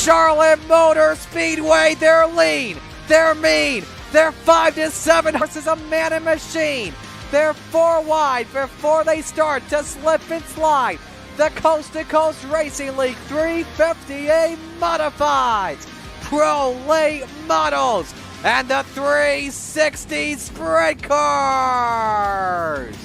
Charlotte Motor Speedway. They're lean, they're mean, they're 5 to 7 horses, a man and machine. They're 4 wide before they start to slip and slide. The Coast to Coast Racing League 350A Modifieds, Pro Late Models, and the 360 Sprint Cars.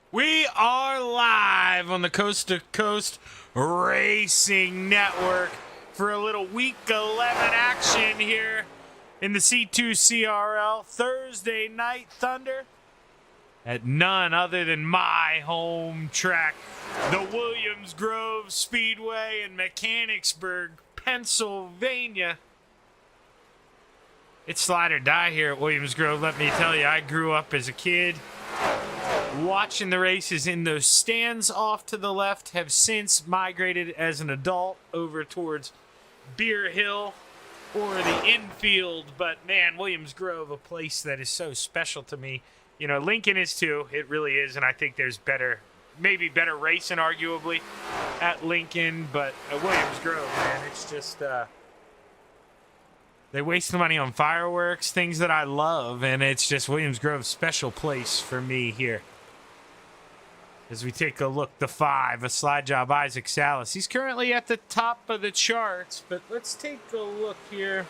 We are live on the Coast to Coast Racing Network for a little Week 11 action here in the C2 CRL Thursday Night Thunder at none other than my home track, the Williams Grove Speedway in Mechanicsburg, Pennsylvania. It's slide or die here at Williams Grove. Let me tell you, I grew up as a kid watching the races in those stands off to the left, have since migrated as an adult over towards Beer Hill or the infield. But man, Williams Grove, a place that is so special to me. You know, Lincoln is too. It really is. And I think there's maybe better racing arguably at Lincoln. But at Williams Grove, man, it's just, they waste the money on fireworks, things that I love. And it's just Williams Grove's special place for me here. As we take a look, the 5, a slide job, Isaac Salas. He's currently at the top of the charts, but let's take a look here.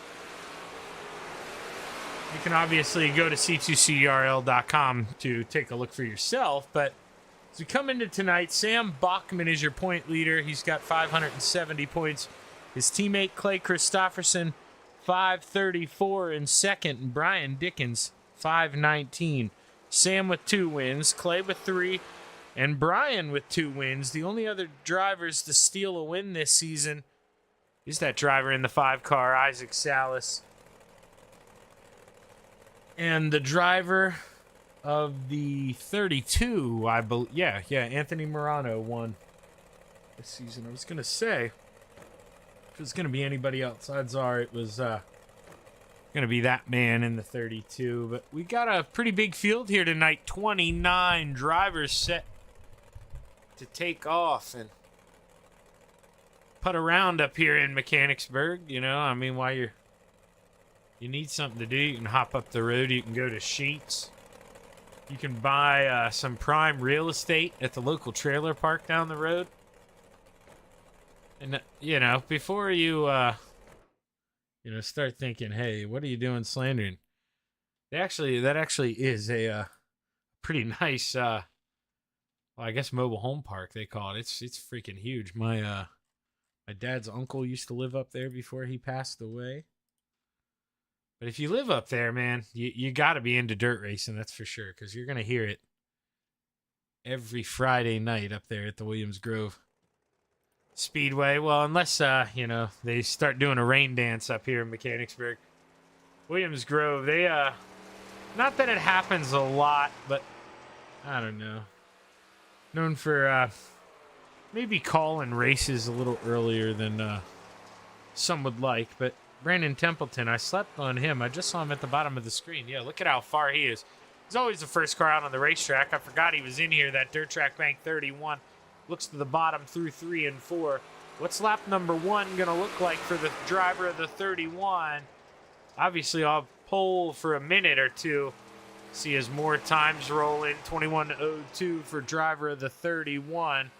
You can obviously go to c2crl.com to take a look for yourself, but as we come into tonight, Sam Bachman is your point leader. He's got 570 points. His teammate Clay Christopherson, 534 in second, and Brian Dickens, 519. Sam with 2 wins, Clay with 3, and Brian with 2 wins. The only other drivers to steal a win this season is that driver in the 5 car, Isaac Salas. And the driver of the 32, I believe, yeah, Anthony Morano won this season. I was going to say, if it was going to be anybody else, odds are it was going going to be that man in the 32. But we got a pretty big field here tonight. 29 drivers set to take off and putt around up here in Mechanicsburg. You know, I mean, while you need something to do, you can hop up the road. You can go to Sheets. You can buy some prime real estate at the local trailer park down the road. And, you know, before you, start thinking, hey, what are you doing slandering? That actually is a pretty nice, I guess mobile home park, they call it. It's freaking huge. My dad's uncle used to live up there before he passed away. But if you live up there, man, you got to be into dirt racing, that's for sure, because you're going to hear it every Friday night up there at the Williams Grove Speedway. Well, unless, they start doing a rain dance up here in Mechanicsburg. Williams Grove, they, not that it happens a lot, but I don't know. Known for maybe calling races a little earlier than some would like, but Brandon Templeton, I slept on him. I just saw him at the bottom of the screen. Yeah, look at how far he is. He's always the first car out on the racetrack. I forgot he was in here, that Dirt Track Bank 31. Looks to the bottom through 3 and 4. What's lap number 1 going to look like for the driver of the 31? Obviously, I'll poll for a minute or two. See as more times roll in. 21:02 for driver of the 31.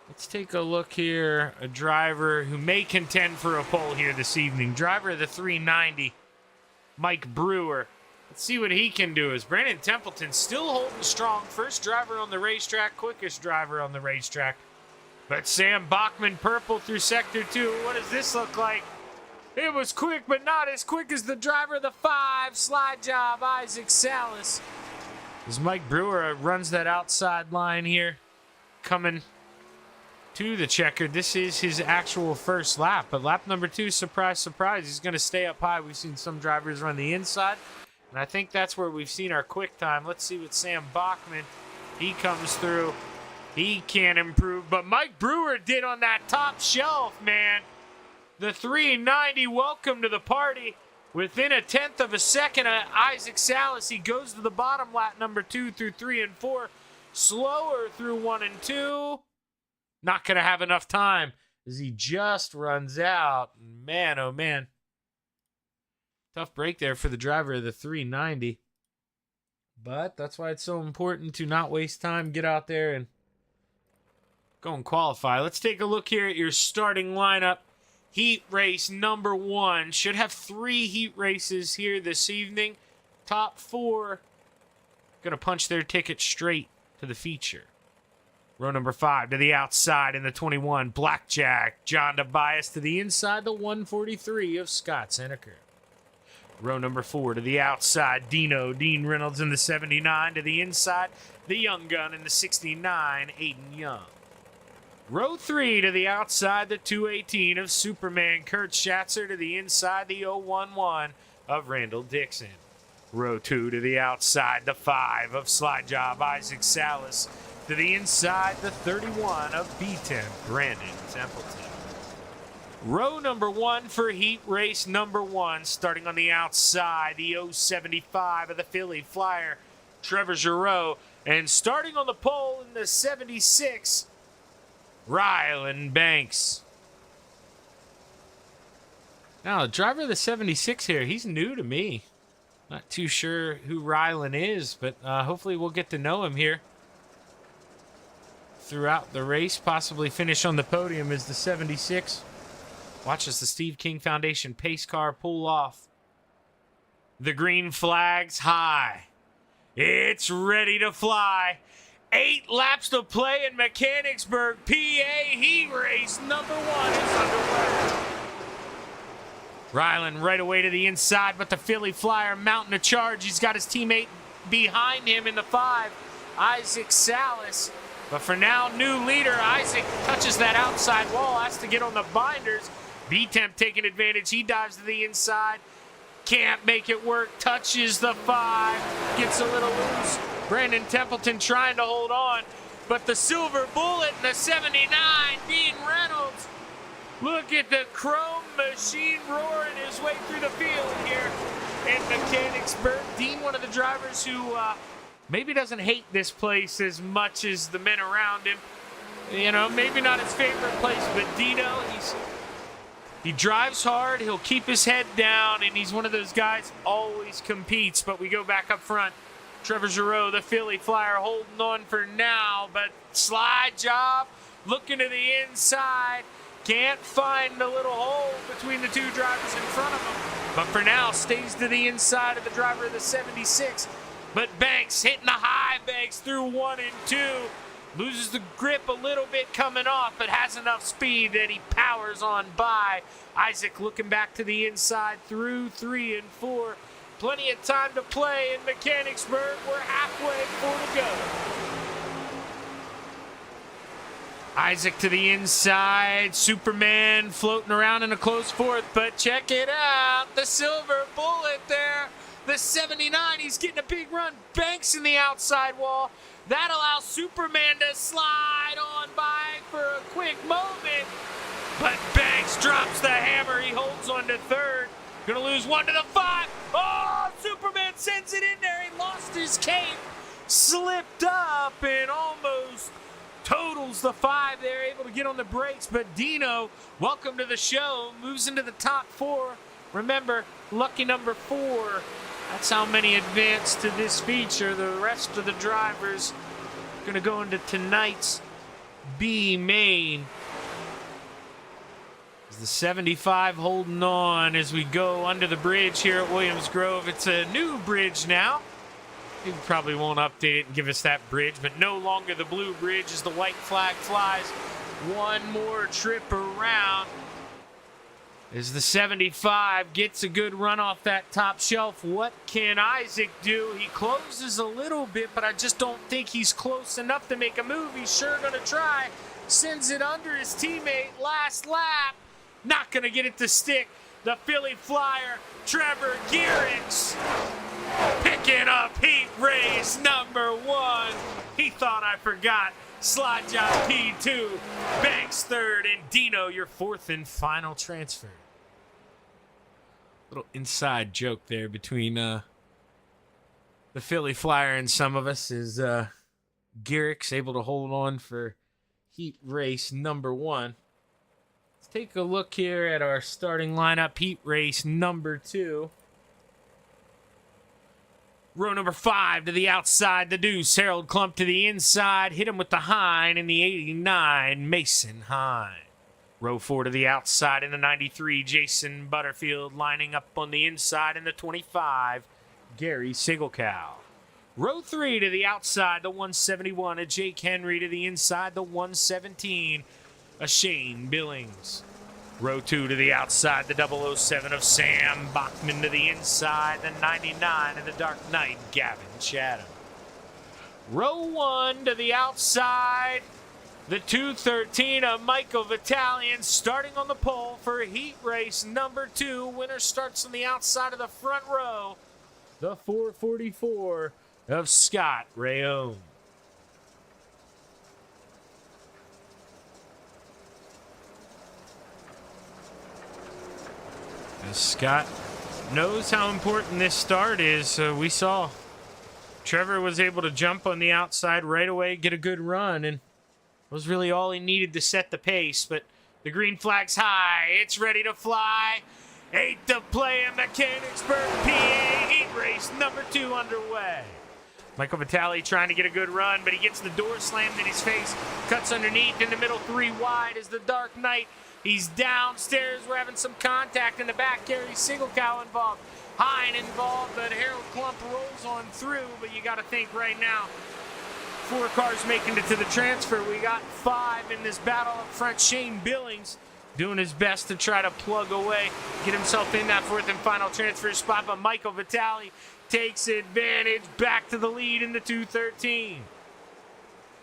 Let's take a look here. A driver who may contend for a pole here this evening. Driver of the 390, Mike Brewer. Let's see what he can do. Is Brandon Templeton still holding strong? First driver on the racetrack, quickest driver on the racetrack. But Sam Bachman, purple through sector 2. What does this look like? It was quick, but not as quick as the driver of the 5. Slide job, Isaac Salas. As Mike Brewer runs that outside line here, coming to the checkered. This is his actual first lap, but lap number 2, surprise, surprise, he's going to stay up high. We've seen some drivers run the inside, and I think that's where we've seen our quick time. Let's see what Sam Bachman, he comes through. He can't improve, but Mike Brewer did on that top shelf, man. The 390, welcome to the party. Within a tenth of a second, Isaac Salas, he goes to the bottom, lap number 2 through 3 and 4. Slower through 1 and 2. Not going to have enough time as he just runs out. Man, oh man. Tough break there for the driver of the 390. But that's why it's so important to not waste time. Get out there and go and qualify. Let's take a look here at your starting lineup. Heat race number 1. Should have 3 heat races here this evening. Top 4 going to punch their ticket straight to the feature. Row number 5 to the outside in the 21, Blackjack. John Tobias to the inside, the 143 of Scott Seneker. Row number 4 to the outside, Dean Reynolds in the 79. To the inside, the young gun in the 69, Aiden Young. Row 3 to the outside, the 218 of Superman, Kurt Schatzer. To the inside, the 011 of Randall Dixon. Row 2 to the outside, the 5 of Slide Job, Isaac Salas. To the inside, the 31 of B10, Brandon Templeton. Row number 1 for heat race number 1. Starting on the outside, the 075 of the Philly Flyer, Trevor Giroux. And starting on the pole in the 76, Rylan Banks. Now, the driver of the 76 here, he's new to me. Not too sure who Rylan is, but hopefully we'll get to know him here throughout the race, possibly finish on the podium as the 76. Watch as the Steve King Foundation pace car pull off. The green flag's high. It's ready to fly. 8 laps to play in Mechanicsburg, PA. Heat race number 1 is underway. Rylan right away to the inside, but the Philly Flyer mounting a charge. He's got his teammate behind him in the 5, Isaac Salas. But for now, new leader, Isaac touches that outside wall, has to get on the binders. B-Temp taking advantage. He dives to the inside. Can't make it work. Touches the 5. Gets a little loose. Brandon Templeton trying to hold on. But the silver bullet in the 79, Dean Reynolds. Look at the chrome machine roaring his way through the field here in Mechanicsburg. Dean, one of the drivers who maybe doesn't hate this place as much as the men around him. You know, maybe not his favorite place, but Dino, he drives hard, he'll keep his head down, and he's one of those guys always competes. But we go back up front. Trevor Giroux, the Philly Flyer, holding on for now, but slide job, looking to the inside. Can't find the little hole between the two drivers in front of him. But for now, stays to the inside of the driver of the 76. But Banks hitting the high Banks through 1 and 2. Loses the grip a little bit coming off, but has enough speed that he powers on by. Isaac looking back to the inside through 3 and 4. Plenty of time to play in Mechanicsburg. We're halfway, 4 to go. Isaac to the inside. Superman floating around in a close fourth, but check it out. The silver bullet there. The 79, he's getting a big run. Banks in the outside wall. That allows Superman to slide on by for a quick moment. But Banks drops the hammer. He holds on to third. Gonna lose 1 to the 5. Oh, Superman sends it in there. He lost his cape. Slipped up and almost totals the 5 there. Able to get on the brakes. But Dino, welcome to the show. Moves into the top 4. Remember, lucky number 4. That's how many advance to this feature. The rest of the drivers going to go into tonight's B main. The 75 holding on as we go under the bridge here at Williams Grove. It's a new bridge now. We probably won't update it and give us that bridge, but no longer the blue bridge as the white flag flies. One more trip around as the 75 gets a good run off that top shelf. What can Isaac do? He closes a little bit, but I just don't think he's close enough to make a move. He's sure going to try. Sends it under his teammate last lap. Not going to get it to stick. The Philly Flyer, Trevor Gearings, picking up heat race number 1. He thought I forgot. Slide job P2, Banks third, and Dino your 4th and final transfer. Little inside joke there between the Philly Flyer and some of us is Gearings able to hold on for heat race number 1. Let's take a look here at our starting lineup. Heat race number 2. Row number 5 to the outside, the Deuce. Harold Klump to the inside. Hit him with the Hine in the 89, Mason Hine. Row 4 to the outside in the 93, Jason Butterfield lining up on the inside in the 25, Gary Sigelkow. Row 3 to the outside, the 171, a Jake Henry to the inside, the 117, a Shane Billings. Row 2 to the outside, the 007 of Sam Bachman to the inside, the 99 of the Dark Knight, Gavin Chatham. Row 1 to the outside, the 213 of Michael Vitalian starting on the pole for heat race number 2. Winner starts on the outside of the front row, the 444 of Scott Rayone. As Scott knows how important this start is, we saw Trevor was able to jump on the outside right away, get a good run, and was really all he needed to set the pace. But the green flag's high. It's ready to fly. 8 to play in Mechanicsburg, PA. Heat race number 2 underway. Michael Vitale trying to get a good run, but he gets the door slammed in his face. Cuts underneath in the middle, 3 wide as the Dark Knight. He's downstairs. We're having some contact in the back. Gary Sigelkow involved. Hine involved, but Harold Klump rolls on through. But you got to think right now, 4 cars making it to the transfer. We got 5 in this battle up front. Shane Billings doing his best to try to plug away, get himself in that 4th and final transfer spot. But Michael Vitale takes advantage, back to the lead in the 213.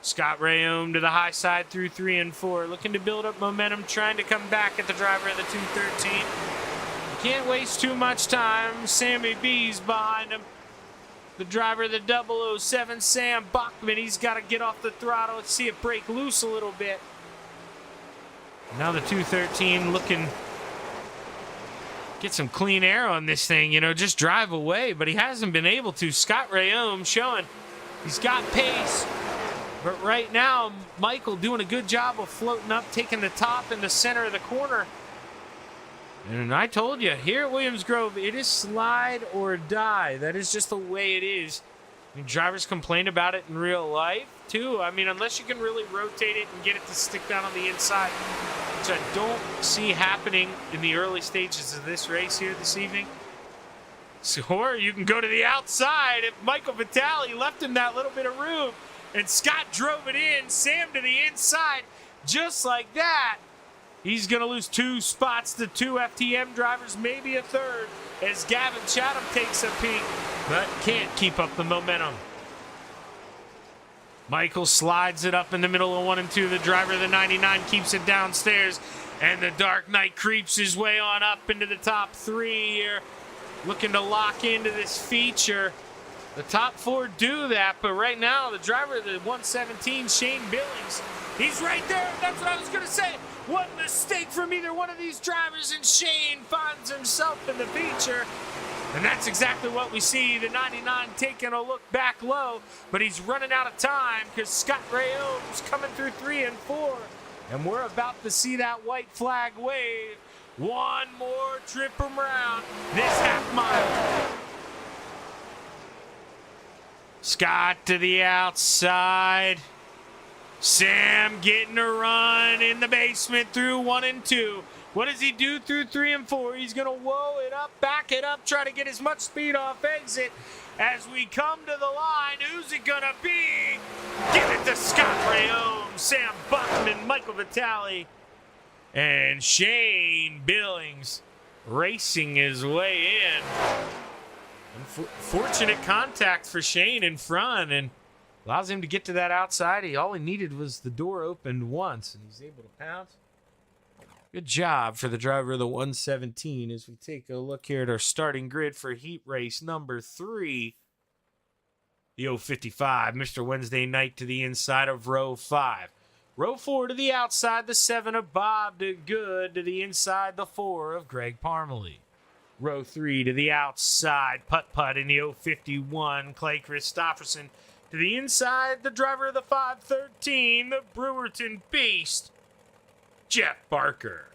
Scott Rayome to the high side through 3 and 4, looking to build up momentum, trying to come back at the driver of the 213. Can't waste too much time. Sammy B's behind him. The driver of the 007, Sam Bachman, he's got to get off the throttle. Let's see it break loose a little bit. Now the 213 looking get some clean air on this thing, just drive away, but he hasn't been able to. Scott Rayome showing he's got pace, but right now, Michael doing a good job of floating up, taking the top in the center of the corner. And I told you, here at Williams Grove, it is slide or die. That is just the way it is. I mean, drivers complain about it in real life, too. I mean, unless you can really rotate it and get it to stick down on the inside, which I don't see happening in the early stages of this race here this evening. So, or you can go to the outside. If Michael Vitale left him that little bit of room, and Scott drove it in, Sam to the inside, just like that. He's going to lose 2 spots to 2 FTM drivers, maybe a third, as Gavin Chatham takes a peek, but can't keep up the momentum. Michael slides it up in the middle of 1 and 2. The driver of the 99 keeps it downstairs, and the Dark Knight creeps his way on up into the top 3 here, looking to lock into this feature. The top 4 do that, but right now, the driver of the 117, Shane Billings, he's right there. That's what I was going to say. One mistake from either one of these drivers, and Shane finds himself in the feature. And that's exactly what we see. The 99 taking a look back low, but he's running out of time because Scott Rayome's coming through 3 and 4. And we're about to see that white flag wave. One more trip around this half mile. Scott to the outside. Sam getting a run in the basement through 1 and 2. What does he do through 3 and 4? He's going to whoa it up, back it up, try to get as much speed off exit. As we come to the line, who's it going to be? Give it to Scott Rayome, Sam Buckman, Michael Vitale, and Shane Billings racing his way in. Fortunate contact for Shane in front, and allows him to get to that outside. All he needed was the door opened once, and he's able to pounce. Good job for the driver of the 117 as we take a look here at our starting grid for heat race number 3. The 055, Mr. Wednesday Night to the inside of row 5. Row 4 to the outside, the 7 of Bob DeGood to the inside, the 4 of Greg Parmalee. Row 3 to the outside, putt-putt in the 051, Clay Christopherson. To the inside, the driver of the 513, the Brewerton Beast, Jeff Barker.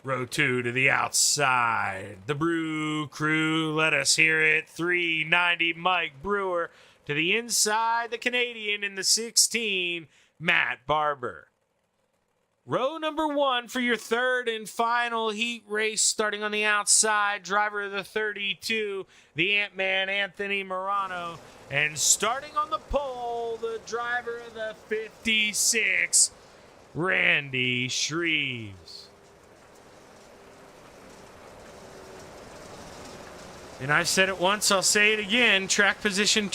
Row 2 to the outside, the Brew Crew, let us hear it, 390, Mike Brewer. To the inside, the Canadian in the 16, Matt Barber. Row number 1 for your third and final heat race, starting on the outside, driver of the 32, the Ant-Man, Anthony Morano. And starting on the pole, the driver of the 56, Randy Shreves. And I've said it once, I'll say it again. Track position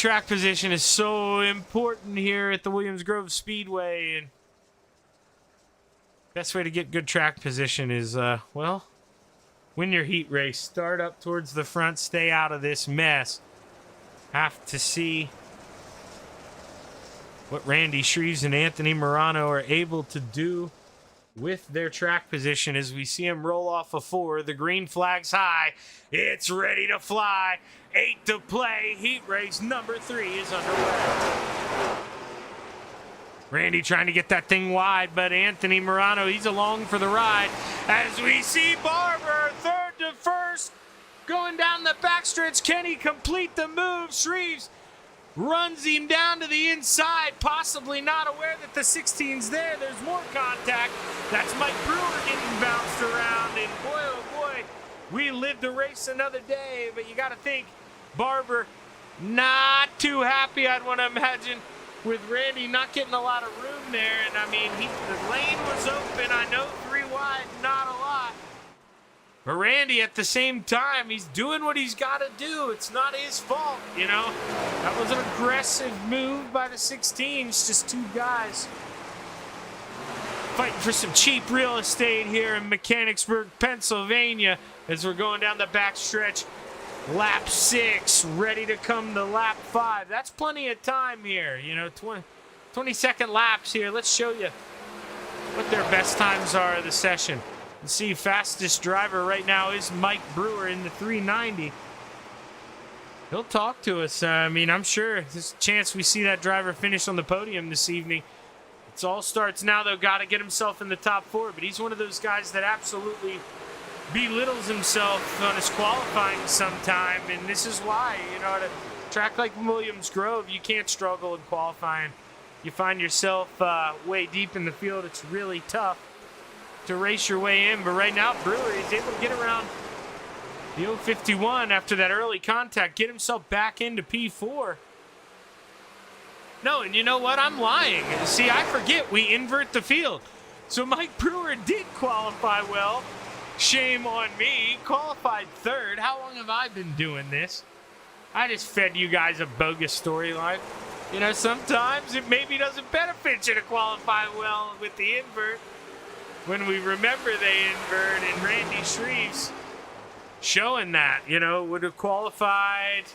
is so important here at the Williams Grove Speedway. And best way to get good track position is, win your heat race. Start up towards the front, stay out of this mess. Have to see what Randy Shreves and Anthony Morano are able to do with their track position as we see him roll off a 4. The green flag's high. It's ready to fly. 8 to play. Heat race number 3 is underway. Randy trying to get that thing wide, but Anthony Morano, he's along for the ride. As we see Barber, 3rd to 1st, going down the backstretch. Can he complete the move? Shreves runs him down to the inside, possibly not aware that the 16's there. There's more contact. That's Mike Brewer getting bounced around, and boy, oh boy, we live to race another day. But you got to think, Barber not too happy, I'd want to imagine, with Randy not getting a lot of room there. And I mean, the lane was open. I know 3 wide, not a lot. But Randy, at the same time, he's doing what he's got to do. It's not his fault, you know. That was an aggressive move by the 16s, just 2 guys fighting for some cheap real estate here in Mechanicsburg, Pennsylvania, as we're going down the backstretch. Lap 6, ready to come to lap 5. That's plenty of time here, you know, 20-second laps here. Let's show you what their best times are of the session. Let's see, fastest driver right now is Mike Brewer in the 390. He'll talk to us. I mean, I'm sure there's a chance we see that driver finish on the podium this evening. It all starts now, though. Got to get himself in the top 4, but he's one of those guys that absolutely belittles himself on his qualifying sometime, and this is why, at a track like Williams Grove, you can't struggle in qualifying. You find yourself way deep in the field. It's really tough to race your way in, but right now Brewer is able to get around the 051 after that early contact, get himself back into P4. No, and you know what? I'm lying. See, I forget we invert the field. So Mike Brewer did qualify well. Shame on me. Qualified 3rd. How long have I been doing this? I just fed you guys a bogus storyline. Sometimes it maybe doesn't benefit you to qualify well with the invert. When we remember they invert, and Randy Shreves showing that, would have qualified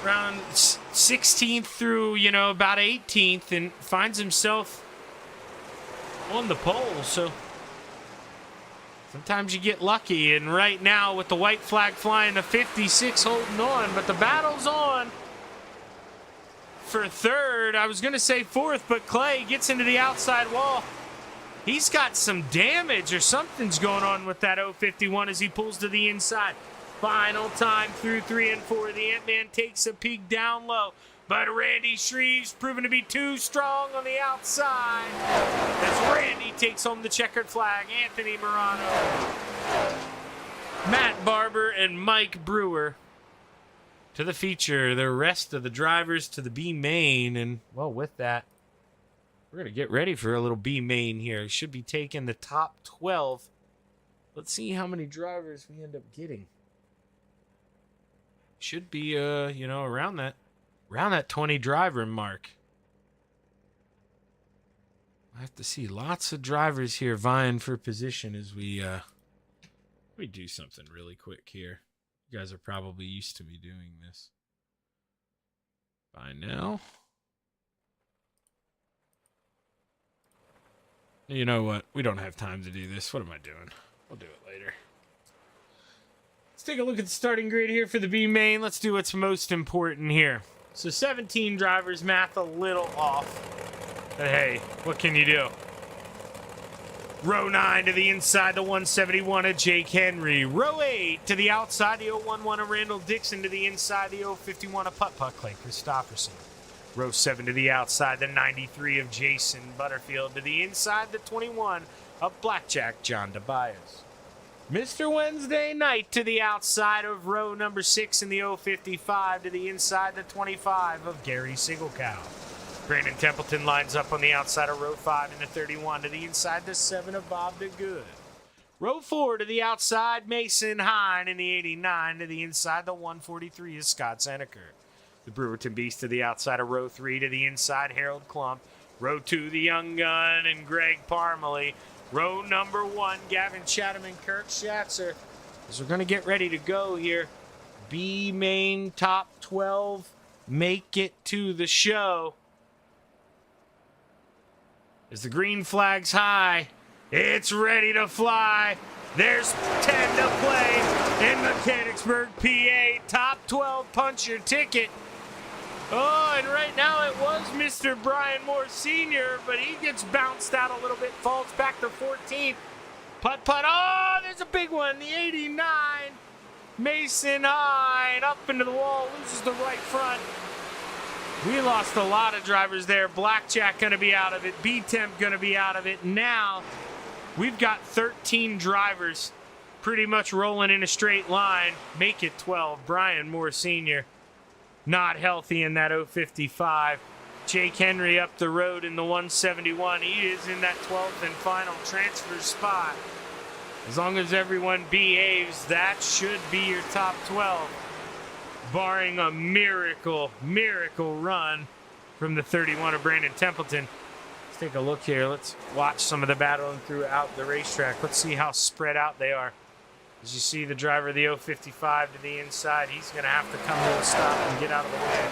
around 16th through, about 18th, and finds himself on the pole. So sometimes you get lucky, and right now with the white flag flying, the 56 holding on, but the battle's on for 3rd. I was going to say 4th, but Clay gets into the outside wall. He's got some damage or something's going on with that 051 as he pulls to the inside. Final time through 3 and 4. The Ant-Man takes a peek down low, but Randy Shreves proven to be too strong on the outside as Randy takes home the checkered flag. Anthony Morano, Matt Barber, and Mike Brewer to the feature. The rest of the drivers to the B main, and well, with that, we're going to get ready for a little B main here. Should be taking the top 12. Let's see how many drivers we end up getting. Should be, around that 20 driver mark. I have to see lots of drivers here vying for position as we do something really quick here. You guys are probably used to me doing this by now. You know what? We don't have time to do this. What am I doing? We'll do it later. Let's take a look at the starting grid here for the B main. Let's do what's most important here. So 17 drivers, math a little off. But hey, what can you do? Row 9 to the inside, the 171 of Jake Henry. Row 8 to the outside, the 011 of Randall Dixon. To the inside, the 051 of Putt Clay Christopherson. Row 7 to the outside, the 93 of Jason Butterfield. To the inside, the 21 of Blackjack John Tobias. Mr. Wednesday Night to the outside of row number 6 in the 055. To the inside, the 25 of Gary Sigelkow. Brandon Templeton lines up on the outside of row 5 in the 31. To the inside, the 7 of Bob DeGood. Row 4 to the outside, Mason Hine in the 89. To the inside, the 143 is Scott Seneker. The Brewerton Beast to the outside of row 3. To the inside, Harold Klump. Row 2, the Young Gun and Greg Parmalee. Row number 1, Gavin Chatham and Kirk Schatzer. As we're going to get ready to go here, B main top 12, make it to the show. As the green flag's high, it's ready to fly. There's 10 to play in Mechanicsburg, PA. Top 12, punch your ticket. Oh, and right now it was Mr. Brian Moore Sr., but he gets bounced out a little bit, falls back to 14th. Putt. Oh, there's a big one. The 89. Mason Hine up into the wall, loses the right front. We lost a lot of drivers there. Blackjack going to be out of it. B-Temp going to be out of it. Now we've got 13 drivers pretty much rolling in a straight line. Make it 12. Brian Moore Sr. not healthy in that 055. Jake Henry up the road in the 171. He is in that 12th and final transfer spot. As long as everyone behaves, that should be your top 12. Barring a miracle run from the 31 of Brandon Templeton. Let's take a look here. Let's watch some of the battling throughout the racetrack. Let's see how spread out they are. As you see the driver of the 055 to the inside, he's going to have to come to a stop and get out of the way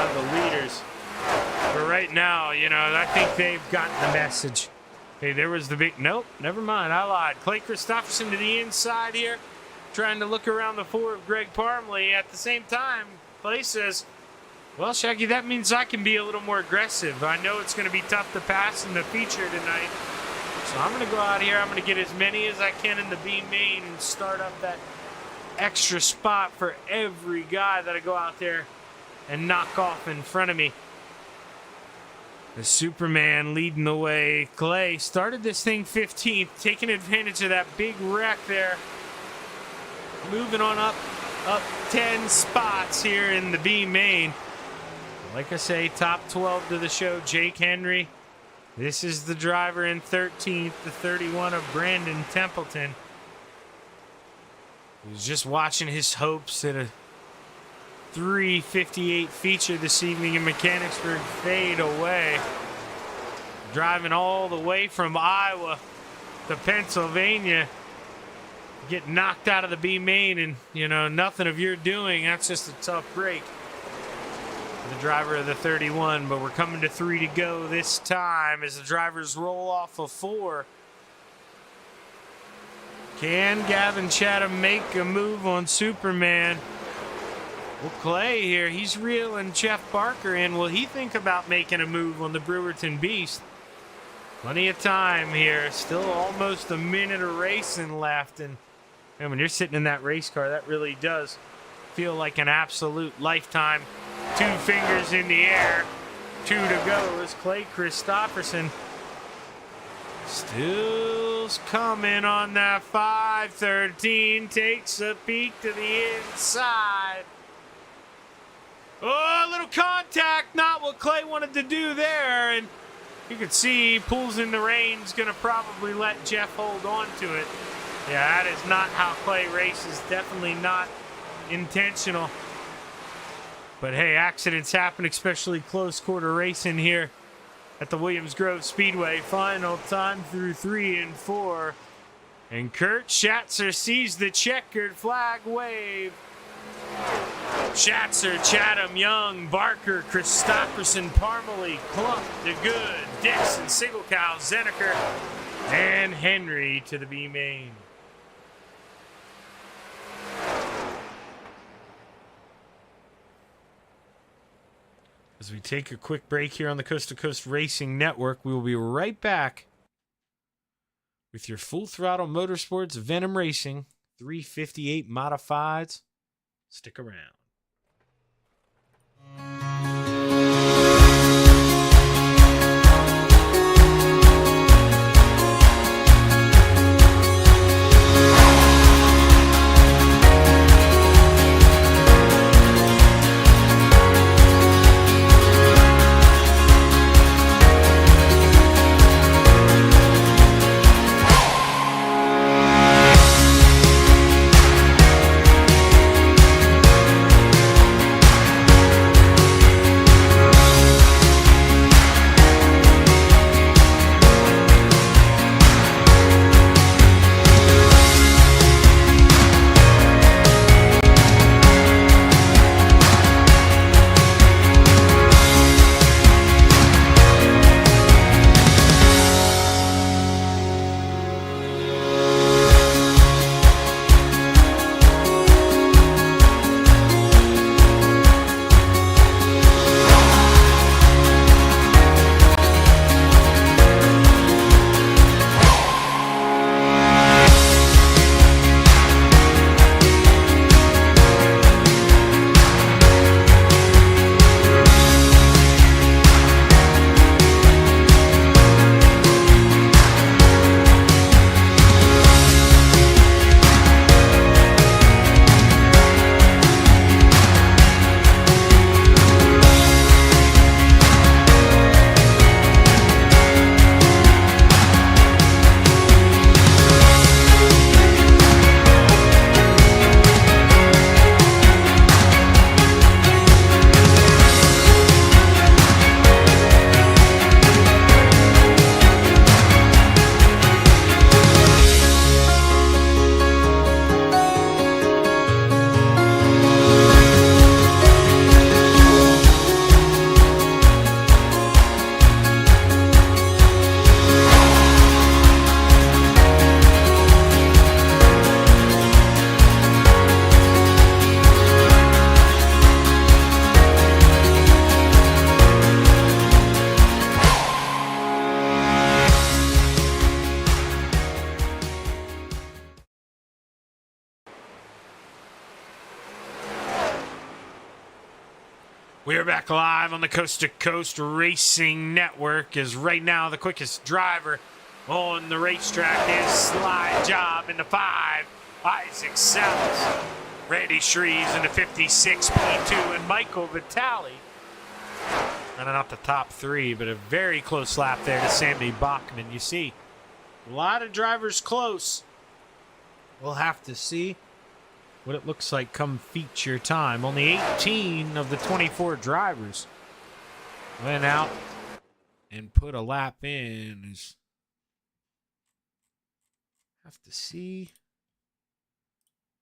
of the leaders. But right now, I think they've gotten the message. Hey, there was the big... Nope, never mind. I lied. Clay Christopherson to the inside here, trying to look around the 4 of Greg Parmley. At the same time, Clay says, well, Shaggy, that means I can be a little more aggressive. I know it's going to be tough to pass in the feature tonight. So I'm going to go out here. I'm going to get as many as I can in the B main and start up that extra spot for every guy that I go out there and knock off in front of me. The Superman leading the way. Clay started this thing 15th, taking advantage of that big wreck there. Moving on up 10 spots here in the B main. Like I say, top 12 to the show, Jake Henry. This is the driver in 13th, the 31 of Brandon Templeton. He was just watching his hopes at a 3:58 feature this evening in Mechanicsburg fade away. Driving all the way from Iowa to Pennsylvania. Get knocked out of the B main and, you know, nothing of your doing. That's just a tough break. The driver of the 31, but we're coming to 3 to go this time as the drivers roll off of 4. Can Gavin Chatham make a move on Superman? Well, Clay here, he's reeling Jeff Barker in. Will he think about making a move on the Brewerton Beast? Plenty of time here. Still almost a minute of racing left. And when you're sitting in that race car, that really does feel like an absolute lifetime. 2 fingers in the air. 2 to go as Clay Christopherson still's coming on that 513. Takes a peek to the inside. Oh, a little contact. Not what Clay wanted to do there. And you can see he pulls in the reins. Going to probably let Jeff hold on to it. Yeah, that is not how Clay races. Definitely not intentional. But hey, accidents happen, especially close quarter racing here at the Williams Grove Speedway. Final time through 3 and 4. And Kurt Schatzer sees the checkered flag wave. Schatzer, Chatham, Young, Barker, Christopherson, Parmalee, Klump, DeGood, Dixon, Sigelkow, Zeneker, and Henry to the B main. As we take a quick break here on the Coast to Coast Racing Network, we will be right back with your Full Throttle Motorsports Venom Racing 358 Modifieds. Stick around. We are back live on the Coast to Coast Racing Network, as right now the quickest driver on the racetrack is Slide Job in the 5, Isaac Salas, Randy Shreves in the 56 P2, and Michael Vitale. And not the top 3, but a very close lap there to Sammy Bachman. You see, a lot of drivers close. We'll have to see what it looks like come feature time. Only 18 of the 24 drivers went out and put a lap in. Have to see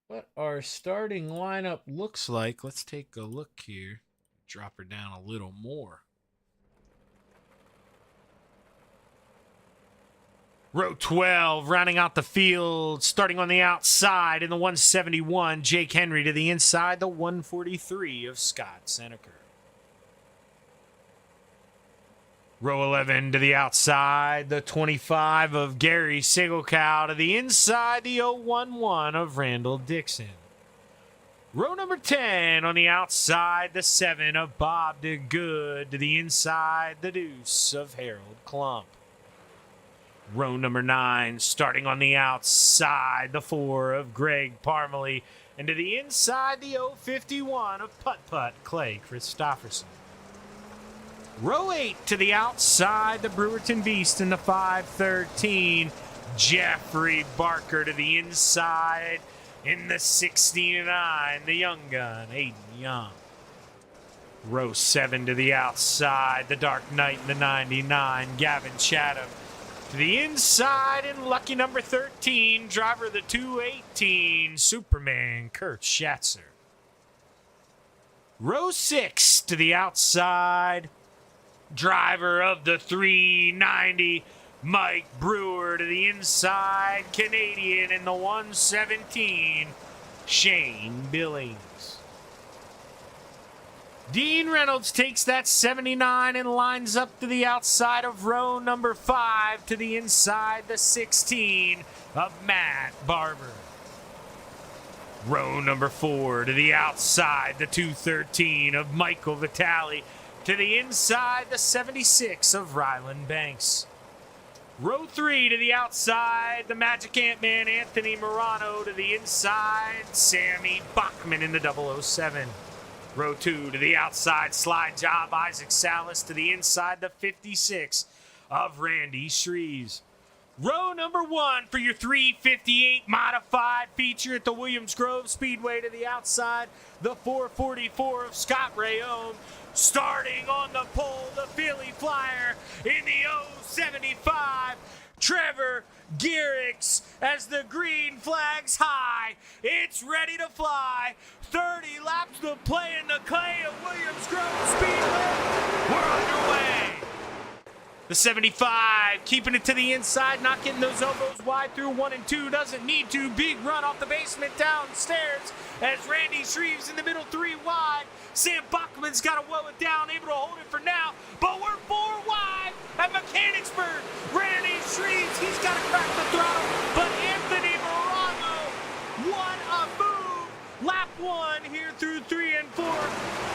what our starting lineup looks like. Let's take a look here. Drop her down a little more. Row 12, rounding out the field, starting on the outside in the 171, Jake Henry to the inside, the 143 of Scott Seneker. Row 11 to the outside, the 25 of Gary Sigelkow to the inside, the 011 of Randall Dixon. Row number 10 on the outside, the 7 of Bob DeGood to the inside, the deuce of Harold Klump. Row number 9, starting on the outside, the 4 of Greg Parmalee, and to the inside, the 051 of Putt Putt Clay Christopherson. Row 8 to the outside, the Brewerton Beast, and the 513, Jeffrey Barker to the inside, in the 69, the young gun, Aiden Young. Row 7 to the outside, the Dark Knight in the 99, Gavin Chatham. To the inside in lucky number 13, driver of the 218, Superman Kurt Schatzer. Row 6 to the outside, driver of the 390, Mike Brewer. To the inside, Canadian in the 117, Shane Billings. Dean Reynolds takes that 79 and lines up to the outside of row number 5, to the inside, the 16 of Matt Barber. Row number 4 to the outside, the 213 of Michael Vitale, to the inside, the 76 of Ryland Banks. Row 3 to the outside, the Magic Ant-Man Anthony Morano, to the inside, Sammy Bachman in the 007. Row 2 to the outside, Slide Job, Isaac Salas, to the inside, the 56 of Randy Shreves. Row number 1 for your 358 modified feature at the Williams Grove Speedway, to the outside, the 444 of Scott Rayome. Starting on the pole, the Philly Flyer in the 075, Trevor Gearix, as the green flag's high. It's ready to fly. 30 laps to play in the clay of Williams Grove Speedway. We're underway. The 75, keeping it to the inside, not getting those elbows wide through 1 and 2. Doesn't need to. Big run off the basement downstairs as Randy Shreves in the middle, 3 wide. Sam Bachman's got to woe it down, able to hold it for now. But we're 4 wide at Mechanicsburg. Randy Shreves, he's got to crack the throttle. But Anthony Morano, what a move. Lap 1 here through 3 and 4.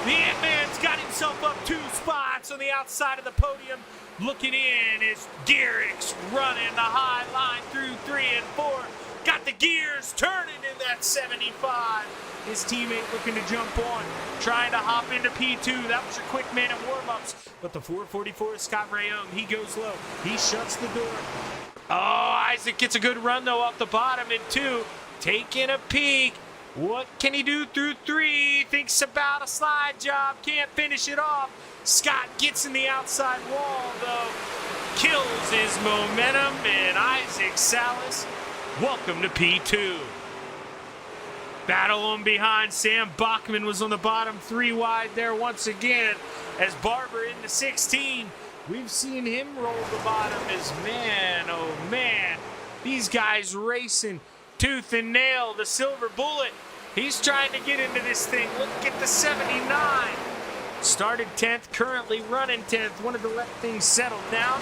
The Ant-Man's got himself up 2 spots on the outside of the podium. Looking in is Gearix running the high line through 3 and 4. Got the gears turning in that 75. His teammate looking to jump on, trying to hop into P2. That was your quick minute warm-ups. But the 444 is Scott Rayome. He goes low. He shuts the door. Oh, Isaac gets a good run, though, off the bottom in 2. Taking a peek. What can he do through 3? Thinks about a slide job. Can't finish it off. Scott gets in the outside wall, though. Kills his momentum, and Isaac Salas, welcome to P2. Battle on behind. Sam Bachman was on the bottom, 3 wide there once again as Barber into 16. We've seen him roll the bottom as, man, oh man, these guys racing tooth and nail. The silver bullet, he's trying to get into this thing. Look at the 79. Started 10th, currently running 10th. Wanted to let things settle down.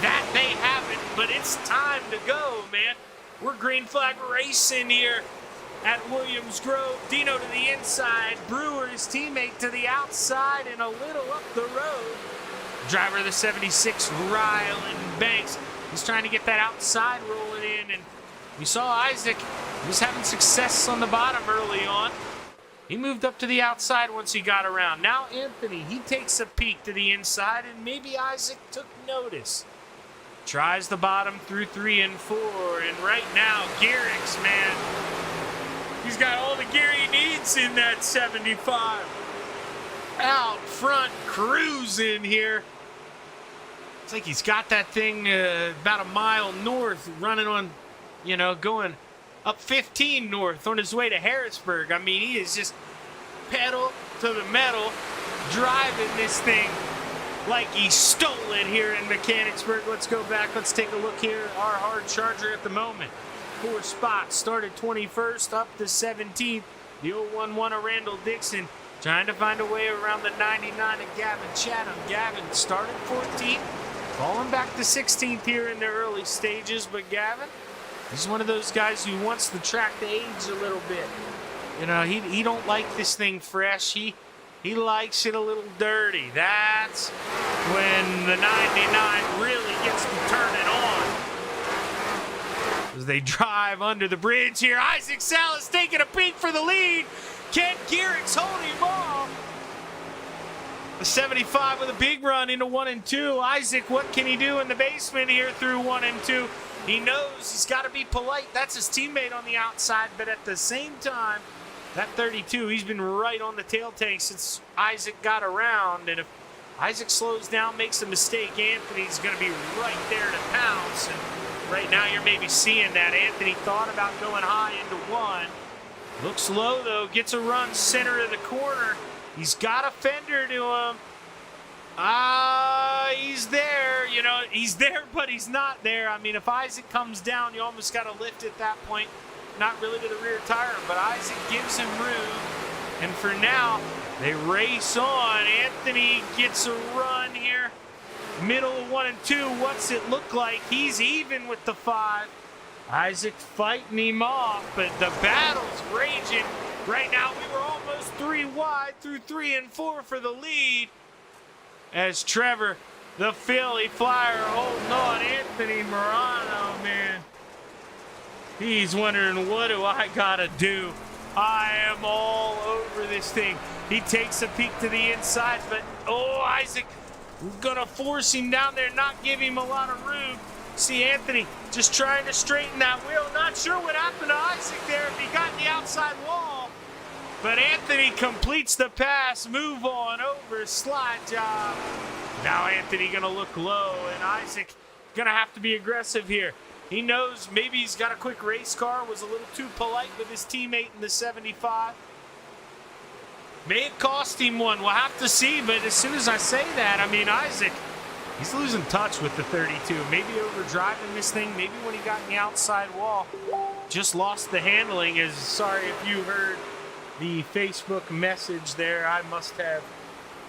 That they haven't, but it's time to go, man. We're green flag racing here at Williams Grove. Dino to the inside. Brewer, his teammate, to the outside and a little up the road. Driver of the 76, Rylan Banks. He's trying to get that outside rolling in, and we saw Isaac was having success on the bottom early on. He moved up to the outside once he got around. Now Anthony, he takes a peek to the inside, and maybe Isaac took notice. Tries the bottom through 3 and 4, and right now, Garrix, man, he's got all the gear he needs in that 75. Out front, cruising here. It's like he's got that thing about a mile north, running on, going up 15 north on his way to Harrisburg. I mean, he is just pedal to the metal, driving this thing like he stole it here in Mechanicsburg. Let's go back. Let's take a look here. Our hard charger at the moment. 4 spots. Started 21st up to 17th. The 011 of Randall Dixon trying to find a way around the 99 of Gavin Chatham. Gavin started 14th, falling back to 16th here in the early stages. But Gavin, he's one of those guys who wants the track to age a little bit. He don't like this thing fresh. He likes it a little dirty. That's when the 99 really gets to turning on. As they drive under the bridge here, Isaac Salas taking a peek for the lead. Ken Garrix holding him off. The 75 with a big run into 1 and 2. Isaac, what can he do in the basement here through 1 and 2? He knows he's got to be polite. That's his teammate on the outside, but at the same time, that 32, he's been right on the tail tank since Isaac got around. And if Isaac slows down, makes a mistake, Anthony's going to be right there to pounce. And right now you're maybe seeing that. Anthony thought about going high into 1. Looks low, though. Gets a run center of the corner. He's got a fender to him. He's there. He's there, but he's not there. I mean, if Isaac comes down, you almost got to lift at that point. Not really to the rear tire, but Isaac gives him room. And for now, they race on. Anthony gets a run here. Middle of 1 and 2. What's it look like? He's even with the 5. Isaac fighting him off, but the battle's raging. Right now, we were almost 3 wide through 3 and 4 for the lead. As Trevor, the Philly Flyer, holding on. Anthony Morano, man. He's wondering, what do I gotta do? I am all over this thing. He takes a peek to the inside, but Isaac gonna force him down there, not give him a lot of room. See Anthony just trying to straighten that wheel. Not sure what happened to Isaac there if he got in the outside wall. But Anthony completes the pass, move on over, slide job. Now Anthony gonna look low, and Isaac gonna have to be aggressive here. He knows maybe he's got a quick race car, was a little too polite with his teammate in the 75. May have cost him one, we'll have to see, but as soon as I say that, I mean, Isaac, he's losing touch with the 32. Maybe overdriving this thing, maybe when he got in the outside wall, just lost the handling. Sorry if you heard the Facebook message there. I must have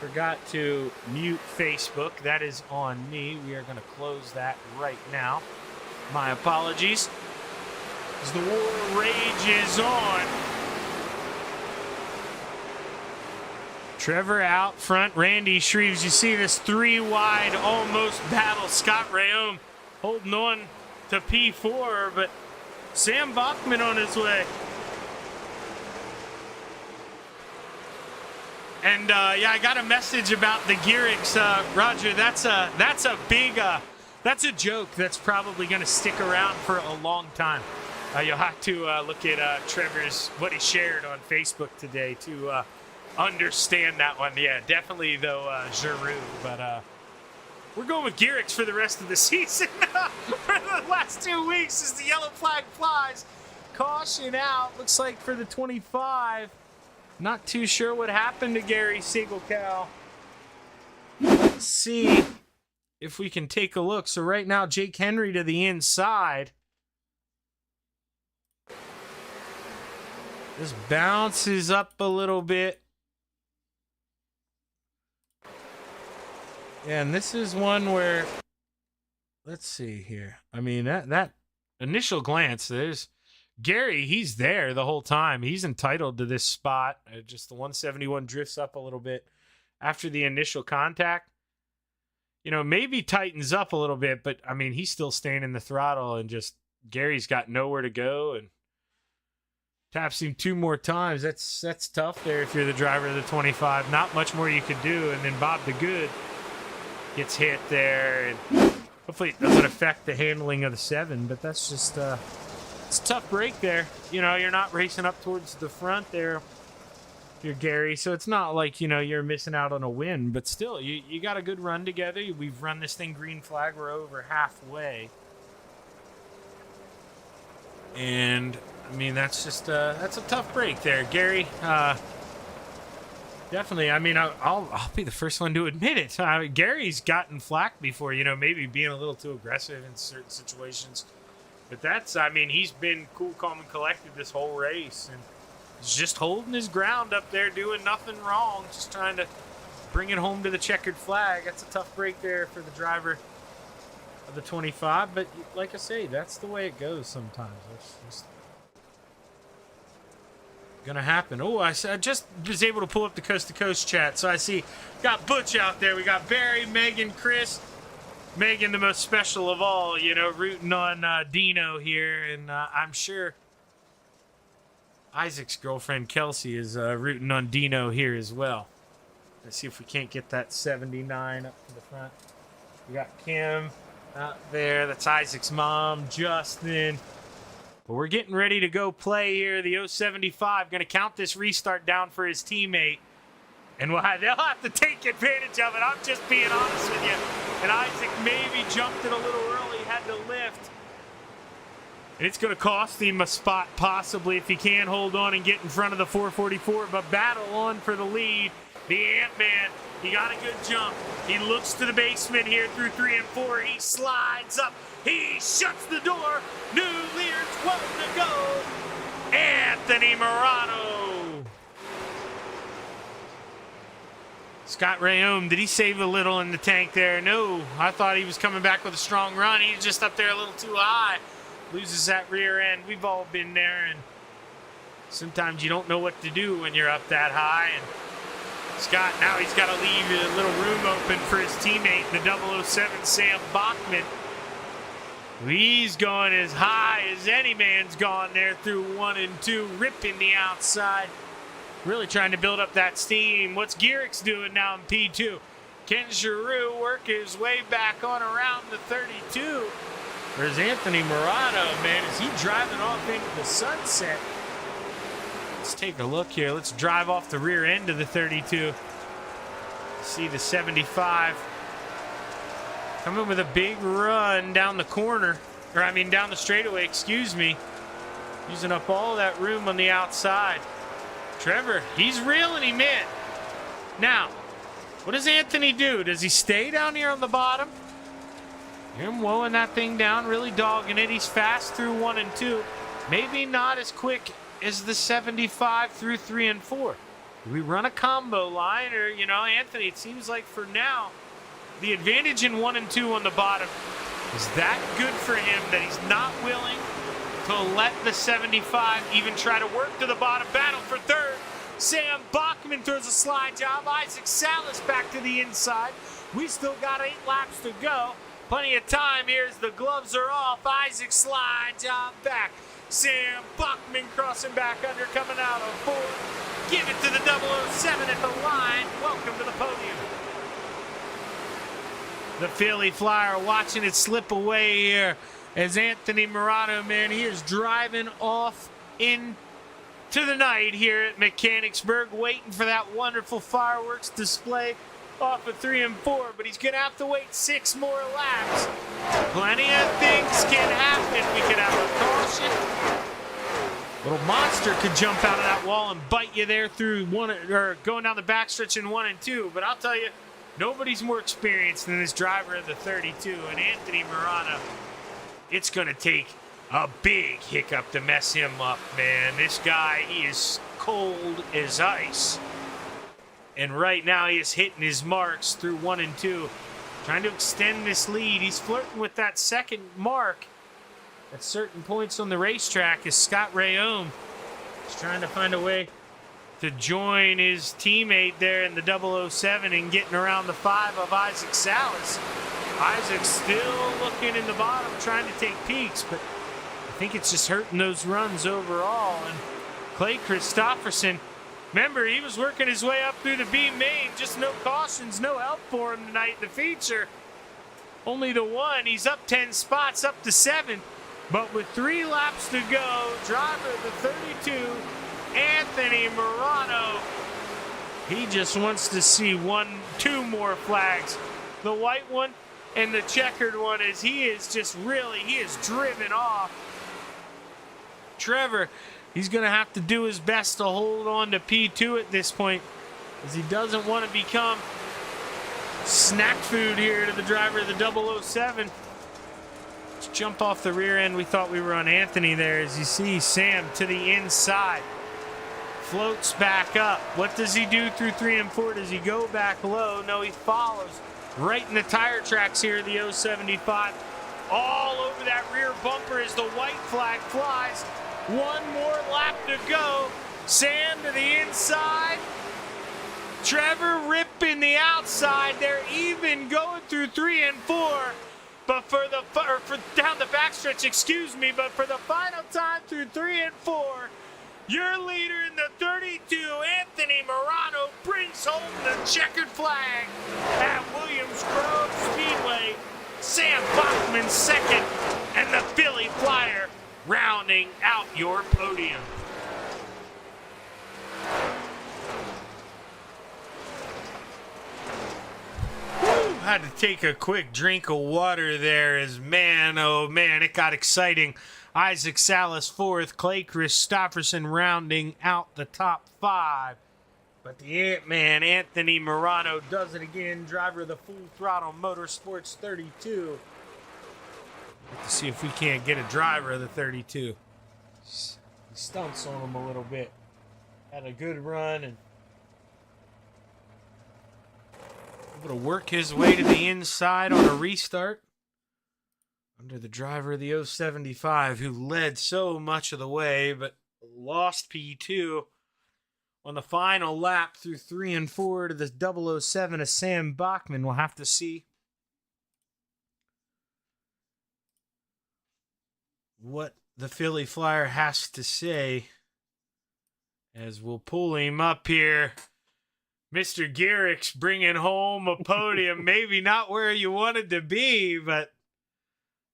forgot to mute Facebook. That is on me. We are going to close that right now. My apologies. As the war rages on. Trevor out front. Randy Shreves. You see this 3 wide almost battle. Scott Rayome holding on to P4, but Sam Bachman on his way. And I got a message about the Garrix. Roger, that's a big, that's a joke that's probably going to stick around for a long time. You'll have to look at Trevor's, what he shared on Facebook today to understand that one. Yeah, definitely, though, Giroux. But we're going with Garrix for the rest of the season. For the last 2 weeks as the yellow flag flies. Caution out, looks like for the 25. Not too sure what happened to Gary Siegelcal. Let's see if we can take a look. So right now, Jake Henry to the inside. This bounces up a little bit. And this is one where, let's see here. I mean, that initial glance, there's Gary, he's there the whole time. He's entitled to this spot. Just the 171 drifts up a little bit after the initial contact. You know, maybe tightens up a little bit, but I mean, he's still staying in the throttle, and just Gary's got nowhere to go and taps him 2 more times. That's tough there if you're the driver of the 25. Not much more you could do. And then Bob the Good gets hit there, and hopefully it doesn't affect the handling of the 7, but that's just it's a tough break there. You know, you're not racing up towards the front there. You're Gary, so it's not like, you know, you're missing out on a win, but still, you got a good run together. We've run this thing green flag. We're over halfway. And, I mean, that's just that's a tough break there, Gary. Definitely. I mean, I'll be the first one to admit it. Gary's gotten flack before, you know, maybe being a little too aggressive in certain situations. But that's, I mean, he's been cool, calm, and collected this whole race. And he's just holding his ground up there, doing nothing wrong, just trying to bring it home to the checkered flag. That's a tough break there for the driver of the 25. But like I say, that's the way it goes sometimes. It's just gonna happen. Oh, I just was able to pull up the Coast to Coast chat, so I see got Butch out there. We got Barry, Megan, Chris. Megan, the most special of all, you know, rooting on Dino here, and I'm sure Isaac's girlfriend Kelsey is rooting on Dino here as well. Let's see if we can't get that 79 up to the front. We got Kim out there. That's Isaac's mom, Justin. But we're getting ready to go play here. The 075 going to count this restart down for his teammate. And they'll have to take advantage of it. I'm just being honest with you. And Isaac maybe jumped it a little early, had to lift. And it's going to cost him a spot possibly if he can hold on and get in front of the 444. But battle on for the lead. The Ant-Man, he got a good jump. He looks to the basement here through 3 and 4. He slides up. He shuts the door. New leaders, one to go. Anthony Morano. Scott Rayome, did he save a little in the tank there? No, I thought he was coming back with a strong run. He's just up there a little too high. Loses that rear end. We've all been there, and sometimes you don't know what to do when you're up that high. And Scott, now he's got to leave a little room open for his teammate, the 007 Sam Bachman. He's going as high as any man's gone there through 1 and 2, ripping the outside. Really trying to build up that steam. What's Gearix doing now in P2? Ken Giroux work his way back on around the 32. There's Anthony Morano, man. Is he driving off into the sunset? Let's take a look here. Let's drive off the rear end of the 32. See the 75. Coming with a big run down the corner. Or, I mean, down the straightaway, excuse me. Using up all that room on the outside. Trevor, he's reeling him in. Now, what does Anthony do? Does he stay down here on the bottom? Him mowing that thing down, really dogging it. He's fast through 1 and 2. Maybe not as quick as the 75 through 3 and 4. Do we run a combo line? Or, you know, Anthony, it seems like for now, the advantage in 1 and 2 on the bottom is that good for him that he's not willing to let the 75 even try to work to the bottom. Battle for third. Sam Bachman throws a slide job. Isaac Salas back to the inside. We still got 8 laps to go. Plenty of time here as the gloves are off. Isaac slide job back. Sam Bachman crossing back under, coming out of 4. Give it to the 007 at the line. Welcome to the podium. The Philly Flyer watching it slip away here as Anthony Morano, man, he is driving off into the night here at Mechanicsburg, waiting for that wonderful fireworks display off of 3 and 4, but he's going to have to wait 6 more laps. Plenty of things can happen. We could have a caution. Little monster could jump out of that wall and bite you there through going down the backstretch in 1 and 2, but I'll tell you, nobody's more experienced than this driver of the 32, and Anthony Morano. It's going to take a big hiccup to mess him up, man. This guy, he is cold as ice. And right now he is hitting his marks through 1 and 2. Trying to extend this lead. He's flirting with that second mark. at certain points on the racetrack as Scott Rayome is trying to find a way to join his teammate there in the 007 and getting around the 5 of Isaac Salas. Isaac still looking in the bottom, trying to take peaks, but I think it's just hurting those runs overall. And Clay Christopherson, remember, he was working his way up through the B main, just no cautions, no help for him tonight in the feature. Only the one, he's up 10 spots, up to 7. But with 3 laps to go, driver the 32, Anthony Morano, he just wants to see 2 more flags. The white one and the checkered one, as he is driven off. Trevor, he's going to have to do his best to hold on to P2 at this point, as he doesn't want to become snack food here to the driver of the 007. Let's jump off the rear end. We thought we were on Anthony there. As you see, Sam to the inside. Floats back up. What does he do through 3 and 4? Does he go back low? No, he follows right in the tire tracks here of the 075. All over that rear bumper as the white flag flies. 1 more lap to go. Sam to the inside. Trevor ripping the outside. They're even going through 3 and 4. But for down the backstretch, but for the final time through 3 and 4, your leader in the 32, Anthony Morano, brings home the checkered flag at Williams Grove Speedway. Sam Bachman second, and the Philly Flyer rounding out your podium. Had to take a quick drink of water there, as man, oh man, it got exciting. Isaac Salas 4th, Clay Christopherson rounding out the top 5. But the Ant-Man, Anthony Morano, does it again. Driver of the Full Throttle Motorsports 32. Let's see if we can't get a driver of the 32. He stunts on him a little bit. Had a good run and able to work his way to the inside on a restart under the driver of the 075, who led so much of the way but lost P2 on the final lap through 3 and 4 to the 007 of Sam Bachman. We'll have to see what the Philly Flyer has to say as we'll pull him up here. Mr. Garrick's bringing home a podium, maybe not where you wanted to be, but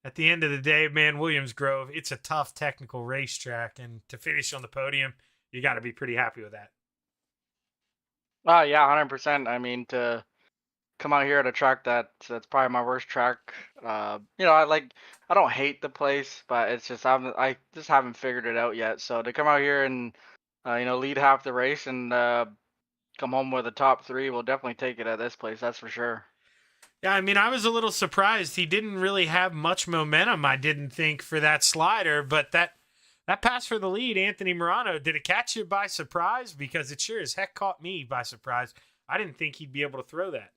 at the end of the day, man, Williams Grove, it's a tough technical racetrack, and to finish on the podium, you got to be pretty happy with that. Yeah, 100%. I mean, to come out here at a track that's probably my worst track. I don't hate the place, but it's just I just haven't figured it out yet. So to come out here and lead half the race and come home with a top 3, we'll definitely take it at this place. That's for sure. Yeah, I mean, I was a little surprised. He didn't really have much momentum, I didn't think, for that slider, but that pass for the lead, Anthony Morano, did it catch you by surprise? Because it sure as heck caught me by surprise. I didn't think he'd be able to throw that.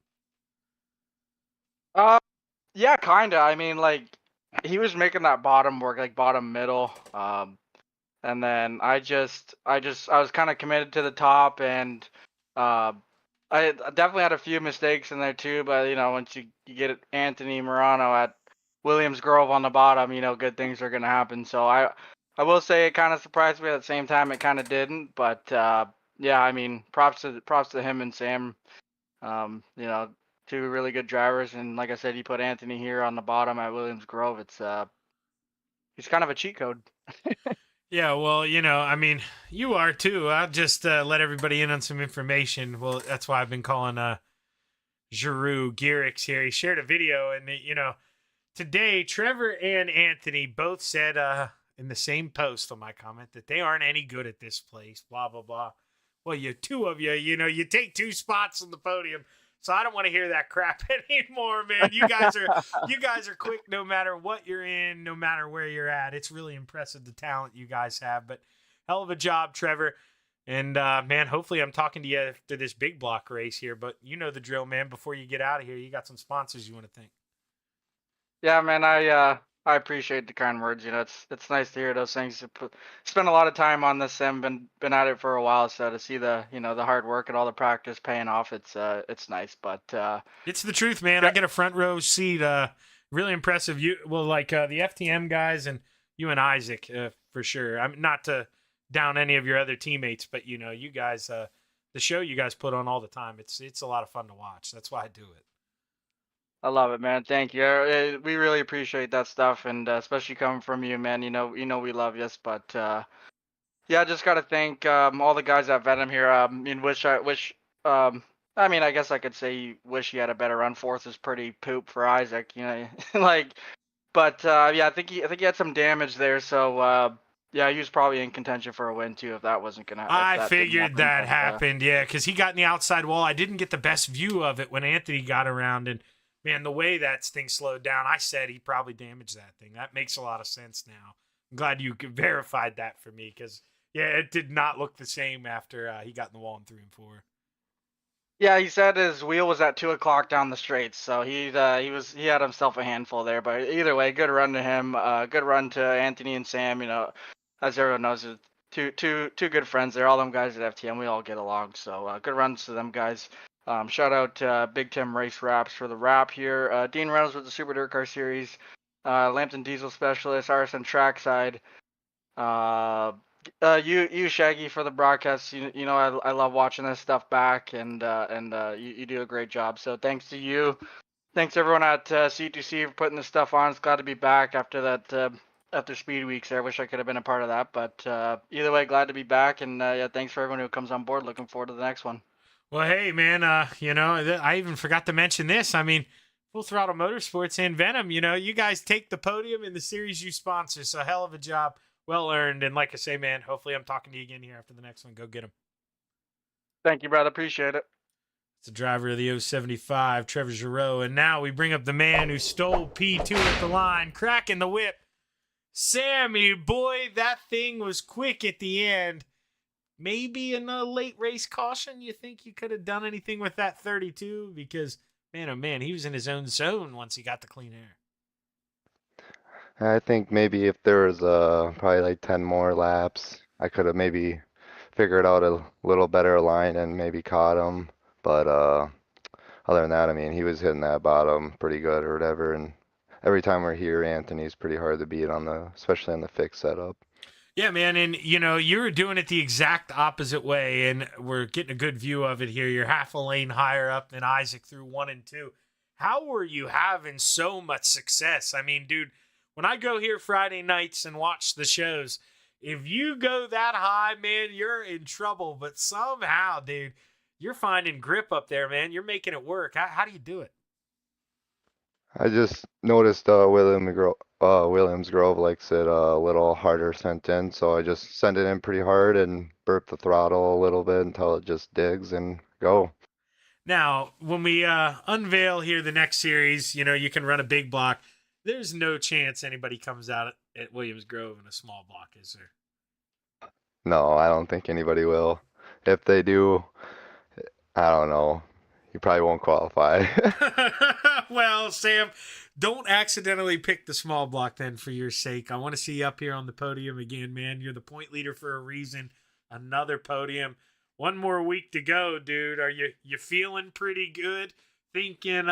Yeah, kind of. I mean, he was making that bottom work, bottom middle. And then I was kind of committed to the top, and I definitely had a few mistakes in there too, but once you get Anthony Morano at Williams Grove on the bottom, good things are gonna happen. So I will say it kind of surprised me. At the same time, it kind of didn't. But yeah, I mean, props to him and Sam. 2 really good drivers, and like I said, you put Anthony here on the bottom at Williams Grove. It's he's kind of a cheat code. Yeah, well, I mean, you are too. I'll just let everybody in on some information. Well, that's why I've been calling Giroux Garrix here. He shared a video, and, today Trevor and Anthony both said in the same post on my comment that they aren't any good at this place, blah, blah, blah. Well, you 2 of you, you take 2 spots on the podium. So I don't want to hear that crap anymore, man. You guys are quick no matter what you're in, no matter where you're at. It's really impressive the talent you guys have. But hell of a job, Trevor. And man, hopefully I'm talking to you after this big block race here. But you know the drill, man. Before you get out of here, you got some sponsors you want to thank. Yeah, man. I I appreciate the kind words. It's nice to hear those things. Spent a lot of time on this sim, been at it for a while, so to see the hard work and all the practice paying off, it's nice. But It's the truth, man. I yeah, get a front row seat. Really impressive. The FTM guys and you and Isaac for sure. I'm not to down any of your other teammates, but you guys, the show you guys put on all the time. It's a lot of fun to watch. That's why I do it. I love it, man. Thank you. We really appreciate that stuff, and especially coming from you, man. We love you, but yeah, I just gotta thank all the guys at Venom here. I mean, I guess I could say wish he had a better run. Fourth is pretty poop for Isaac, like. But yeah, I think he had some damage there. So yeah, he was probably in contention for a win too if that wasn't gonna. If I that didn't figured that but, happened, yeah, because he got in the outside wall. I didn't get the best view of it when Anthony got around, and man, the way that thing slowed down, I said he probably damaged that thing. That makes a lot of sense now. I'm glad you verified that for me, because yeah, it did not look the same after he got in the wall in 3 and 4. Yeah, he said his wheel was at 2 o'clock down the straight, so he had himself a handful there. But either way, good run to him. Good run to Anthony and Sam. As everyone knows, two good friends there. All them guys at FTM, we all get along. So good runs to them guys. Shout out to Big Tim Race Wraps for the wrap here. Dean Reynolds with the Super Dirt Car Series. Lambton Diesel Specialist, RSN Trackside. You Shaggy for the broadcast. I love watching this stuff back, and you do a great job. So thanks to you, thanks everyone at C2C for putting this stuff on. It's glad to be back after that after Speed Weeks. I wish I could have been a part of that, but either way, glad to be back, and yeah, thanks for everyone who comes on board. Looking forward to the next one. Well, hey, man, I even forgot to mention this. I mean, Full Throttle Motorsports and Venom, you guys take the podium in the series you sponsor, so hell of a job. Well earned, and like I say, man, hopefully I'm talking to you again here after the next one. Go get him. Thank you, brother. Appreciate it. It's the driver of the 075, Trevor Giroux, and now we bring up the man who stole P2 at the line, cracking the whip. Sammy, boy, that thing was quick at the end. Maybe in a late race caution, you think you could have done anything with that 32? Because, man, oh man, he was in his own zone once he got the clean air. I think maybe if there was probably like 10 more laps, I could have maybe figured out a little better line and maybe caught him. But other than that, I mean, he was hitting that bottom pretty good or whatever. And every time we're here, Anthony's pretty hard to beat especially on the fixed setup. Yeah, man, and you were doing it the exact opposite way, and we're getting a good view of it here. You're half a lane higher up than Isaac through 1 and 2. How were you having so much success? I mean, dude, when I go here Friday nights and watch the shows, if you go that high, man, you're in trouble. But somehow, dude, you're finding grip up there, man. You're making it work. How do you do it? I just noticed Williams Grove likes it a little harder sent in, so I just send it in pretty hard and burp the throttle a little bit until it just digs and go. Now, when we unveil here the next series, you can run a big block. There's no chance anybody comes out at Williams Grove in a small block, is there? No, I don't think anybody will. If they do, I don't know. You probably won't qualify. Well, Sam, don't accidentally pick the small block then for your sake. I want to see you up here on the podium again, man. You're the point leader for a reason. Another podium. 1 more week to go, dude. Are you feeling pretty good? Thinking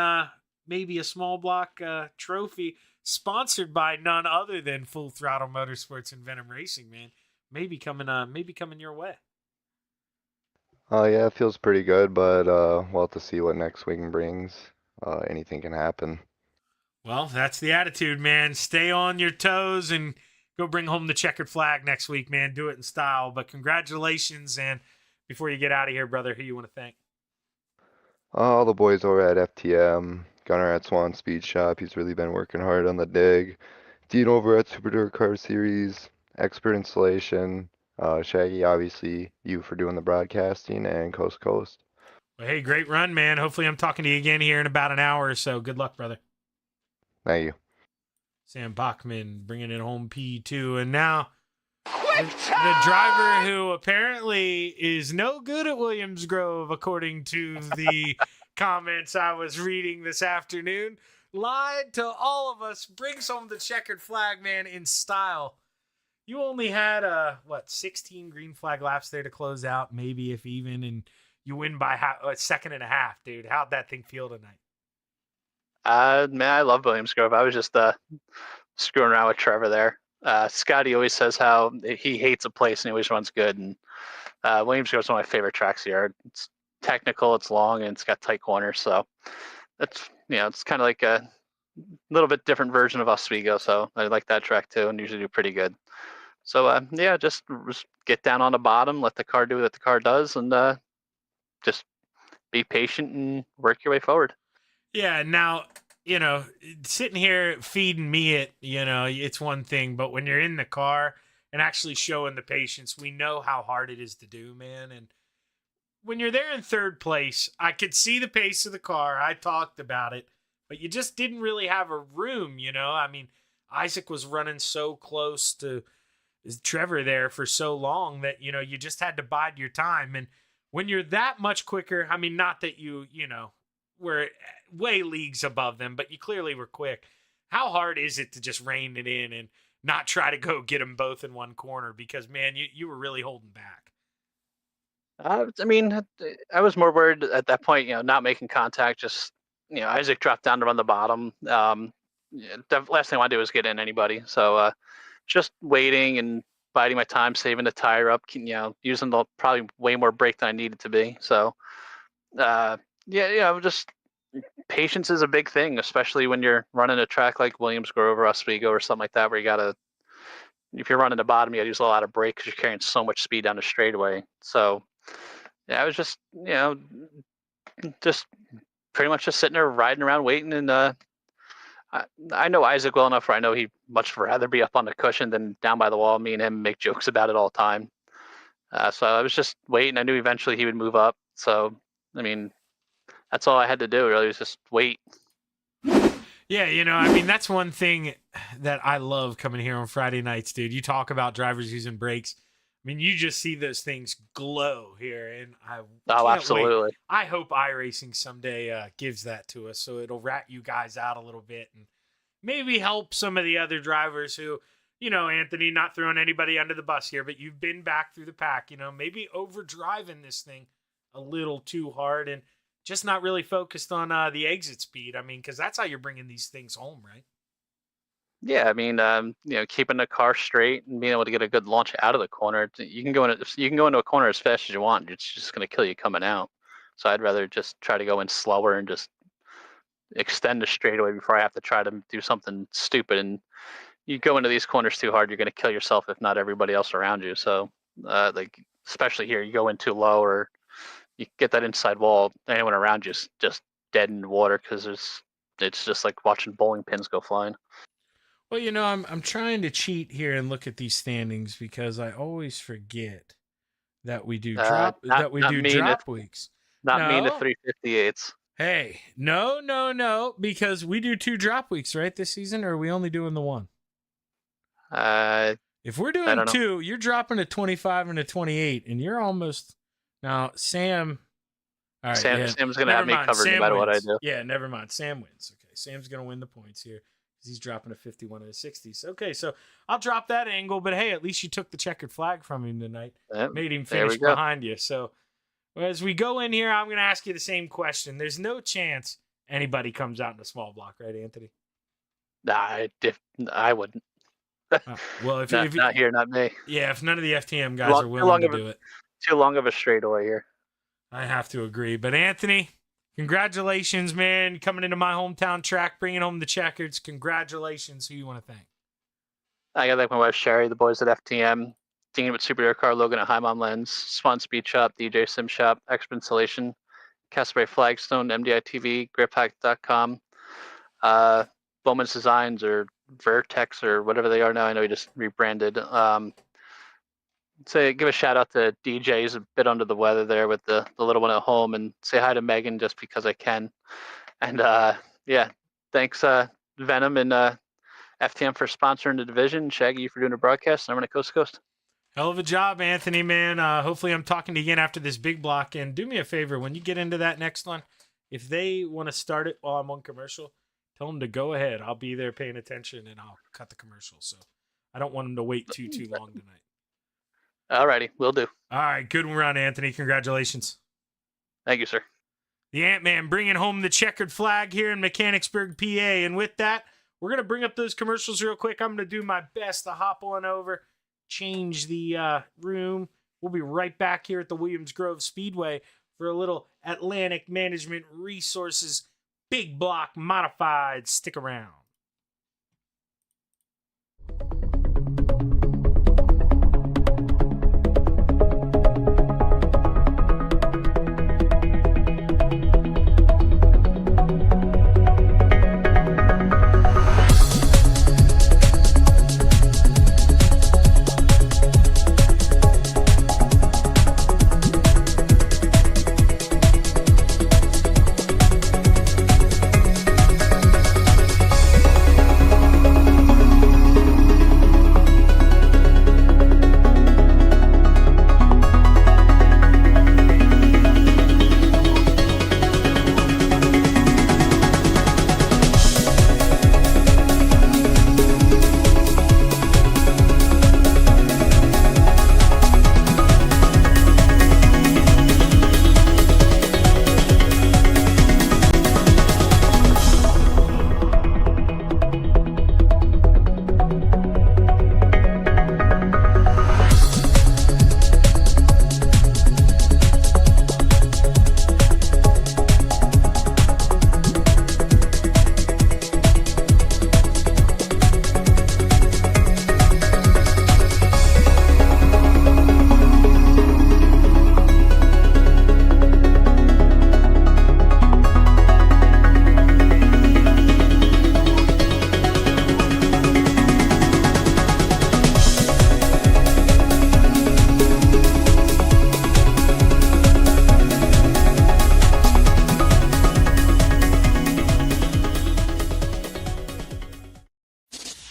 maybe a small block trophy sponsored by none other than Full Throttle Motorsports and Venom Racing, man. Maybe coming your way. Oh yeah, it feels pretty good, but we'll have to see what next week brings. Anything can happen. Well, that's the attitude, man. Stay on your toes and go bring home the checkered flag next week, man. Do it in style. But congratulations, and before you get out of here, brother, who you want to thank? All the boys over at FTM, Gunnar at Swan Speed Shop, he's really been working hard on the dig. Dean over at Super Dirt Car Series, Expert Installation, Shaggy, obviously, you for doing the broadcasting, and Coast to Coast. Well, hey, great run, man. Hopefully I'm talking to you again here in about an hour or so. Good luck, brother. Thank you. Sam Bachman bringing it home P2. And now the driver who apparently is no good at Williams Grove, according to the comments I was reading this afternoon, lied to all of us, brings home the checkered flag, man, in style. You only had 16 green flag laps there to close out, maybe if even, and you win by a second and a half, dude. How'd that thing feel tonight? Man, I love Williams Grove. I was just screwing around with Trevor there. Scotty always says how he hates a place and he always runs good, and Williams Grove is one of my favorite tracks here. It's technical, it's long, and it's got tight corners, so it's it's kind of like a little bit different version of Oswego. So I like that track too, and usually do pretty good. So just get down on the bottom, let the car do what the car does, and just be patient and work your way forward. Yeah, now, sitting here feeding me it's one thing, but when you're in the car and actually showing the patience, we know how hard it is to do, man. And when you're there in third place, I could see the pace of the car. I talked about it, but you just didn't really have a room, I mean, Isaac was running so close to Trevor there for so long that, you just had to bide your time. And when you're that much quicker, I mean, not that you were way leagues above them, but you clearly were quick. How hard is it to just rein it in and not try to go get them both in one corner? Because, man, you were really holding back. I mean, I was more worried at that point, not making contact, just, Isaac dropped down to run the bottom. The last thing I want to do is get in anybody. So just waiting and biding my time, saving the tire up, using probably way more brake than I needed to be. So, just patience is a big thing, especially when you're running a track like Williams Grove or Oswego or something like that, where if you're running the bottom, you got to use a lot of brake because you're carrying so much speed down the straightaway. So, I was just, just pretty much just sitting there riding around waiting. And I know Isaac well enough where I know he'd much rather be up on the cushion than down by the wall. Me and him make jokes about it all the time. So I was just waiting. I knew eventually he would move up. So, I mean, that's all I had to do, really, was just wait. Yeah, I mean, that's one thing that I love coming here on Friday nights, dude. You talk about drivers using brakes. I mean, you just see those things glow here, and I can't absolutely wait. I hope iRacing someday gives that to us, so it'll rat you guys out a little bit and maybe help some of the other drivers who, Anthony, not throwing anybody under the bus here, but you've been back through the pack, maybe overdriving this thing a little too hard and just not really focused on the exit speed. I mean, because that's how you're bringing these things home, right? Yeah, I mean, keeping the car straight and being able to get a good launch out of the corner. You can go into a corner as fast as you want. It's just going to kill you coming out. So I'd rather just try to go in slower and just extend the straightaway before I have to try to do something stupid. And you go into these corners too hard, you're going to kill yourself, if not everybody else around you. So, especially here, you go in too low or you get that inside wall, anyone around you is just dead in the water because it's just like watching bowling pins go flying. Well, I'm trying to cheat here and look at these standings because I always forget that we do drop weeks. Not me in the 358s. Hey, no, because we do 2 drop weeks, right, this season, or are we only doing the 1? If we're doing 2, you're dropping a 25 and a 28, and you're almost now Sam. All right, Sam's gonna have me covered no matter what I do. Yeah, never mind. Sam wins. Okay, Sam's gonna win the points here because he's dropping a 51 and a 60s. Okay, so I'll drop that angle, but hey, at least you took the checkered flag from him tonight. Yep, made him finish behind you. So as we go in here, I'm gonna ask you the same question. There's no chance anybody comes out in a small block, right, Anthony? Nah, I wouldn't. Well, if not here, not me. Yeah, if none of the FTM guys are willing to do it. Too long of a straightaway here. I have to agree. But Anthony, congratulations, man. Coming into my hometown track, bringing home the checkers. Congratulations. Who you want to thank? I got to thank my wife, Sherry, the boys at FTM, Dean with Superhero Car, Logan at High Mom Lens, Swan Speed Shop, DJ Sim Shop, Expert Installation, Castaway Flagstone, MDI TV, griphack.com, Bowman's Designs or Vertex or whatever they are now. I know he just rebranded. Give a shout out to DJ. He's a bit under the weather there with the little one at home, and say hi to Megan just because I can. And thanks Venom and FTM for sponsoring the division. Shaggy, you for doing the broadcast. And I'm going to coast to coast. Hell of a job, Anthony, man. Hopefully I'm talking to you again after this big block. And do me a favor, when you get into that next one, if they want to start it while I'm on commercial, Tell them to go ahead. I'll be there paying attention, and I'll cut the commercial. So I don't want them to wait too long tonight. Alrighty, will do. All right, good run, Anthony. Congratulations. Thank you, sir. The Ant-Man bringing home the checkered flag here in Mechanicsburg, PA. And with that, we're going to bring up those commercials real quick. I'm going to do my best to hop on over, change the room. We'll be right back here at the Williams Grove Speedway for a little Atlantic Management Resources Big Block Modified. Stick around.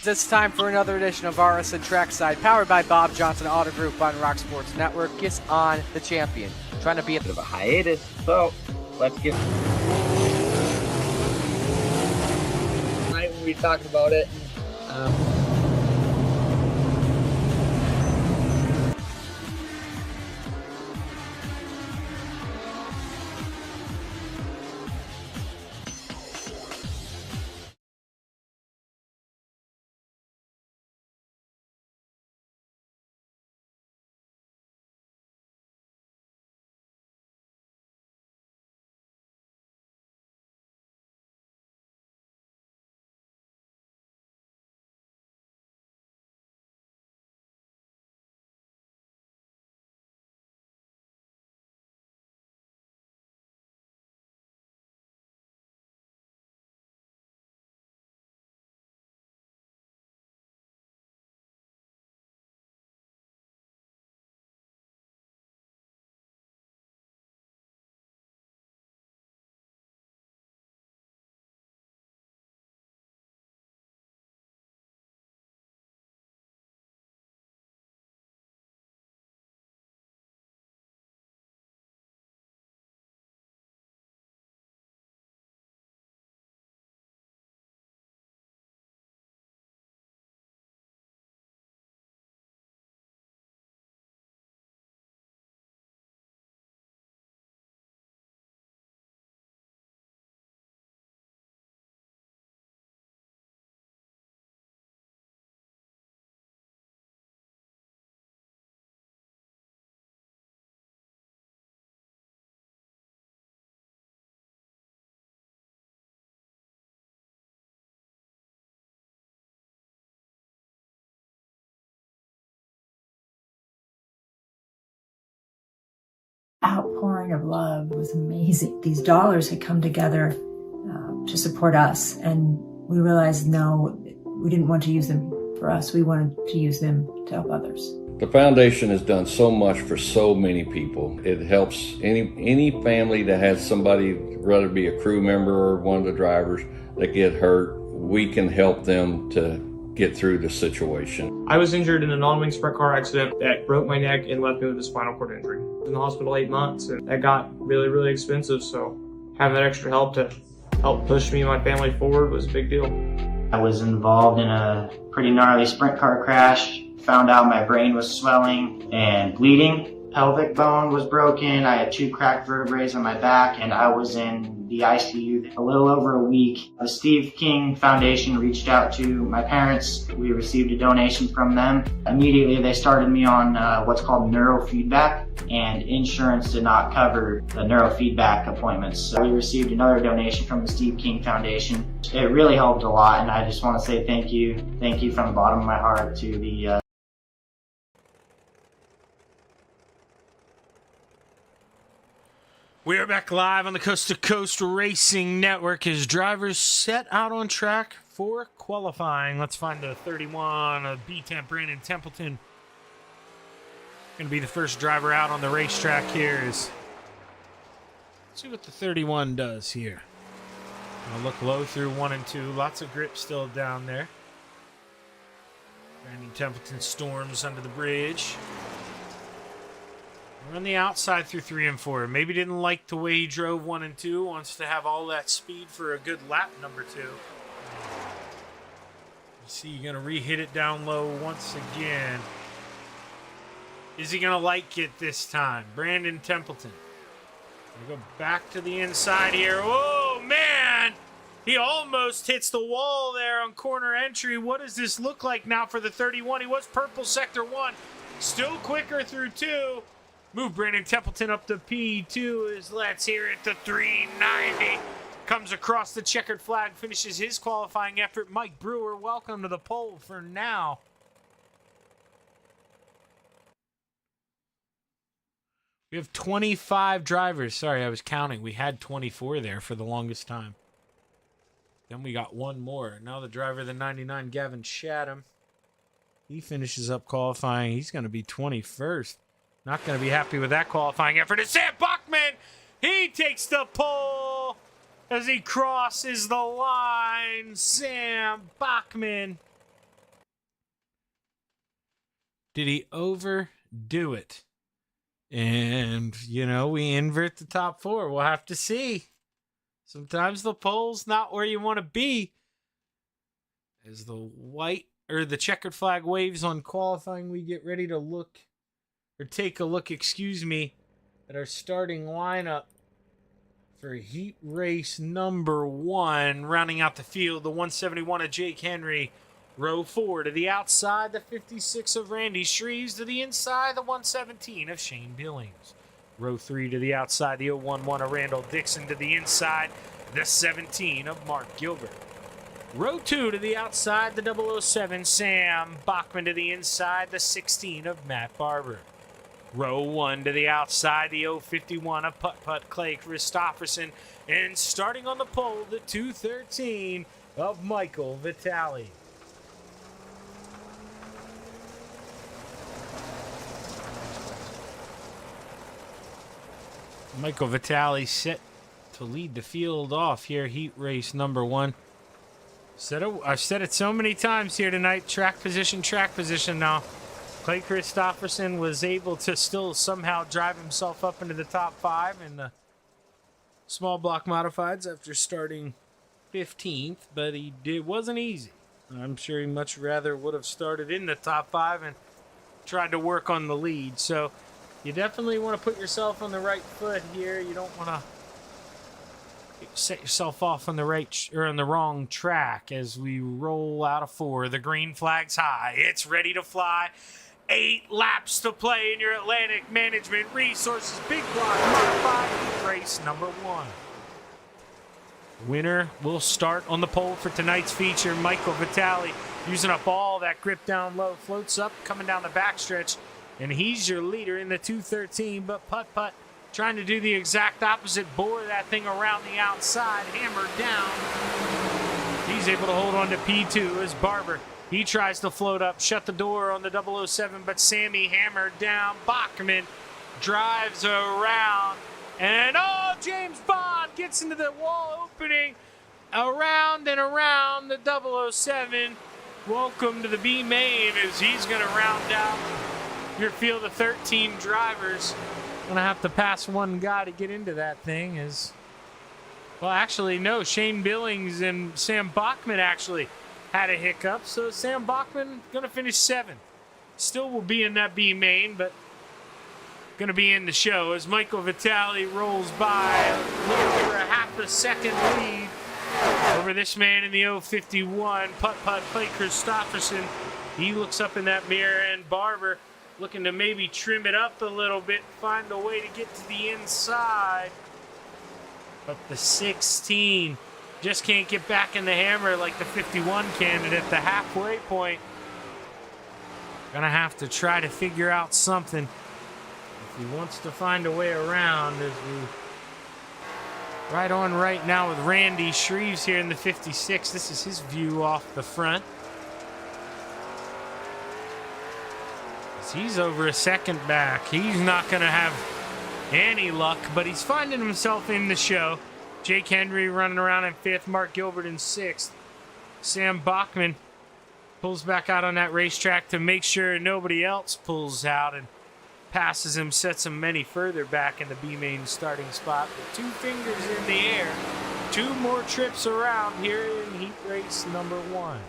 It's time for another edition of RSN Trackside, powered by Bob Johnson Auto Group on Rock Sports Network. Gets on the champion, trying to be a bit of a hiatus. So let's get. Tonight we'll be talking about it. Outpouring of love was amazing. These dollars had come together to support us, and we realized, no, we didn't want to use them for us. We wanted to use them to help others. The foundation has done so much for so many people. It helps any family that has somebody, whether it be a crew member or one of the drivers, that get hurt. We can help them to get through the situation. I was injured in a non-wing sprint car accident that broke my neck and left me with a spinal cord injury. I was in the hospital 8 months, and that got really, really expensive. So having that extra help to helped push me and my family forward was a big deal. I was involved in a pretty gnarly sprint car crash. Found out my brain was swelling and bleeding. Pelvic bone was broken. I had 2 cracked vertebrae on my back, and I was in the ICU a little over a week. The Steve King Foundation reached out to my parents. We received a donation from them. Immediately, they started me on what's called neurofeedback, and insurance did not cover the neurofeedback appointments. So we received another donation from the Steve King Foundation. It really helped a lot, and I just want to say thank you. Thank you from the bottom of my heart to the We are back live on the Coast to Coast Racing Network as drivers set out on track for qualifying. Let's find the 31 of B-Temp, Brandon Templeton. Going to be the first driver out on the racetrack here. Let's see what the 31 does here. Going to look low through 1 and 2. Lots of grip still down there. Brandon Templeton storms under the bridge. We're on the outside through 3 and 4. Maybe didn't like the way he drove 1 and 2. Wants to have all that speed for a good lap number 2. You see, you're going to re-hit it down low once again. Is he going to like it this time? Brandon Templeton. We'll go back to the inside here. Oh, man! He almost hits the wall there on corner entry. What does this look like now for the 31? He was purple sector 1. Still quicker through 2. Move Brandon Templeton up to P2 as let's hear it. The 390 comes across the checkered flag, finishes his qualifying effort. Mike Brewer, welcome to the pole for now. We have 25 drivers. Sorry, I was counting. We had 24 there for the longest time. Then we got one more. Now the driver, the 99, Gavin Chatham. He finishes up qualifying. He's going to be 21st. Not going to be happy with that qualifying effort. It's Sam Bachman. He takes the pole as he crosses the line. Sam Bachman. Did he overdo it? And, you know, we invert the top 4. We'll have to see. Sometimes the pole's not where you want to be. As the white or the checkered flag waves on qualifying, we get ready to look or take a look, at our starting lineup for heat race number 1. Rounding out the field, the 171 of Jake Henry. Row 4 to the outside, the 56 of Randy Shreves. To the inside, the 117 of Shane Billings. Row 3 to the outside, the 011 of Randall Dixon. To the inside, the 17 of Mark Gilbert. Row 2 to the outside, the 007 Sam Bachman. To the inside, the 16 of Matt Barber. Row 1 to the outside, the 051 of Putt Clay Christopherson. And starting on the pole, the 213 of Michael Vitale. Michael Vitale set to lead the field off here, heat race number 1. I've said it so many times here tonight, track position now. Clay Christopherson was able to still somehow drive himself up into the top 5 in the small block modifieds after starting 15th, but it wasn't easy. I'm sure he much rather would have started in the top 5 and tried to work on the lead. So you definitely want to put yourself on the right foot here. You don't want to set yourself off on the right or on the wrong track as we roll out of 4. The green flag's high. It's ready to fly. 8 laps to play in your Atlantic Management Resources Big Block Modified race number 1. Winner will start on the pole for tonight's feature. Michael Vitale using up all that grip down low. Floats up, coming down the backstretch. And he's your leader in the 213. But Putt trying to do the exact opposite. Bore that thing around the outside. Hammered down. He's able to hold on to P2 as Barber. He tries to float up, shut the door on the 007, but Sammy hammered down. Bachman drives around. And, James Bond gets into the wall opening. Around and around the 007. Welcome to the B main as he's going to round out your field of 13 drivers. Going to have to pass one guy to get into that thing as Well, actually, no. Shane Billings and Sam Bachman actually had a hiccup. So Sam Bachman going to finish 7th. Still will be in that B main, but going to be in the show as Michael Vitale rolls by a little over a half a second lead over this man in the 051. Putt-putt Clay Christopherson. He looks up in that mirror, and Barber looking to maybe trim it up a little bit, find a way to get to the inside. But the 16 just can't get back in the hammer like the 51 can, and at the halfway point, gonna have to try to figure out something if he wants to find a way around. As we right on right now with Randy Shreves here in the 56. This is his view off the front. As he's over a second back. He's not gonna have any luck, but he's finding himself in the show. Jake Henry running around in 5th, Mark Gilbert in 6th. Sam Bachman pulls back out on that racetrack to make sure nobody else pulls out and passes him, sets him many further back in the B main starting spot. With 2 fingers in the air, 2 more trips around here in heat race number 1.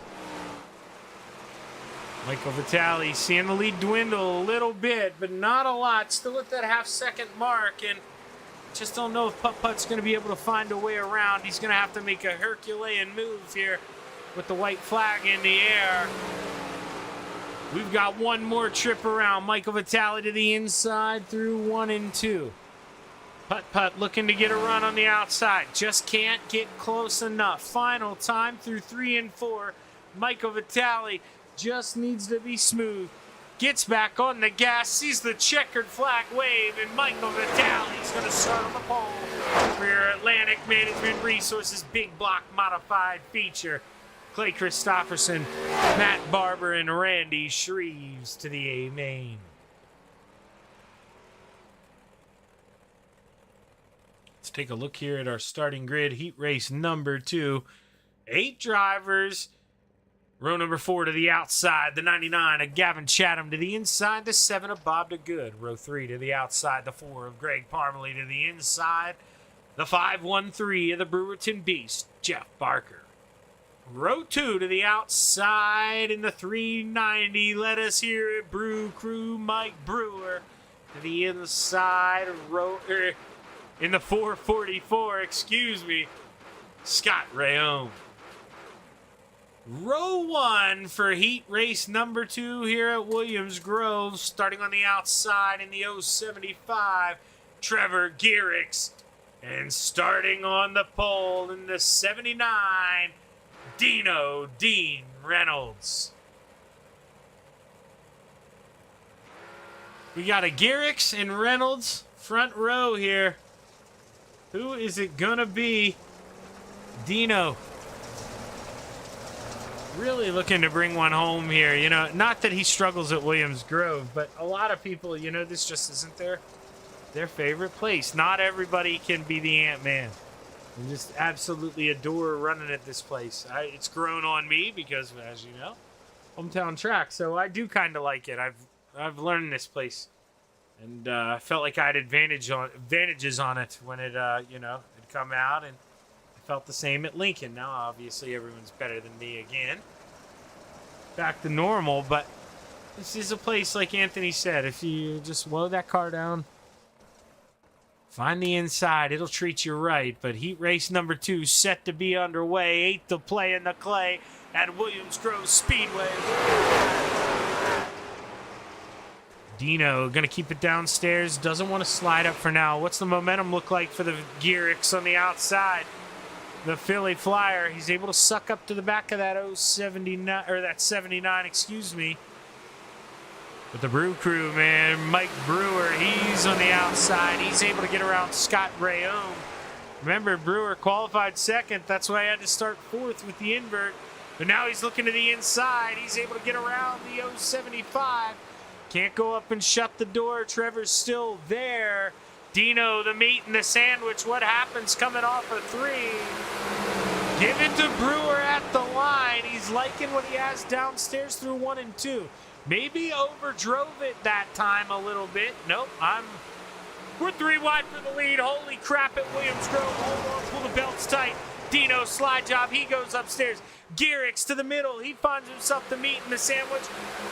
Michael Vitale seeing the lead dwindle a little bit, but not a lot. Still at that half-second mark, and just don't know if Putt-Putt's going to be able to find a way around. He's going to have to make a Herculean move here with the white flag in the air. We've got 1 more trip around. Michael Vitale to the inside through 1 and 2. Putt-Putt looking to get a run on the outside. Just can't get close enough. Final time through 3 and 4. Michael Vitale just needs to be smooth. Gets back on the gas, sees the checkered flag wave, and Michael Vitale's going to start on the pole for your Atlantic Management Resources Big Block Modified feature. Clay Christopherson, Matt Barber, and Randy Shreves to the A main. Let's take a look here at our starting grid. Heat race number 2. 8 drivers. Row number 4 to the outside, the 99 of Gavin Chatham to the inside, the 7 of Bob DeGood. Row 3 to the outside, the 4 of Greg Parmalee to the inside, the 513 of the Brewerton Beast, Jeff Barker. Row 2 to the outside in the 390, let us hear it, Brew Crew Mike Brewer. To the inside, in the 444, Scott Rayone. Row 1 for heat race number 2 here at Williams Grove. Starting on the outside in the 075, Trevor Gearix. And starting on the pole in the 79, Dino Dean Reynolds. We got a Gearix and Reynolds front row here. Who is it gonna be? Dino. Really looking to bring one home here. You know, not that he struggles at Williams Grove, but a lot of people, you know, this just isn't their favorite place. Not everybody can be the Ant-Man. I just absolutely adore running at this place. It's grown on me because, as you know, hometown track. So I do kind of like it. I've learned this place, and I felt like I had advantages on it when it had come out, and felt the same at Lincoln. Now, obviously, everyone's better than me again. Back to normal, but this is a place, like Anthony said, if you just slow that car down, find the inside, it'll treat you right. But heat race number 2 set to be underway. 8 to play in the clay at Williams Grove Speedway. Dino going to keep it downstairs. Doesn't want to slide up for now. What's the momentum look like for the Gearix on the outside? The Philly Flyer, he's able to suck up to the back of that 079, or that 79, But the Brew Crew, man, Mike Brewer, he's on the outside. He's able to get around Scott Rayone. Remember, Brewer qualified 2nd. That's why I had to start 4th with the invert. But now he's looking to the inside. He's able to get around the 075. Can't go up and shut the door. Trevor's still there. Dino, the meat and the sandwich. What happens coming off a 3? Give it to Brewer at the line. He's liking what he has downstairs through 1 and 2. Maybe overdrove it that time a little bit. Nope, I'm We're 3 wide for the lead. Holy crap at Williams Grove. Hold on, pull the belts tight. Dino slide job. He goes upstairs. Garrix to the middle. He finds himself the meat in the sandwich.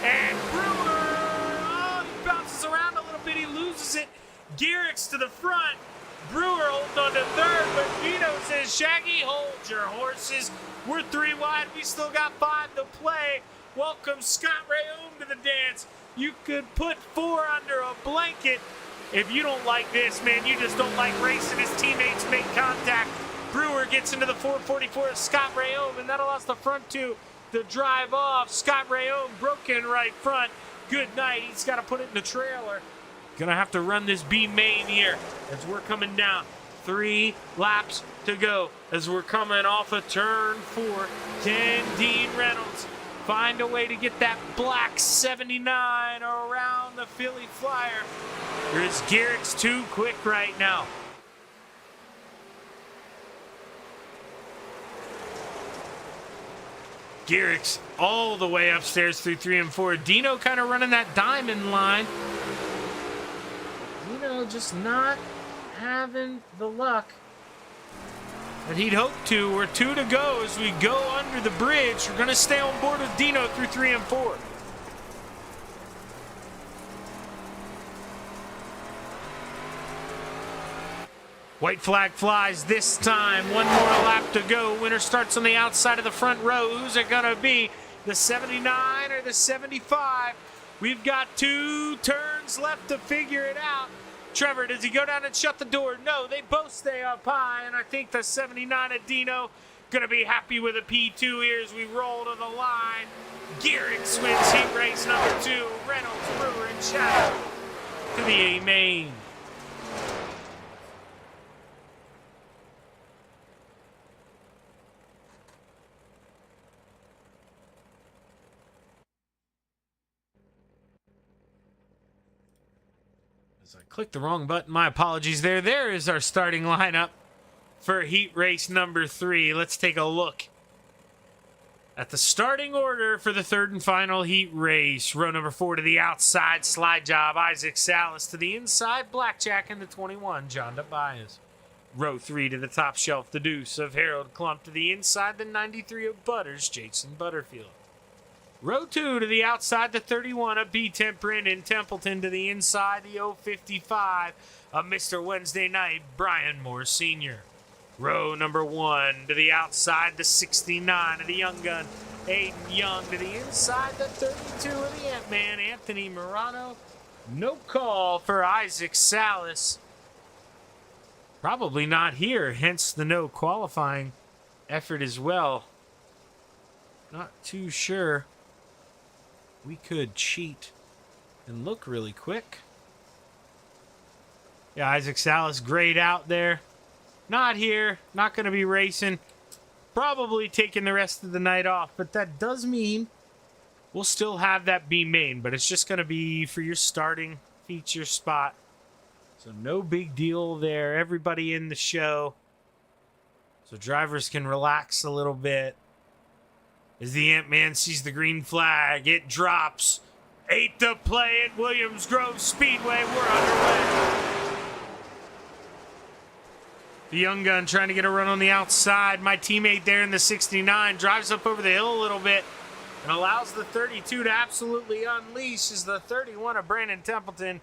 And Brewer, oh, he bounces around a little bit. He loses it. Garrix to the front. Brewer holds on to third, but Dino says, Shaggy, hold your horses. We're 3 wide. We still got 5 to play. Welcome Scott Rayome to the dance. You could put 4 under a blanket. If you don't like this, man, you just don't like racing his teammates make contact. Brewer gets into the 444 of Scott Rayome, and that allows the front 2 to drive off. Scott Rayome broken right front. Good night. He's got to put it in the trailer. Gonna have to run this B main here as we're coming down. 3 laps to go as we're coming off of turn 4. 10 Dean Reynolds. Find a way to get that black 79 around the Philly Flyer. There's Garrix too quick right now. Garrix all the way upstairs through 3 and 4. Dino kind of running that diamond line. Dino just not having the luck that he'd hoped to. We're 2 to go as we go under the bridge. We're going to stay on board with Dino through 3 and 4. White flag flies this time. 1 more lap to go. Winner starts on the outside of the front row. Who's it going to be? The 79 or the 75? We've got 2 turns left to figure it out. Trevor, does he go down and shut the door? No, they both stay up high, and I think the 79 at Dino going to be happy with a P2 here as we roll to the line. Garrix wins heat race number 2. Reynolds, Brewer, and Shadow to the A main. I clicked the wrong button. My apologies there. There is our starting lineup for heat race number 3. Let's take a look at the starting order for the 3rd and final heat race. Row number 4 to the outside, slide job, Isaac Salas. To the inside, Blackjack and the 21, John DeBias. Row 3 to the top shelf, the deuce of Harold Klump. To the inside, the 93 of Butters, Jason Butterfield. Row 2 to the outside, the 31 of B-Temp Brandon Templeton. To the inside, the 055 of Mr. Wednesday Night, Brian Moore Sr. Row number 1 to the outside, the 69 of the Young Gun, Aiden Young. To the inside, the 32 of the Ant-Man, Anthony Morano. No call for Isaac Salas. Probably not here, hence the no qualifying effort as well. Not too sure. We could cheat and look really quick. Yeah, Isaac Salas, grayed out there. Not here. Not going to be racing. Probably taking the rest of the night off. But that does mean we'll still have that B main. But it's just going to be for your starting feature spot. So no big deal there. Everybody in the show. So drivers can relax a little bit. As the Ant-Man sees the green flag, it drops. 8 to play at Williams Grove Speedway. We're underway. The Young Gun trying to get a run on the outside. My teammate there in the 69 drives up over the hill a little bit and allows the 32 to absolutely unleash as the 31 of Brandon Templeton.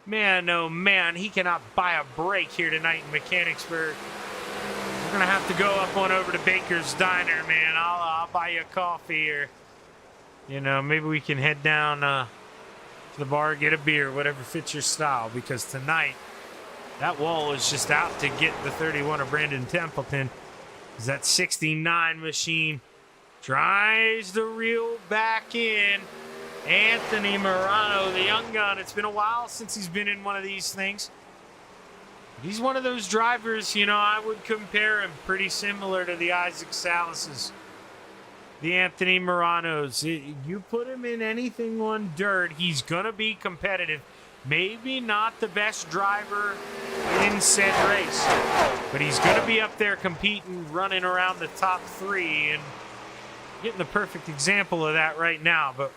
Man, oh man, he cannot buy a break here tonight in Mechanicsburg. We're going to have to go up on over to Baker's Diner, man. I'll buy you a coffee, or, you know, maybe we can head down to the bar, get a beer, whatever fits your style, because tonight that wall is just out to get the 31 of Brandon Templeton. As that 69 machine tries to reel back in. Anthony Morano, the Young Gun. It's been a while since he's been in one of these things. He's one of those drivers, you know, I would compare him pretty similar to the Isaac Salases, the Anthony Moranos. You put him in anything on dirt, he's going to be competitive. Maybe not the best driver in said race, but he's going to be up there competing, running around the top 3, and getting the perfect example of that right now. But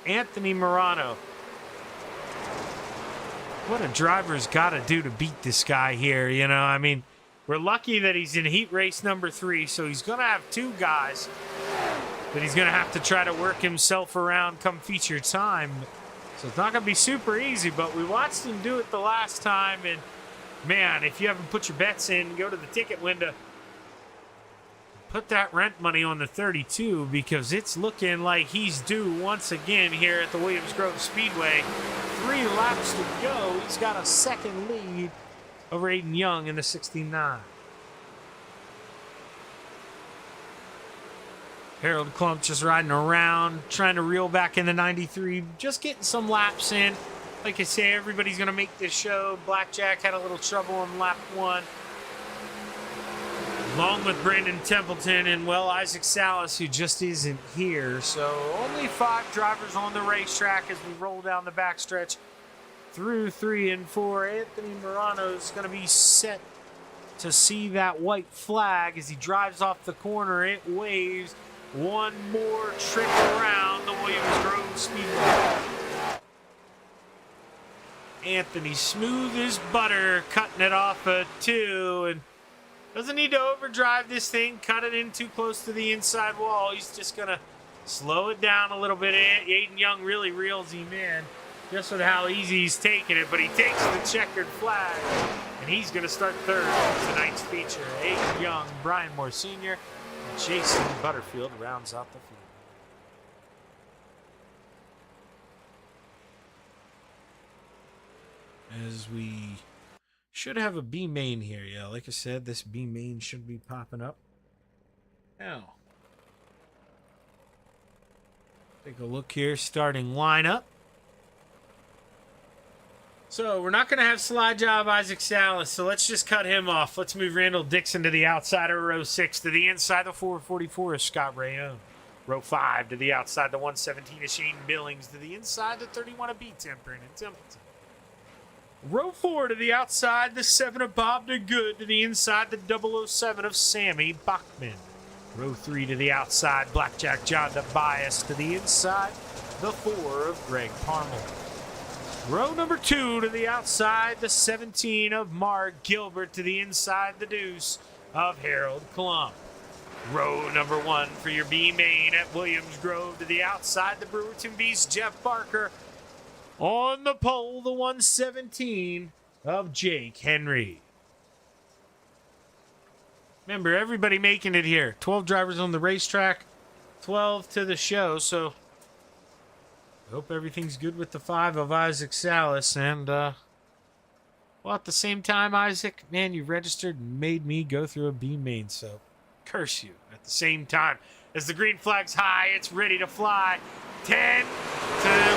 Anthony Morano, what a driver's got to do to beat this guy here. You know, I mean, we're lucky that he's in heat race number 3, so he's going to have 2 guys that he's going to have to try to work himself around come feature time. So it's not going to be super easy, but we watched him do it the last time, and man, if you haven't put your bets in, go to the ticket window. Put that rent money on the 32 because it's looking like he's due once again here at the Williams Grove Speedway. 3 laps to go. He's got a second lead over Aiden Young in the 69. Harold Klump just riding around, trying to reel back in the 93, just getting some laps in. Like I say, everybody's going to make this show. Blackjack had a little trouble on lap 1. Along with Brandon Templeton and, well, Isaac Salas, who just isn't here. So only 5 drivers on the racetrack as we roll down the backstretch through 3 and 4. Anthony Morano is going to be set to see that white flag as he drives off the corner. It waves. One more trip around the Williams Grove Speedway. Anthony, smooth as butter, cutting it off a 2, and doesn't need to overdrive this thing, cut it in too close to the inside wall. He's just going to slow it down a little bit. Aiden Young really reels him in just with how easy he's taking it, but he takes the checkered flag, and he's going to start 3rd in tonight's feature. Aiden Young, Brian Moore Sr., and Jason Butterfield rounds out the field. As we should have a B main here. Yeah, like I said, this B main should be popping up. Now, take a look here, starting lineup. So we're not going to have slide job Isaac Salas, so let's just cut him off. Let's move Randall Dixon to the outside of row 6. To the inside, the 444 is Scott Rayone. Row 5 to the outside, the 117 is Shane Billings. To the inside, the 31 of B-Tim, Brandon Templeton. Row 4 to the outside, the 7 of Bob DeGood. To the inside, the 007 of Sammy Bachman. Row 3 to the outside, Blackjack John DeBias. To the inside, the 4 of Greg Parmel. Row number 2 to the outside, the 17 of Mark Gilbert. To the inside, the deuce of Harold Klump. Row number 1 for your B main at Williams Grove. To the outside, the Brewerton Beast, Jeff Barker. On the pole, the 117 of Jake Henry. Remember, everybody making it here. 12 drivers on the racetrack, 12 to the show. So I hope everything's good with the 5 of Isaac Salas. And, well, at the same time, Isaac, man, you registered and made me go through a B main. So curse you. At the same time, as the green flag's high, it's ready to fly. 10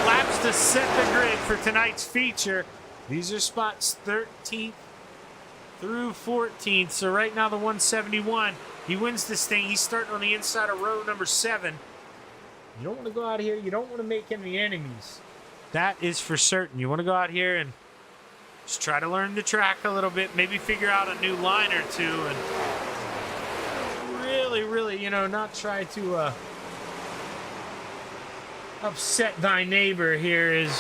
laps to set the grid for tonight's feature. These are spots 13th through 14th. So right now the 171, he wins this thing. He's starting on the inside of row number 7. You don't want to go out here. You don't want to make any enemies. That is for certain. You want to go out here and just try to learn the track a little bit. Maybe figure out a new line or two. And really, you know, not try to upset thy neighbor here is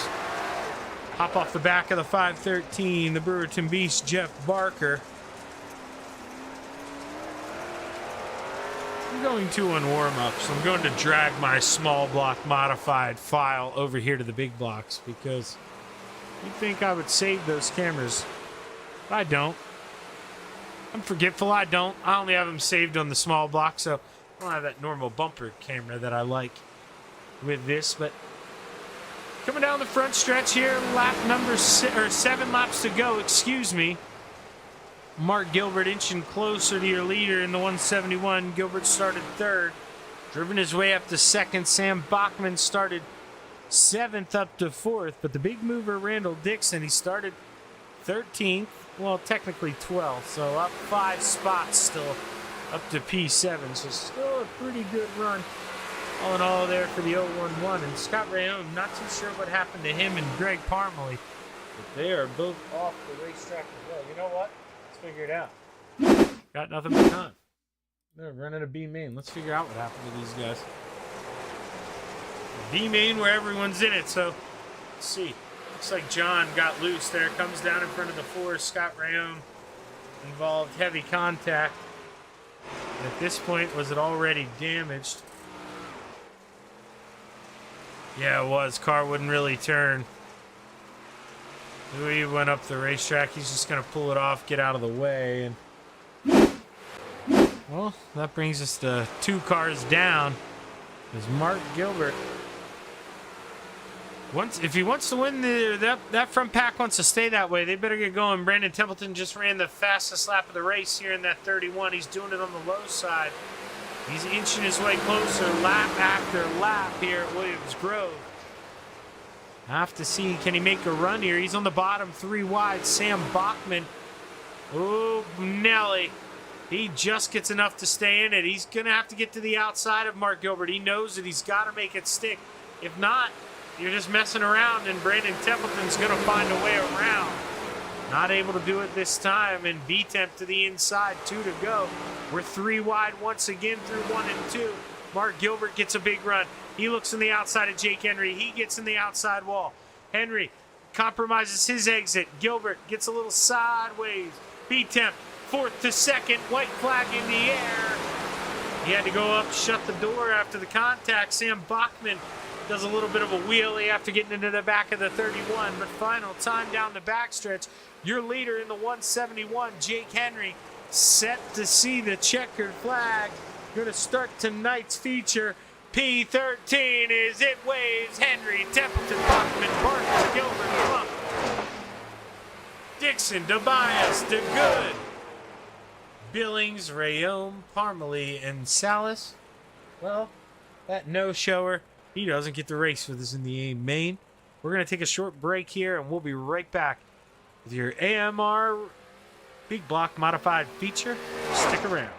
hop off the back of the 513, the Brewerton Beast, Jeff Barker. I'm going to on warm-ups. I'm going to drag my small block modified file over here to the big blocks because you'd think I would save those cameras. But I don't. I'm forgetful. I don't. I only have them saved on the small block, so I don't have that normal bumper camera that I like with this. But coming down the front stretch here, lap number 7 laps to go, excuse me. Mark Gilbert inching closer to your leader in the 171. Gilbert started 3rd, driven his way up to 2nd. Sam Bachman started 7th up to 4th, but the big mover Randall Dixon, he started 13th, well, technically 12th, so up 5 spots still up to P7, so still a pretty good run all in all there for the 011. And Scott Rayone, not too sure what happened to him and Greg Parmalee, but they are both off the racetrack as well. You know what? Let's figure it out. Got nothing but time. They're running a B main. Let's figure out what happened to these guys. B main where everyone's in it, so let's see. Looks like John got loose there. Comes down in front of the 4. Scott Rayone involved heavy contact. At this point, was it already damaged? Yeah, it was. Car wouldn't really turn. Louis went up the racetrack. He's just going to pull it off, get out of the way. And well, that brings us to 2 cars down. Is Mark Gilbert. If he wants to win, that front pack wants to stay that way, they better get going. Brandon Templeton just ran the fastest lap of the race here in that 31. He's doing it on the low side. He's inching his way closer lap after lap here at Williams Grove. I have to see, can he make a run here? He's on the bottom 3 wide. Sam Bachman. Oh, Nelly. He just gets enough to stay in it. He's going to have to get to the outside of Mark Gilbert. He knows that he's got to make it stick. If not, you're just messing around, and Brandon Templeton's going to find a way around. Not able to do it this time, and V-Temp to the inside, 2 to go. We're 3 wide once again through 1 and 2. Mark Gilbert gets a big run. He looks on the outside of Jake Henry. He gets in the outside wall. Henry compromises his exit. Gilbert gets a little sideways. V-Temp, 4th to 2nd, white flag in the air. He had to go up, shut the door after the contact. Sam Bachman does a little bit of a wheelie after getting into the back of the 31, but final time down the backstretch. Your leader in the 171, Jake Henry, set to see the checkered flag. Going to start tonight's feature. P13 is it waves. Henry, Templeton, Bachman, Barton, Gilbert, Plump, Dixon, Tobias, DeGood, Billings, Rayome, Parmalee, and Salas. Well, that no-shower, he doesn't get the race with us in the main. We're going to take a short break here, and we'll be right back with your AMR Big Block Modified feature. Stick around.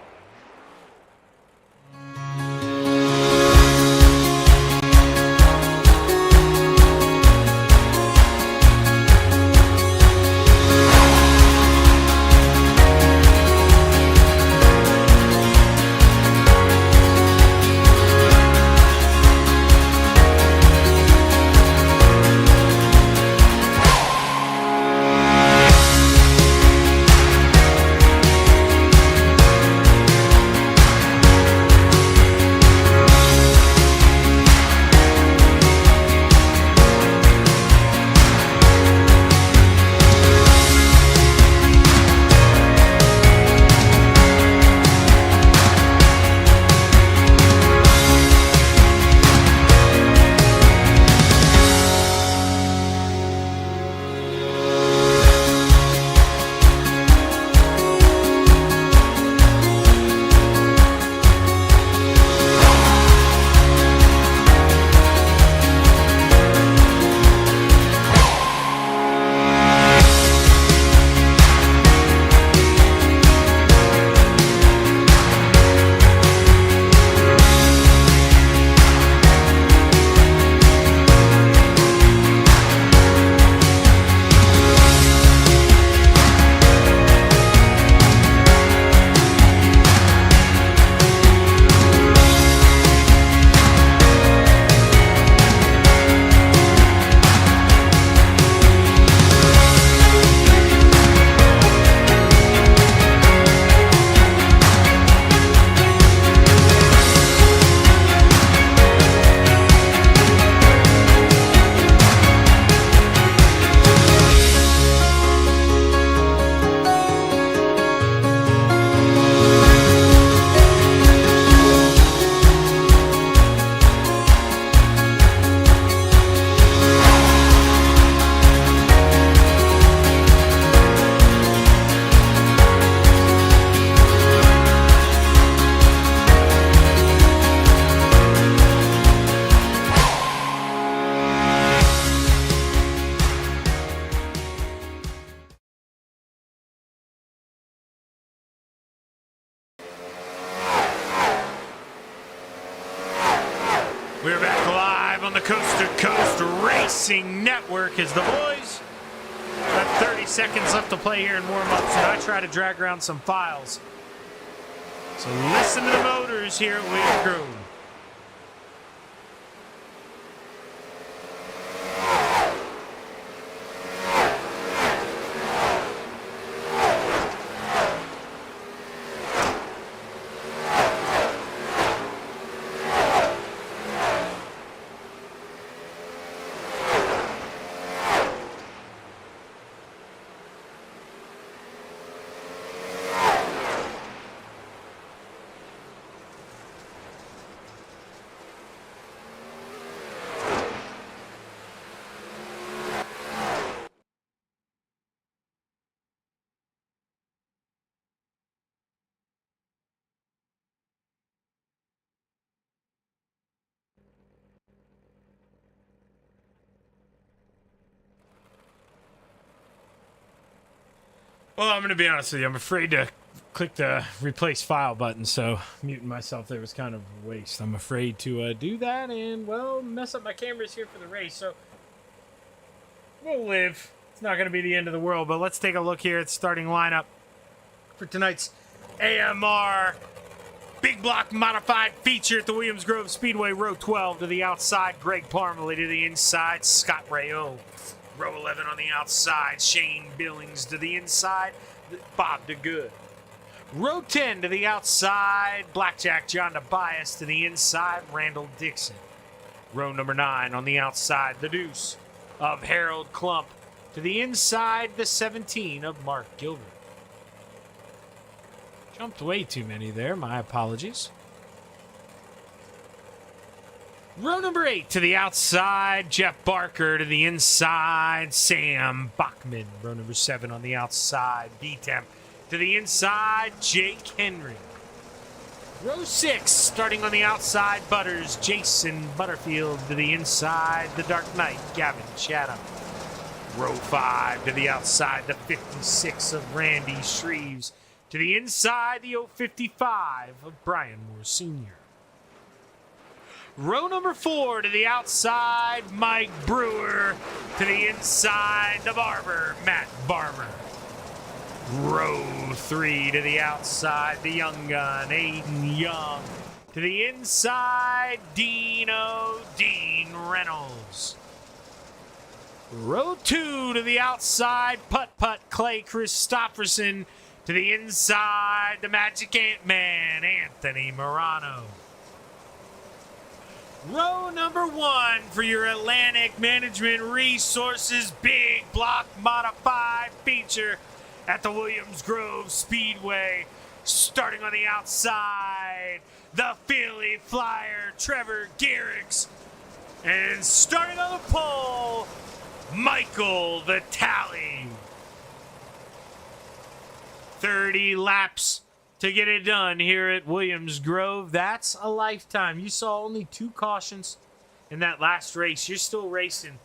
We're back live on the Coast to Coast Racing Network as the boys got 30 seconds left to play here in warm-ups, and I try to drag around some files. So listen to the motors here at Williams Grove. Well, I'm going to be honest with you. I'm afraid to click the replace file button, so muting myself there was kind of a waste. I'm afraid to do that and, well, mess up my cameras here for the race. So we'll live. It's not going to be the end of the world, but let's take a look here at the starting lineup for tonight's AMR Big Block Modified feature at the Williams Grove Speedway. Row 12 to the outside, Greg Parmalee to the inside, Scott Rayo. Row 11 on the outside, Shane Billings to the inside, Bob DeGood. Row 10 to the outside, Blackjack John Tobias to the inside, Randall Dixon. Row number 9 on the outside, the Deuce of Harold Klump to the inside, the 17 of Mark Gilbert. Jumped way too many there, my apologies. Row number 8 to the outside, Jeff Barker to the inside, Sam Bachman. Row number 7 on the outside, B-Temp to the inside, Jake Henry. Row 6, starting on the outside, Butters, Jason Butterfield to the inside, the Dark Knight, Gavin Chatham. Row 5 to the outside, the 56 of Randy Shreves. To the inside, the 055 of Brian Moore Sr. Row number 4 to the outside, Mike Brewer. To the inside, the Barber, Matt Barber. Row 3 to the outside, the young gun, Aiden Young. To the inside, Dean Reynolds. Row 2 to the outside, Putt Clay Christopherson. To the inside, the Magic Ant-Man, Anthony Morano. Row number 1 for your Atlantic Management Resources Big Block Modified feature at the Williams Grove Speedway. Starting on the outside, the Philly Flyer, Trevor Garrix. And starting on the pole, Michael Vitale. 30 laps to get it done here at Williams Grove. That's a lifetime. You saw only 2 cautions in that last race. You're still racing.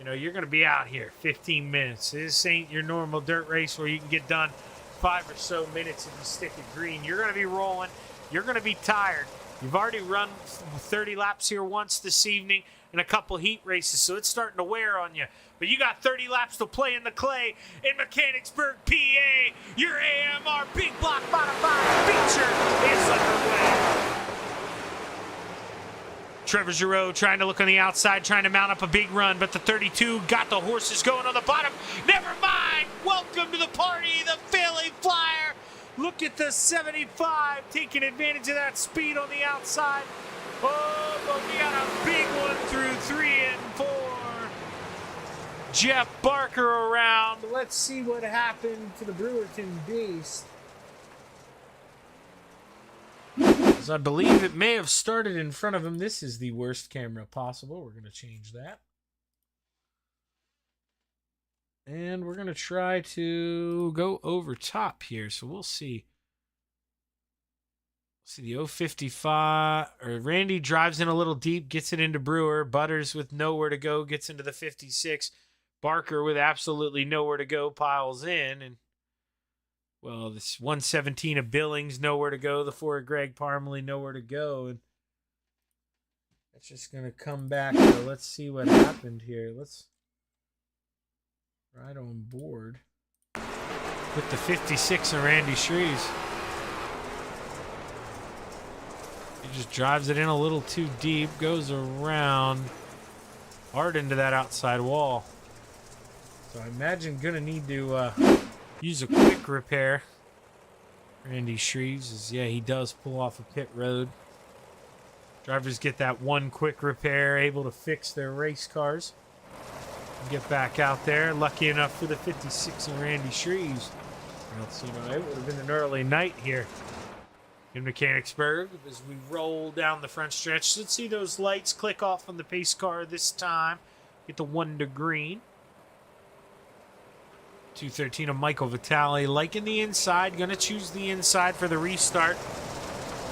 You know, you're going to be out here 15 minutes. This ain't your normal dirt race where you can get done 5 or so minutes if you stick it green. You're going to be rolling. You're going to be tired. You've already run 30 laps here once this evening in a couple heat races, so it's starting to wear on you. But you got 30 laps to play in the clay in Mechanicsburg, PA. Your AMR Big Block Modified feature is underway. Trevor Giroux trying to look on the outside, trying to mount up a big run, but the 32 got the horses going on the bottom. Never mind. Welcome to the party, the Philly Flyer. Look at the 75 taking advantage of that speed on the outside. Oh, but we got a big one through 3 and 4. Jeff Barker around. Let's see what happened to the Brewerton Beast. As I believe it may have started in front of him. This is the worst camera possible. We're going to change that. And we're going to try to go over top here. So we'll see. See the 055, or Randy drives in a little deep, gets it into Brewer. Butters with nowhere to go, gets into the 56. Barker with absolutely nowhere to go, piles in. And, well, this 117 of Billings, nowhere to go. The 4 of Greg Parmalee, nowhere to go. And that's just going to come back. So let's see what happened here. Let's ride on board with the 56 of Randy Shreves. He just drives it in a little too deep, goes around hard into that outside wall. So I imagine going to need to use a quick repair. Randy Shreves is, yeah, he does pull off a pit road. Drivers get that one quick repair, able to fix their race cars. Get back out there. Lucky enough for the 56 and Randy Shreves. Else, you know, it would have been an early night here in Mechanicsburg as we roll down the front stretch. Let's see those lights click off on the pace car this time. Get the 1 to green. 213 of Michael Vitale. Liking the inside. Going to choose the inside for the restart.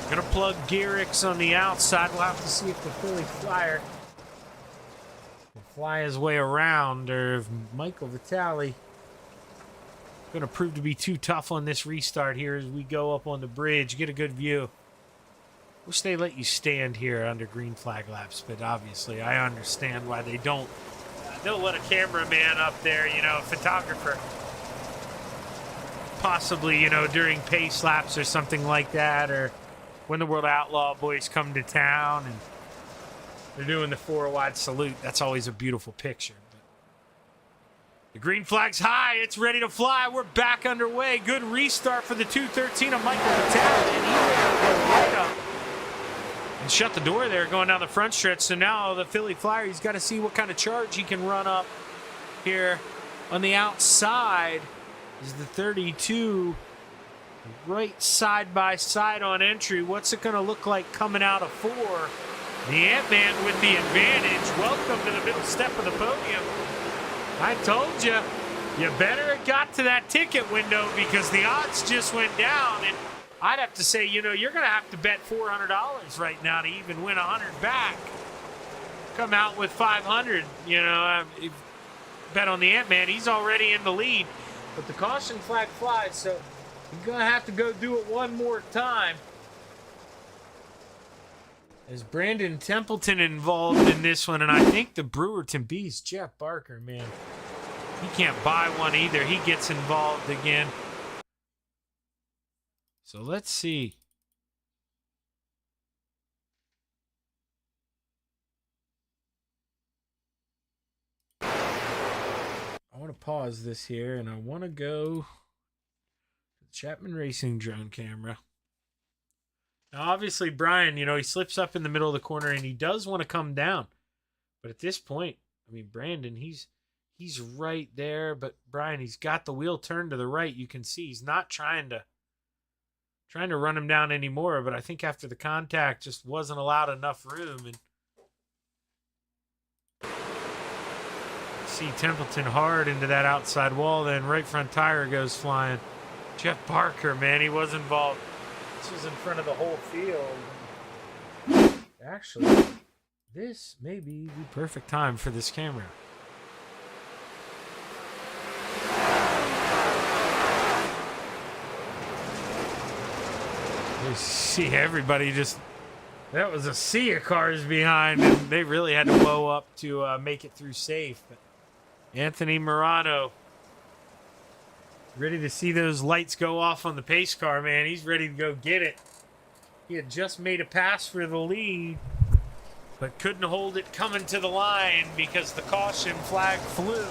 Going to plug Garrix on the outside. We'll have to see if the Philly Flyer will fly his way around or if Michael Vitale Going to prove to be too tough on this restart here as we go up on the bridge. Get a good view. Wish they let you stand here under green flag laps, but obviously I understand why they don't. They'll let a cameraman up there, you know, a photographer. Possibly, you know, during pace laps or something like that, or when the World Outlaw boys come to town and they're doing the 4-wide salute. That's always a beautiful picture. But the green flag's high. It's ready to fly. We're back underway. Good restart for the 213 of Michael Vitale. And he went right up and shut the door there going down the front stretch. So now the Philly Flyer, he's got to see what kind of charge he can run up here on the outside. Is the 32 right side by side on entry. What's it going to look like coming out of 4? The Ant-Man with the advantage. Welcome to the middle step of the podium. I told you, you better have got to that ticket window because the odds just went down. And I'd have to say, you know, you're going to have to bet $400 right now to even win 100 back. Come out with 500, you know. Bet on the Ant-Man. He's already in the lead. But the caution flag flies, so you're going to have to go do it one more time. Is Brandon Templeton involved in this one? And I think the Brewerton Beast, Jeff Barker, man, he can't buy one either. He gets involved again. So let's see. I want to pause this here, and I want to go to the Chapman Racing drone camera. Now, obviously, Brian, you know, he slips up in the middle of the corner, and he does want to come down. But at this point, I mean, Brandon, he's right there. But, Brian, he's got the wheel turned to the right. You can see he's not trying to run him down anymore. But I think after the contact, just wasn't allowed enough room. And see Templeton hard into that outside wall. Then right front tire goes flying. Jeff Barker, man, he was involved. This was in front of the whole field. Actually, this may be the perfect time for this camera. You see everybody just... That was a sea of cars behind, and they really had to blow up to make it through safe. But Anthony Morano, ready to see those lights go off on the pace car, man. He's ready to go get it. He had just made a pass for the lead, but couldn't hold it coming to the line because the caution flag flew.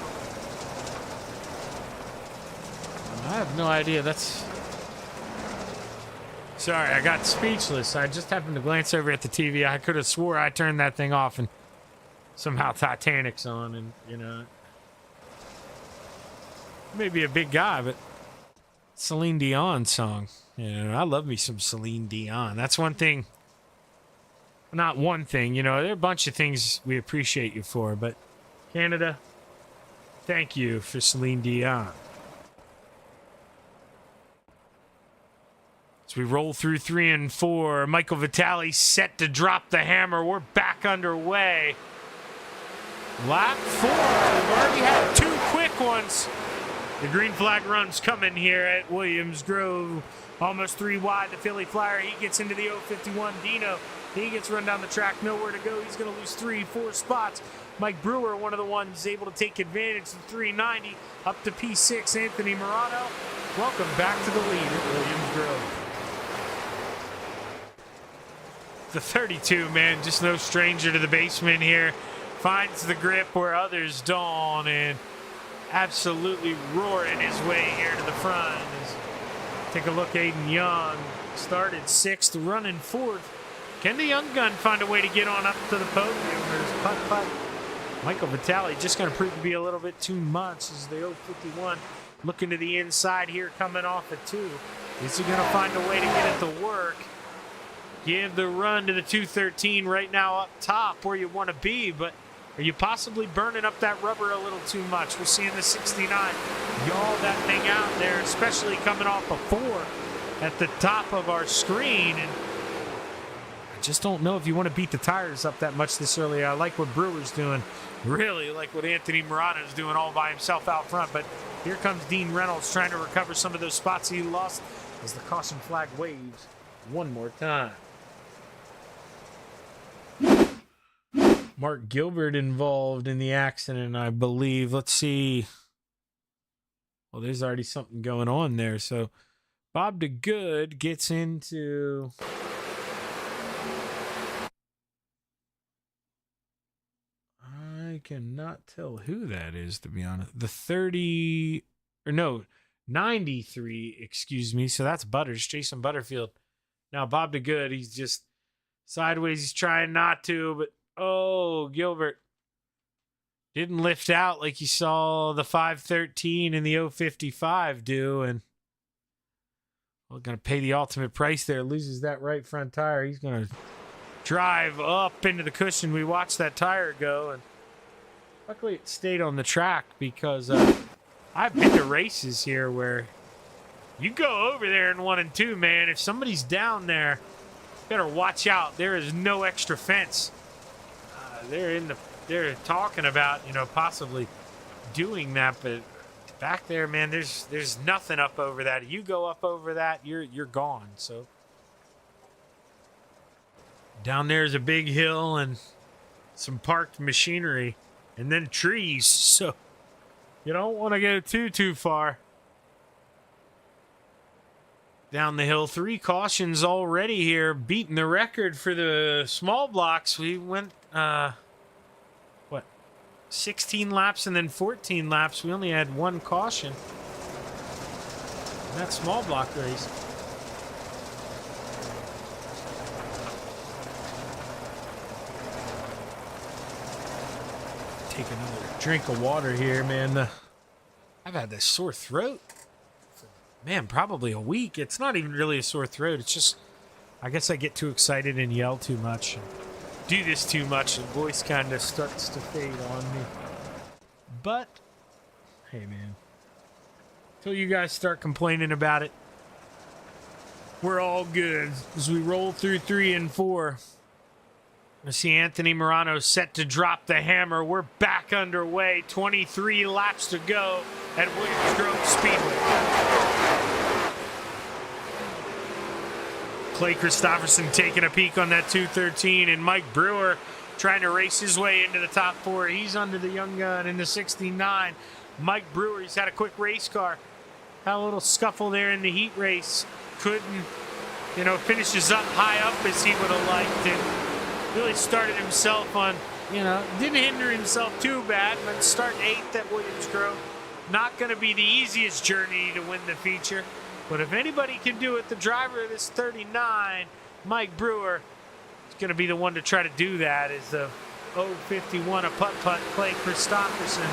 I have no idea. That's... Sorry, I got speechless. I just happened to glance over at the TV. I could have swore I turned that thing off and somehow Titanic's on, and, you know... Maybe a big guy, but Celine Dion song. You know, I love me some Celine Dion. That's one thing. Not one thing, you know, there are a bunch of things we appreciate you for, but Canada, thank you for Celine Dion. As we roll through 3 and 4, Michael Vitale set to drop the hammer. We're back underway. Lap 4. We've already had 2 quick ones. The green flag run's coming here at Williams Grove. Almost 3 wide. The Philly Flyer, he gets into the 051. Dino, he gets run down the track. Nowhere to go. He's going to lose 3-4 spots. Mike Brewer, one of the ones able to take advantage of 390. Up to P6, Anthony Morano. Welcome back to the lead at Williams Grove. The 32, man, just no stranger to the basement here. Finds the grip where others don't, and absolutely roaring his way here to the front. Take a look, Aiden Young started 6th, running 4th. Can the young gun find a way to get on up to the podium? There's putt. Michael Vitale just going to prove to be a little bit too much as the 051 looking to the inside here, coming off at 2. Is he going to find a way to get it to work? Give the run to the 213 right now up top where you want to be, but are you possibly burning up that rubber a little too much? We're seeing the 69 yaw that thing out there, especially coming off a 4 at the top of our screen. And I just don't know if you want to beat the tires up that much this early. I like what Brewer's doing. Really like what Anthony Morano's doing all by himself out front. But here comes Dean Reynolds trying to recover some of those spots he lost as the caution flag waves one more time. Mark Gilbert involved in the accident, I believe. Let's see. Well, there's already something going on there. So Bob DeGood gets into... I cannot tell who that is, to be honest. The 30... Or no, 93, excuse me. So that's Butters, Jason Butterfield. Now Bob DeGood, he's just sideways. He's trying not to, but oh, Gilbert didn't lift out like you saw the 513 and the 055 do. And we're going to pay the ultimate price there. Loses that right front tire. He's going to drive up into the cushion. We watched that tire go, and luckily it stayed on the track because I've been to races here where you go over there in 1 and 2, man. If somebody's down there, better watch out. There is no extra fence. They're talking about, possibly doing that, but back there, man, there's nothing up over that. You go up over that, you're gone. So down there's a big hill and some parked machinery and then trees. So you don't want to go too far down the hill. 3 cautions already here, beating the record for the small blocks. We went 16 laps and then 14 laps. We only had 1 caution in that small block race. Take another drink of water here, man. I've had this sore throat for, man, probably a week. It's not even really a sore throat. It's just, I guess I get too excited and yell too much and do this too much, and voice kind of starts to fade on me. But hey, man, until you guys start complaining about it, we're all good as we roll through 3 and 4. I see Anthony Morano set to drop the hammer. We're back underway. 23 laps to go at Williams Grove Speedway. Clay Christopherson taking a peek on that 213, and Mike Brewer trying to race his way into the top 4. He's under the young gun in the 69. Mike Brewer, he's had a quick race car. Had a little scuffle there in the heat race. Couldn't, finishes up high up as he would have liked, and really started himself on, didn't hinder himself too bad, but starting 8th at Williams Grove. Not going to be the easiest journey to win the feature. But if anybody can do it, the driver of this 39, Mike Brewer, is going to be the one to try to do that. Is the 051 a putt-putt, Clay Christopherson,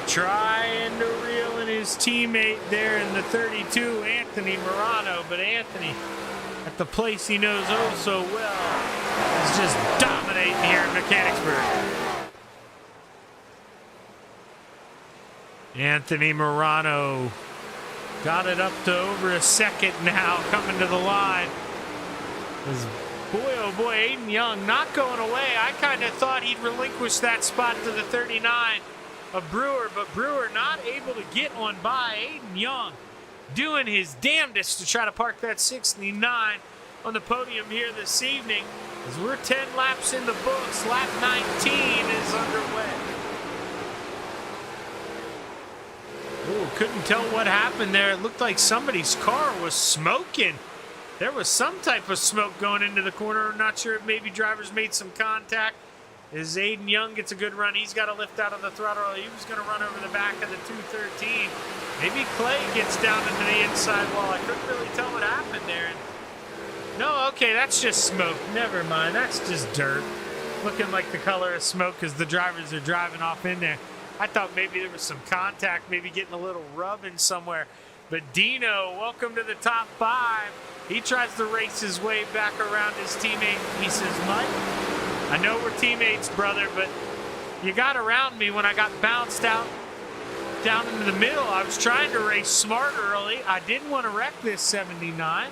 trying to reel in his teammate there in the 32, Anthony Morano. But Anthony, at the place he knows oh so well, is just dominating here in Mechanicsburg. Anthony Morano got it up to over a second now, coming to the line. Boy, oh boy, Aiden Young not going away. I kind of thought he'd relinquish that spot to the 39 of Brewer, but Brewer not able to get on by. Aiden Young doing his damnedest to try to park that 69 on the podium here this evening. As we're 10 laps in the books, lap 19 is underway. Ooh, couldn't tell what happened there. It looked like somebody's car was smoking. There was some type of smoke going into the corner. I'm not sure if maybe drivers made some contact. As Aiden Young gets a good run, he's got to lift out of the throttle. He was going to run over the back of the 213. Maybe Clay gets down into the inside wall. I couldn't really tell what happened there. No, okay, that's just smoke. Never mind, that's just dirt. Looking like the color of smoke as the drivers are driving off in there. I thought maybe there was some contact, maybe getting a little rubbing somewhere. But Dino, welcome to the top 5. He tries to race his way back around his teammate. He says, Mike, I know we're teammates, brother, but you got around me when I got bounced out down into the middle. I was trying to race smart early. I didn't want to wreck this 79.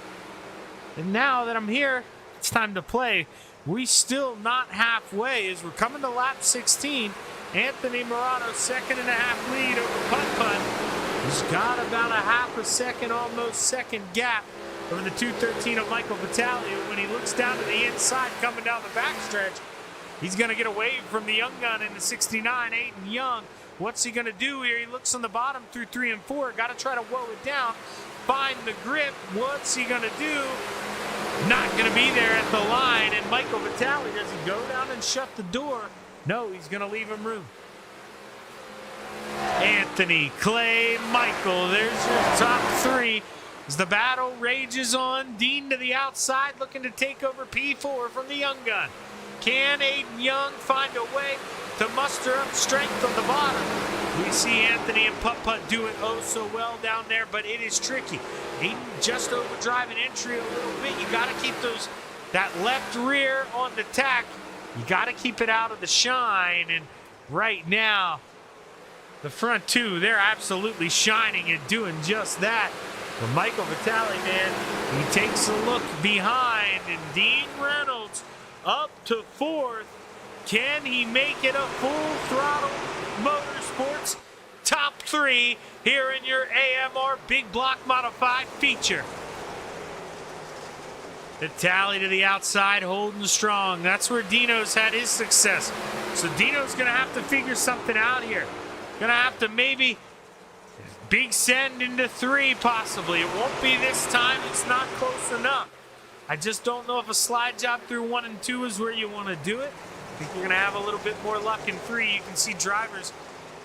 And now that I'm here, It's time to play. We still not halfway as we're coming to lap 16. Anthony Morano, 2.5 lead over Putt Putt. He's got about a half a second, almost second gap over the 2:13 of Michael Vitale. When he looks down to the inside coming down the backstretch, he's going to get away from the young gun in the 69, Aiden Young. What's he going to do here? He looks on the bottom through 3 and 4. Got to try to woe it down, find the grip. What's he going to do? Not going to be there at the line. And Michael Vitale, does he go down and shut the door? No, he's going to leave him room. Anthony, Clay, Michael, there's your top 3. As the battle rages on, Dean to the outside looking to take over P4 from the young gun. Can Aiden Young find a way to muster up strength on the bottom? We see Anthony and Putt Putt do it oh so well down there, but it is tricky. Aiden just overdriving entry a little bit. You got to keep that left rear on the tack. You got to keep it out of the shine. And right now, the front 2, they're absolutely shining and doing just that. But Michael Vitale, man, he takes a look behind, and Dean Reynolds up to 4th. Can he make it a full throttle motorsports top 3 here in your AMR Big Block Modified feature? Vitale to the outside, holding strong. That's where Dino's had his success. So Dino's going to have to figure something out here. Going to have to maybe big send into 3 possibly. It won't be this time. It's not close enough. I just don't know if a slide job through 1 and 2 is where you want to do it. I think you're going to have a little bit more luck in 3. You can see drivers,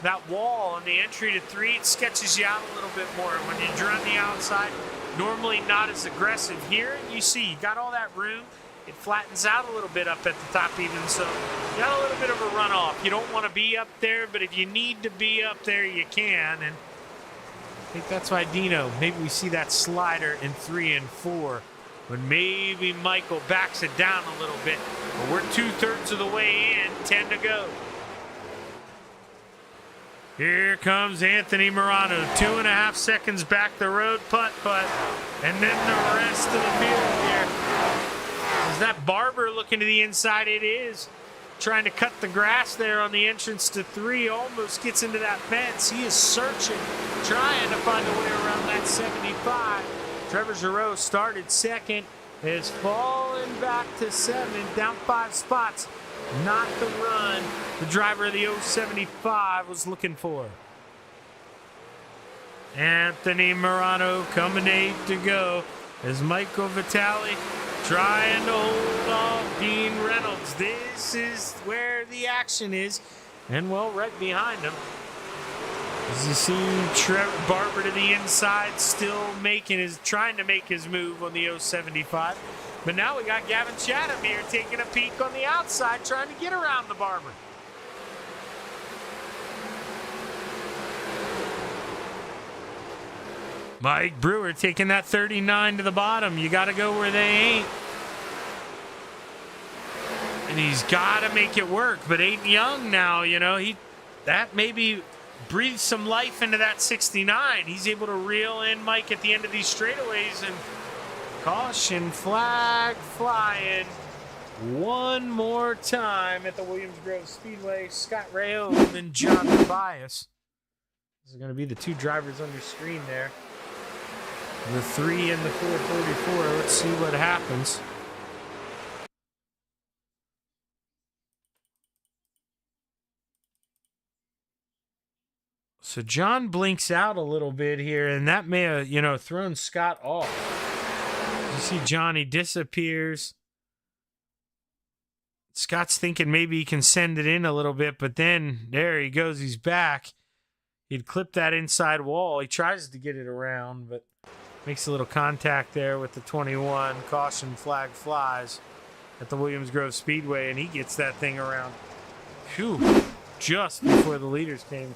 that wall on the entry to 3, it sketches you out a little bit more. When you run the outside, normally not as aggressive. Here, you see, you got all that room. It flattens out a little bit up at the top even, so you got a little bit of a runoff. You don't want to be up there, but if you need to be up there, you can. And I think that's why Dino, maybe we see that slider in 3 and 4. When maybe Michael backs it down a little bit. But we're 2/3 of the way in, 10 to go. Here comes Anthony Morano, 2.5 seconds back the road, Putt Putt, and then the rest of the field here. Is that Barber looking to the inside? It is. Trying to cut the grass there on the entrance to 3, almost gets into that fence. He is searching, trying to find a way around that 75. Trevor Giroux started second, has fallen back to 7, down 5 spots. Not the run the driver of the 075 was looking for. Anthony Morano coming 8 to go as Michael Vitale trying to hold off Dean Reynolds. This is where the action is, and well, right behind him. As you see Trevor Barber to the inside, still trying to make his move on the 075. But now we got Gavin Chatham here taking a peek on the outside, trying to get around the Barber. Mike Brewer taking that 39 to the bottom. You got to go where they ain't. And he's got to make it work. But Aiden Young now, that maybe breathes some life into that 69. He's able to reel in Mike at the end of these straightaways, and caution flag flying one more time at the Williams Grove Speedway. Scott Rayo and John Tobias. These are going to be the 2 drivers on your screen there. The 3 and the 444. Let's see what happens. So John blinks out a little bit here, and that may have, thrown Scott off. You see Johnny disappears. Scott's thinking maybe he can send it in a little bit, but then there he goes. He's back. He'd clipped that inside wall. He tries to get it around, but makes a little contact there with the 21. Caution flag flies at the Williams Grove Speedway, and he gets that thing around. Phew, just before the leaders came.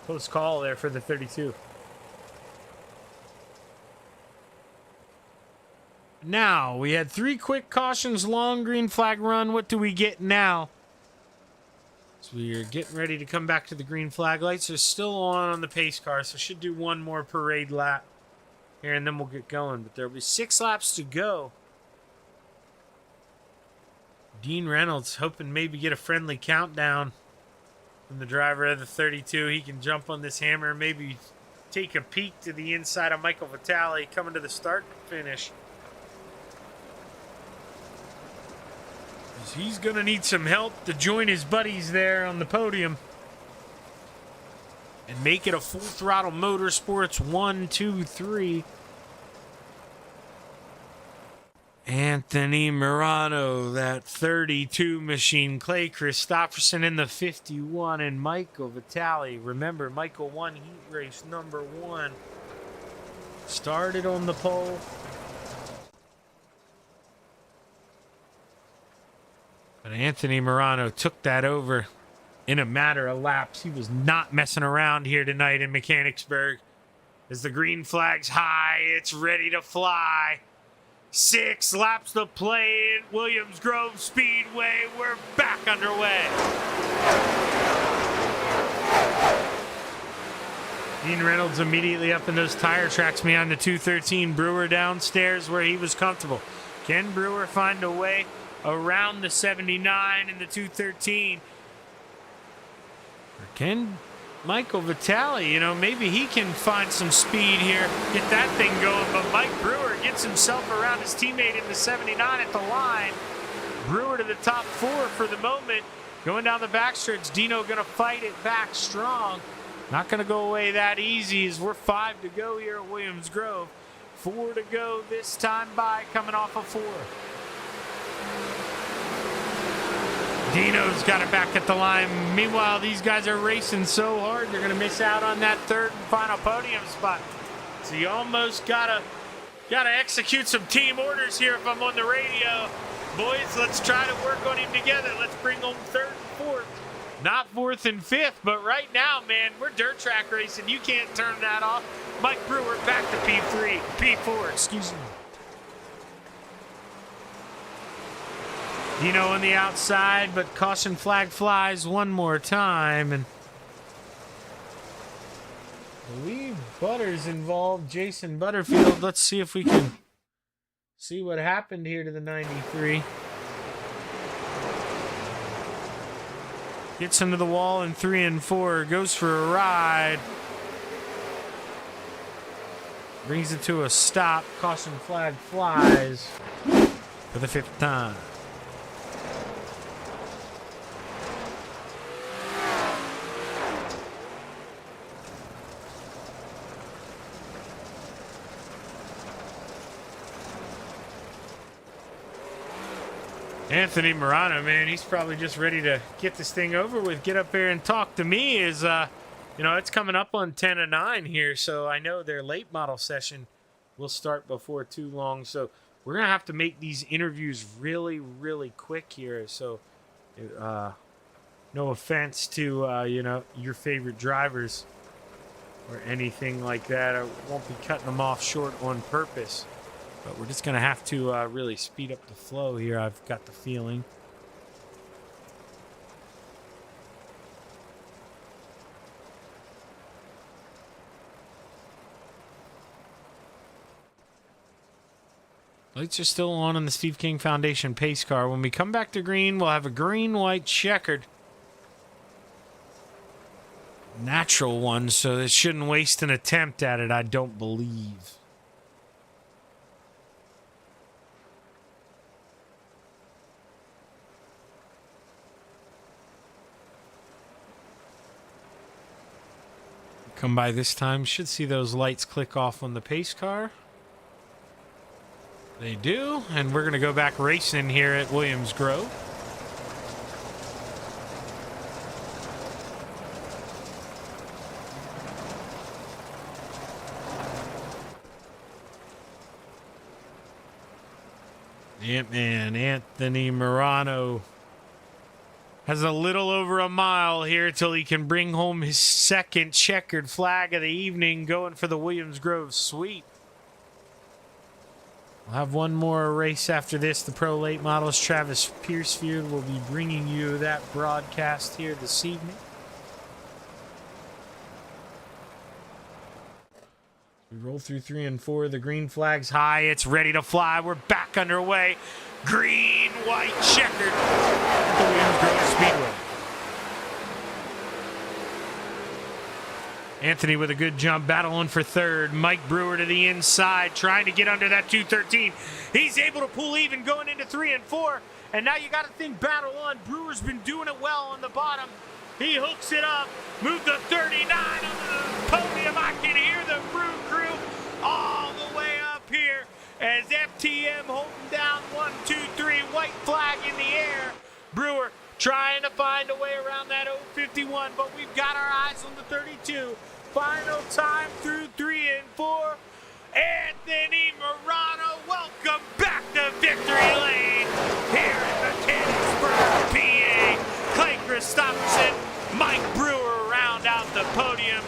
Close call there for the 32. Now, we had 3 quick cautions, long green flag run. What do we get now? So we're getting ready to come back to the green flag. Lights are still on the pace car, so should do 1 more parade lap here, and then we'll get going. But there'll be 6 laps to go Dean Reynolds hoping maybe get a friendly countdown from the driver of the 32. He can jump on this hammer, maybe take a peek to the inside of Michael Vitale coming to the start and finish. He's going to need some help to join his buddies there on the podium and make it a Full Throttle Motorsports 1, 2, 3. Anthony Morano, that 32 machine. Clay Christopherson in the 51, and Michael Vitale. Remember, Michael won heat race number 1. Started on the pole. But Anthony Morano took that over in a matter of laps. He was not messing around here tonight in Mechanicsburg. As the green flag's high, it's ready to fly. 6 laps to play at Williams Grove Speedway. We're back underway. Dean Reynolds immediately up in those tire tracks behind the 213. Brewer downstairs where he was comfortable. Can Brewer find a way around the 79 and the 213? Or can Michael Vitale, maybe he can find some speed here, get that thing going, but Mike Brewer gets himself around his teammate in the 79 at the line. Brewer to the top 4 for the moment. Going down the backstretch, Dino going to fight it back strong. Not going to go away that easy as we're 5 to go here at Williams Grove. 4 to go this time by, coming off of 4. Dino's got it back at the line. Meanwhile, these guys are racing so hard, they're going to miss out on that 3rd and final podium spot. So you almost gotta execute some team orders here if I'm on the radio. Boys, let's try to work on him together. Let's bring home 3rd and 4th. Not 4th and 5th, but right now, man, we're dirt track racing. You can't turn that off. Mike Brewer back to P4, excuse me. Dino on the outside, but caution flag flies one more time. And I believe Butters involved, Jason Butterfield. Let's see if we can see what happened here to the 93. Gets into the wall in 3 and 4. Goes for a ride. Brings it to a stop. Caution flag flies for the 5th time. Anthony Morano, man, he's probably just ready to get this thing over with. Get up there and talk to me. It's coming up on 10 to 9 here, so I know their late model session will start before too long. So we're going to have to make these interviews really, really quick here. So no offense to, your favorite drivers or anything like that. I won't be cutting them off short on purpose. But we're just going to have to really speed up the flow here, I've got the feeling. Lights are still on the Steve King Foundation pace car. When we come back to green, we'll have a green-white checkered. Natural one, so it shouldn't waste an attempt at it, I don't believe. Come by this time, should see those lights click off on the pace car. They do, and we're going to go back racing here at Williams Grove. Ant-Man Anthony Morano has a little over a mile here till he can bring home his 2nd checkered flag of the evening, going for the Williams Grove sweep. We'll have one more race after this. The Pro Late Models, Travis Piercefield, will be bringing you that broadcast here this evening. We roll through 3 and 4. The green flag's high. It's ready to fly. We're back underway. Green white checkered at the Williams Grove Speedway. Anthony with a good jump, battling for third. Mike Brewer to the inside, trying to get under that 213. He's able to pull even going into 3 and 4. And now you got to think battle on. Brewer's been doing it well on the bottom. He hooks it up, moved the 39 onto the podium. I can hear the Brew crew all the way up here as FTM holding down 1, 2, 3, white flag in the air. Brewer trying to find a way around that 051, but we've got our eyes on the 32. Final time through 3 and 4. Anthony Morano, welcome back to victory lane here in Mechanicsburg, PA. Clay Christopherson, Mike Brewer round out the podium.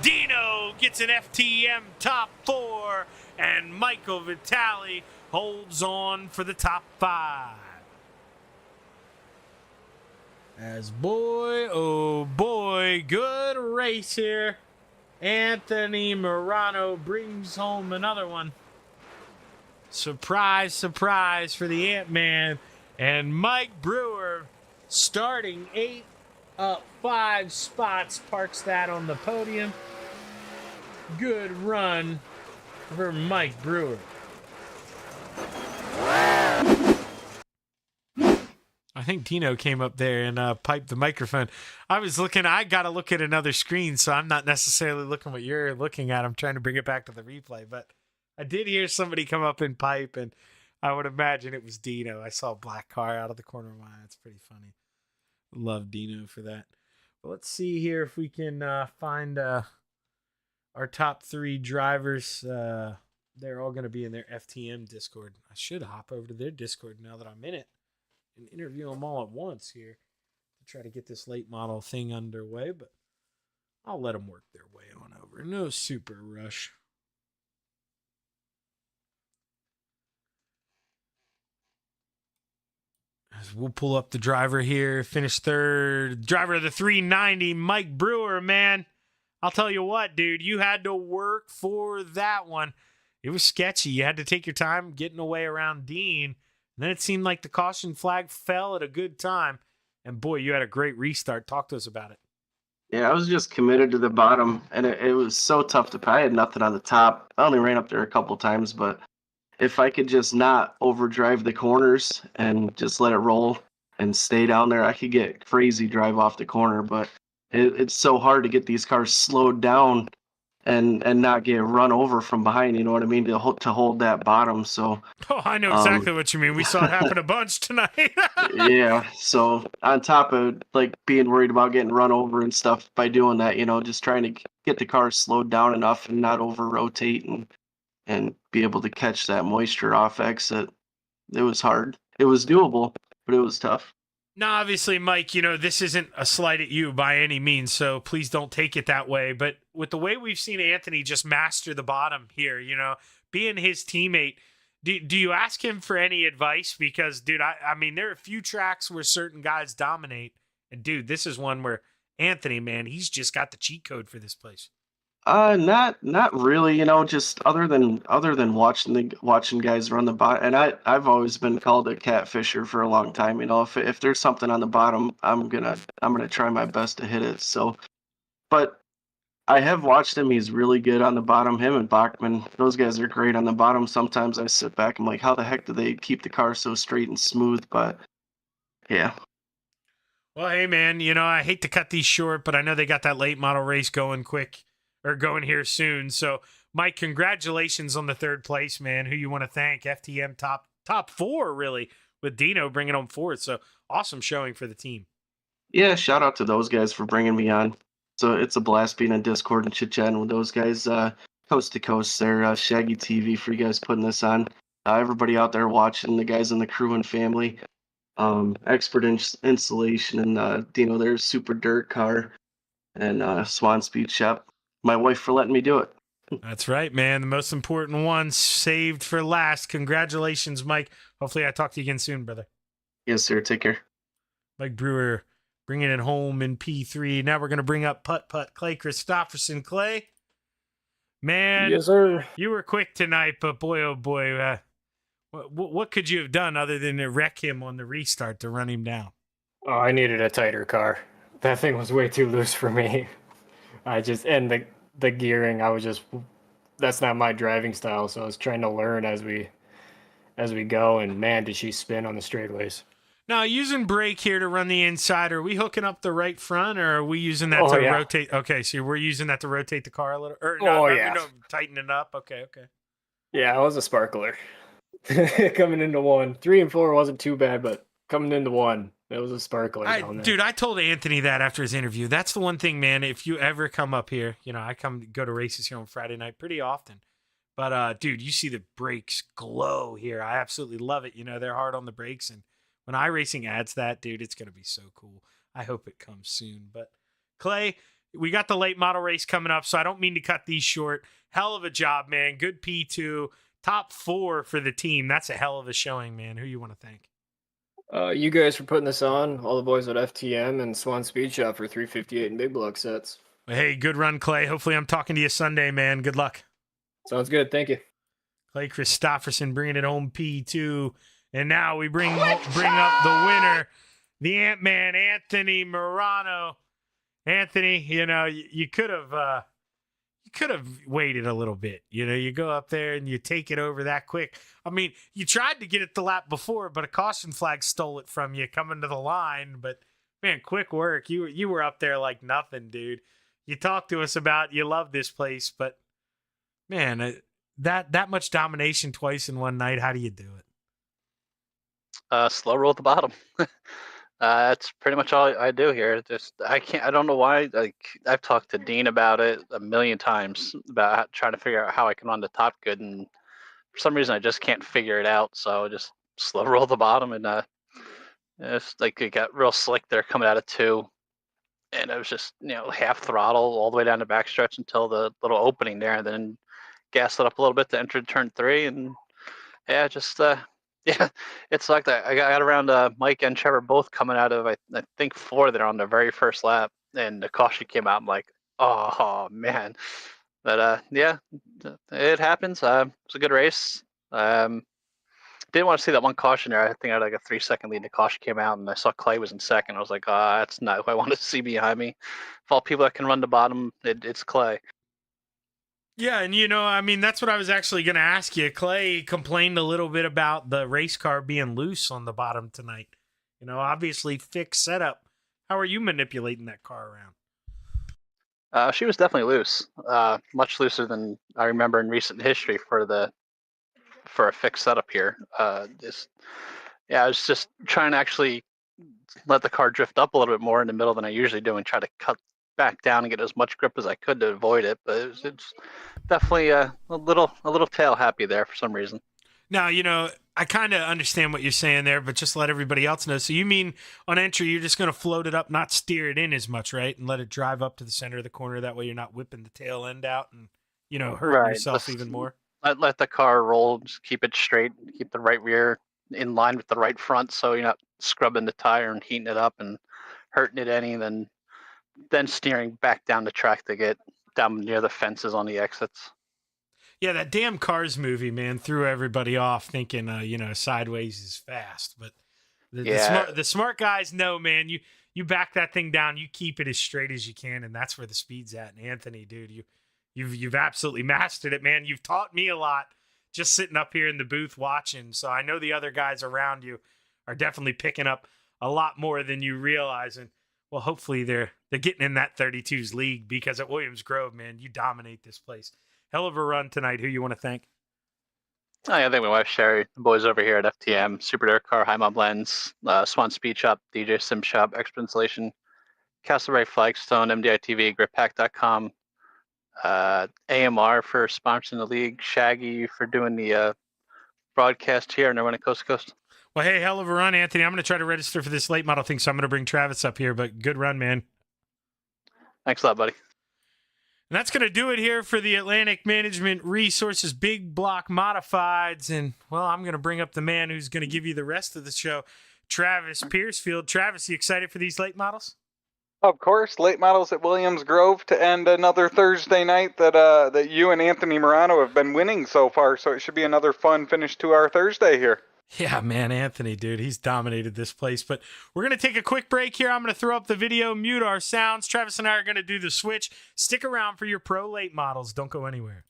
Dino gets an FTM top 4, and Michael Vitale holds on for the top 5. As boy, oh boy, good race here. Anthony Morano brings home another one. Surprise, surprise for the Ant-Man. And Mike Brewer, starting 8 up 5 spots, parks that on the podium. Good run for Mike Brewer. I think Dino came up there and piped the microphone. I got to look at another screen, so I'm not necessarily looking what you're looking at. I'm trying to bring it back to the replay, but I did hear somebody come up and pipe, and I would imagine it was Dino. I saw a black car out of the corner of my eye. It's pretty funny. Love Dino for that. But let's see here if we can find our top 3 drivers. They're all going to be in their FTM Discord. I should hop over to their Discord now that I'm in it and interview them all at once here to try to get this late model thing underway, but I'll let them work their way on over. No super rush. As we'll pull up the driver here, finished third. Driver of the 390, Mike Brewer, man. I'll tell you what, dude, you had to work for that one. It was sketchy. You had to take your time getting away around Dean. And then it seemed like the caution flag fell at a good time. And boy, you had a great restart. Talk to us about it. Yeah, I was just committed to the bottom, and it was so tough to. I had nothing on the top. I only ran up there a couple times, but if I could just not overdrive the corners and just let it roll and stay down there, I could get crazy drive off the corner. But it's so hard to get these cars slowed down and not get run over from behind, you know what I mean, to hold that bottom. So I know exactly what you mean. We saw it happen a bunch tonight. Yeah, so on top of like being worried about getting run over and stuff by doing that, you know, just trying to get the car slowed down enough and not over rotate and be able to catch that moisture off exit. It was hard. It was doable, but it was tough. Now, obviously, Mike, you know, this isn't a slight at you by any means, so please don't take it that way. But with the way we've seen Anthony just master the bottom here, you know, being his teammate, do you ask him for any advice? Because, dude, I mean, there are a few tracks where certain guys dominate. And, dude, this is one where Anthony, man, he's just got the cheat code for this place. Not really, you know, just other than watching guys run the bottom, and I've always been called a catfisher for a long time, you know. If there's something on the bottom, I'm gonna try my best to hit it. So, but I have watched him. He's really good on the bottom. Him and Bachman, those guys are great on the bottom. Sometimes I sit back, I'm like, how the heck do they keep the car so straight and smooth? But yeah. Well, hey man, you know, I hate to cut these short, but I know they got that late model race going going here soon. So, Mike, congratulations on the third place, man. Who you want to thank? FTM top 4, really, with Dino bringing home 4th. So, awesome showing for the team. Yeah, shout out to those guys for bringing me on. So it's a blast being on Discord and chit-chatting with those guys coast to coast there. Shaggy TV for you guys putting this on. Everybody out there watching, the guys in the crew and family. Expert Installation and Dino there's Super Dirt Car and Swan Speed Shop. My wife for letting me do it. That's right, man. The most important one saved for last. Congratulations, Mike. Hopefully I talk to you again soon, brother. Yes, sir. Take care. Mike Brewer bringing it home in P3. Now we're going to bring up Putt Clay Christopherson. Clay, man, yes, sir. You were quick tonight, but boy, oh boy, What could you have done other than to wreck him on the restart to run him down? Oh, I needed a tighter car. That thing was way too loose for me. And the gearing, that's not my driving style, so I was trying to learn as we go, and man, did she spin on the straightaways. Now, using brake here to run the inside, are we hooking up the right front, or are we using that to rotate? Okay, so we're using that to rotate the car a little? Tighten it up? Okay. Yeah, it was a sparkler. Coming into 1. 3 and 4 wasn't too bad, but coming into 1, it was a sparkler down there. Dude, I told Anthony that after his interview. That's the one thing, man, if you ever come up here, I go to races here on Friday night pretty often. But, dude, you see the brakes glow here. I absolutely love it. They're hard on the brakes, and when iRacing adds that, dude, it's going to be so cool. I hope it comes soon. But, Clay, we got the late model race coming up, so I don't mean to cut these short. Hell of a job, man. Good P2. Top 4 for the team. That's a hell of a showing, man. Who you want to thank? You guys for putting this on, all the boys at FTM and Swan Speed Shop for 358 and big block sets. Hey, good run, Clay. Hopefully I'm talking to you Sunday, man. Good luck. Sounds good. Thank you. Clay Christopherson bringing it home P2. And now we bring up the winner, the Ant-Man, Anthony Morano. Anthony, you could have waited a little bit. You go up there and you take it over that quick. I mean, you tried to get it the lap before, but a caution flag stole it from you coming to the line. But, man, quick work. You were up there like nothing, dude. You talked to us about you love this place, but, man, that much domination twice in one night, how do you do it? Slow roll at the bottom. That's pretty much all I do here. I don't know why. Like, I've talked to Dean about it a million times about trying to figure out how I can run the top good, and for some reason I just can't figure it out. So just slow roll the bottom, and it's like it got real slick there coming out of 2, and it was just half throttle all the way down the backstretch until the little opening there, and then gas it up a little bit to enter turn 3, and yeah, it's like that. I got around Mike and Trevor both coming out of I think 4 there on their very first lap, and the caution came out. I'm like, oh man, but yeah, it happens. It's a good race. Didn't want to see that one caution there. I think I had like a 3-second lead. The caution came out, and I saw Clay was in second. I was like, that's not who I want to see behind me. Of all people that can run the bottom, it's Clay. Yeah, and that's what I was actually going to ask you. Clay complained a little bit about the race car being loose on the bottom tonight. Obviously fixed setup. How are you manipulating that car around? She was definitely loose, much looser than I remember in recent history for a fixed setup here. I was just trying to actually let the car drift up a little bit more in the middle than I usually do, and try to cut back down and get as much grip as I could to avoid it, but it's definitely a little tail happy there for some reason. Now, I kind of understand what you're saying there, but just let everybody else know. So you mean on entry, you're just going to float it up, not steer it in as much, right? And let it drive up to the center of the corner. That way you're not whipping the tail end out and, hurting yourself even more. Let the car roll, just keep it straight, keep the right rear in line with the right front, so you're not scrubbing the tire and heating it up and hurting it any, then steering back down the track to get down near the fences on the exits. Yeah, that damn Cars movie, man, threw everybody off thinking, sideways is fast. But the smart guys know, man, you back that thing down, you keep it as straight as you can, and that's where the speed's at. And Anthony, dude, you've absolutely mastered it, man. You've taught me a lot just sitting up here in the booth watching. So I know the other guys around you are definitely picking up a lot more than you realize. And well, hopefully they're getting in that 32s league, because at Williams Grove, man, you dominate this place. Hell of a run tonight. Who you want to thank? I think my wife Sherry, the boys over here at FTM, Super Dirt Car, High Mob Lens, Swan Speed Shop, DJ Sim Shop, Expert Installation, Castleberry Flagstone, MDI TV, GripPack.com, AMR for sponsoring the league, Shaggy for doing the broadcast here, and everyone at Coast to Coast. Well, hey, hell of a run, Anthony. I'm going to try to register for this late model thing, so I'm going to bring Travis up here, but good run, man. Thanks a lot, buddy. And that's going to do it here for the Atlantic Management Resources Big Block Modifieds. And, well, I'm going to bring up the man who's going to give you the rest of the show, Travis Piercefield. Travis, you excited for these late models? Of course, late models at Williams Grove to end another Thursday night that you and Anthony Morano have been winning so far. So it should be another fun finish to our Thursday here. Yeah, man, Anthony, dude, he's dominated this place. But we're going to take a quick break here. I'm going to throw up the video, mute our sounds. Travis and I are going to do the switch. Stick around for your pro late models. Don't go anywhere.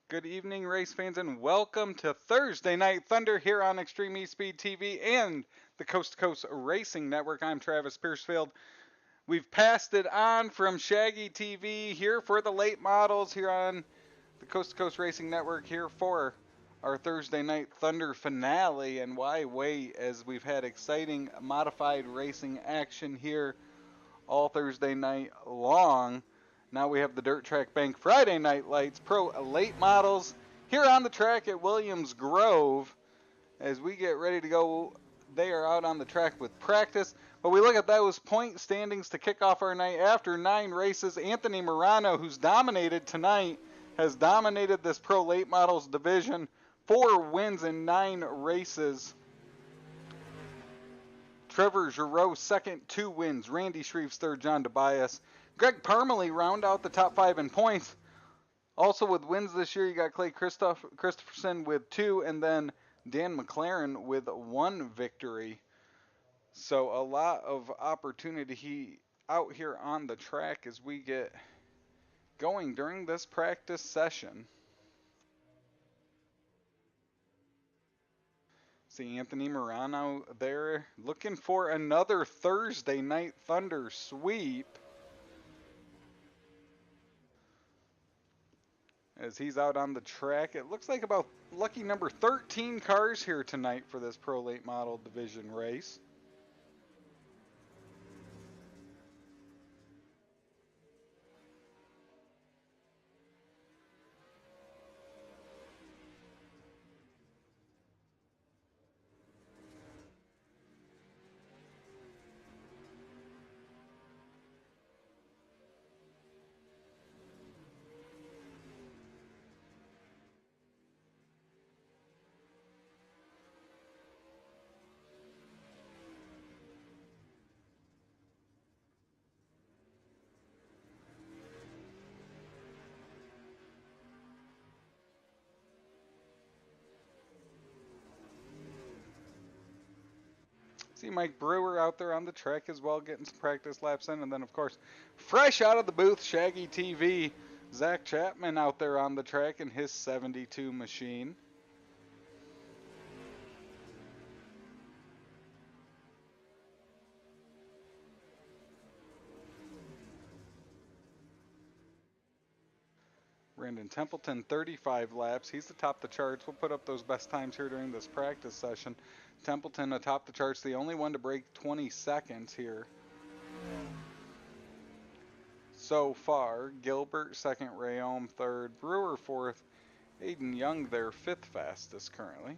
Good evening, race fans, and welcome to Thursday Night Thunder here on Extreme eSpeed TV and the Coast to Coast Racing Network. I'm Travis Piercefield. We've passed it on from Shaggy TV here for the late models here on the Coast to Coast Racing Network here for our Thursday Night Thunder finale. And why wait, as we've had exciting modified racing action here all Thursday night long. Now we have the Dirt Track Bank Friday Night Lights Pro late models here on the track at Williams Grove. As we get ready to go, they are out on the track with practice. But we look at those point standings to kick off our night. After 9 races, Anthony Morano, who's dominated tonight, has dominated this Pro Late Models division. 4 wins in 9 races. Trevor Giroux second, 2 wins. Randy Shreves third, John Tobias. Greg Parmalee round out the top 5 in points. Also with wins this year, you got Clay Christopherson with 2, and then Dan McLaren with 1 victory. So a lot of opportunity out here on the track as we get going during this practice session. See Anthony Morano there looking for another Thursday Night Thunder sweep. As he's out on the track, it looks like about lucky number 13 cars here tonight for this Pro Late Model Division race. See Mike Brewer out there on the track as well, getting some practice laps in. And then, of course, fresh out of the booth, Shaggy TV, Zach Chapman out there on the track in his 72 machine. Brandon Templeton, 35 laps. He's atop the charts. We'll put up those best times here during this practice session. Templeton atop the charts, the only one to break 20 seconds here so far. Gilbert second, Rayom third, Brewer fourth, Aiden Young there 5th fastest currently.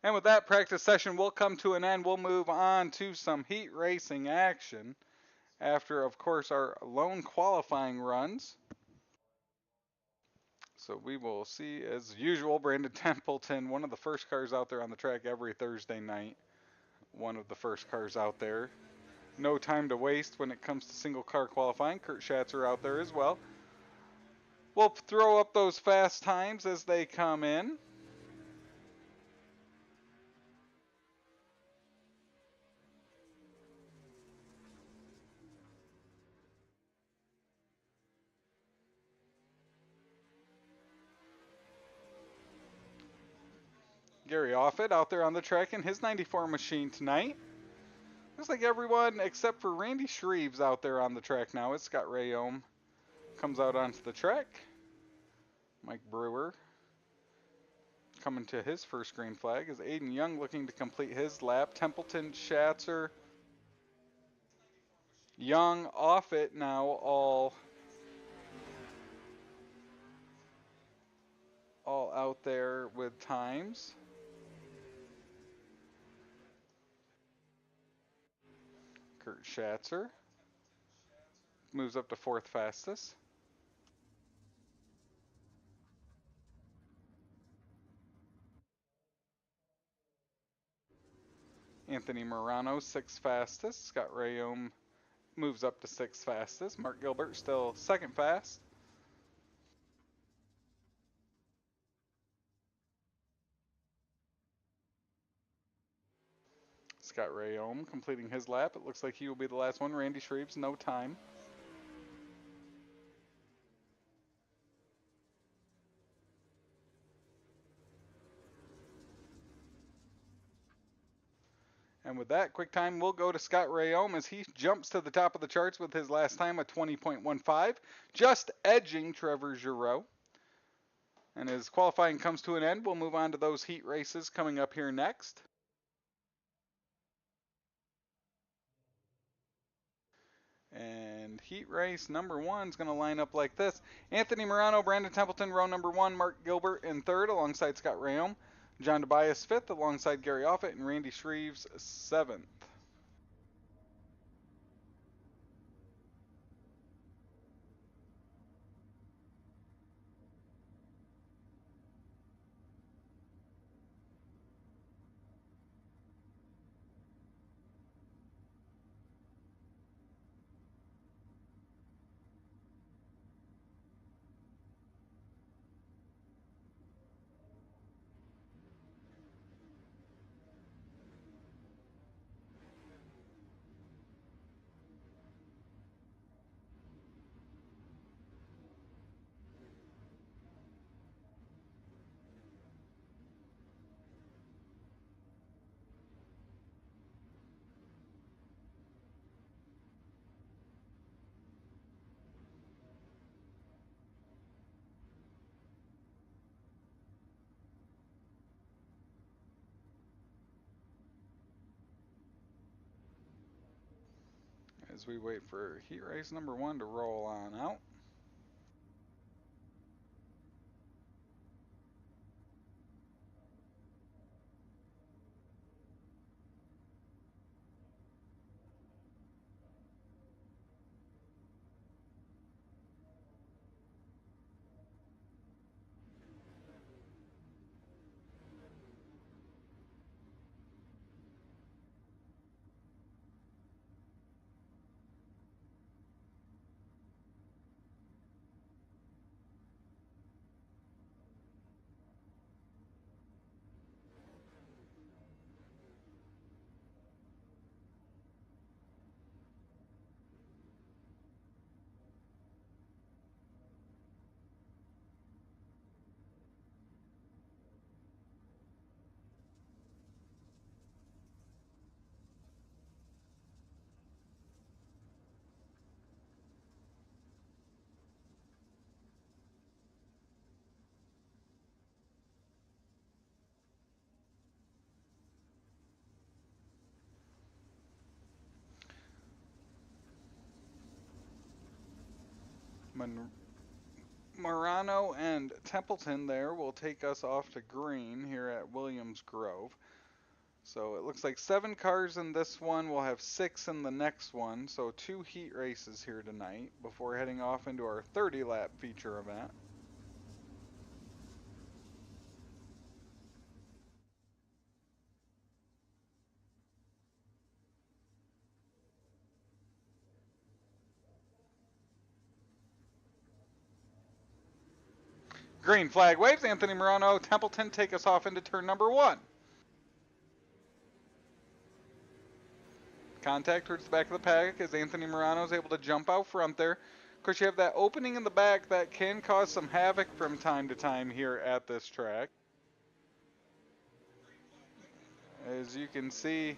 And with that practice session will come to an end. We'll move on to some heat racing action after, of course, our lone qualifying runs. So we will see, as usual, Brandon Templeton, one of the first cars out there on the track every Thursday night. One of the first cars out there. No time to waste when it comes to single car qualifying. Kurt Schatzer out there as well. We'll throw up those fast times as they come in. Gary Offit out there on the track in his 94 machine tonight. Looks like everyone except for Randy Shreves out there on the track now. It's Scott Rayome comes out onto the track. Mike Brewer coming to his first green flag is Aiden Young looking to complete his lap. Templeton, Schatzer, Young, Offit now all out there with times. Kurt Schatzer moves up to 4th fastest. Anthony Morano, 6th fastest. Scott Rayome moves up to 6th fastest. Mark Gilbert still 2nd fast. Scott Rayome completing his lap. It looks like he will be the last one. Randy Shreves, no time. And with that, quick time will go to Scott Rayome as he jumps to the top of the charts with his last time at 20.15, just edging Trevor Giroux. And as qualifying comes to an end, we'll move on to those heat races coming up here next. And heat race number 1 is going to line up like this. Anthony Morano, Brandon Templeton, row number 1, Mark Gilbert in 3rd alongside Scott Rayome. John Tobias 5th alongside Gary Offit, and Randy Shreves 7th. As we wait for heat race number 1 to roll on out. Morano and Templeton there will take us off to green here at Williams Grove. So it looks like 7 cars in this one. We'll have 6 in the next one. So 2 heat races here tonight before heading off into our 30-lap feature event. Green flag waves. Anthony Morano, Templeton take us off into turn number 1. Contact towards the back of the pack as Anthony Morano is able to jump out front there. Of course, you have that opening in the back that can cause some havoc from time to time here at this track. As you can see,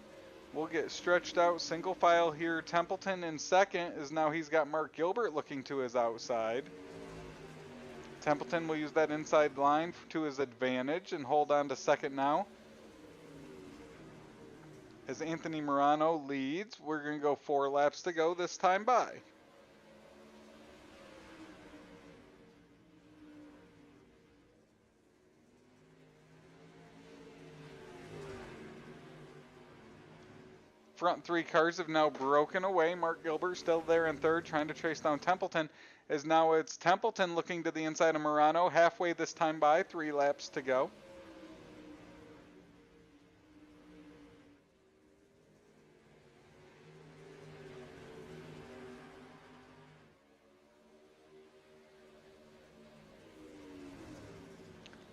we'll get stretched out single file here. Templeton in second, as now he's got Mark Gilbert looking to his outside. Templeton will use that inside line to his advantage and hold on to second now. As Anthony Morano leads, we're going to go 4 laps to go this time by. Front 3 cars have now broken away. Mark Gilbert still there in third, trying to chase down Templeton. As now it's Templeton looking to the inside of Morano. Halfway this time by, 3 laps to go.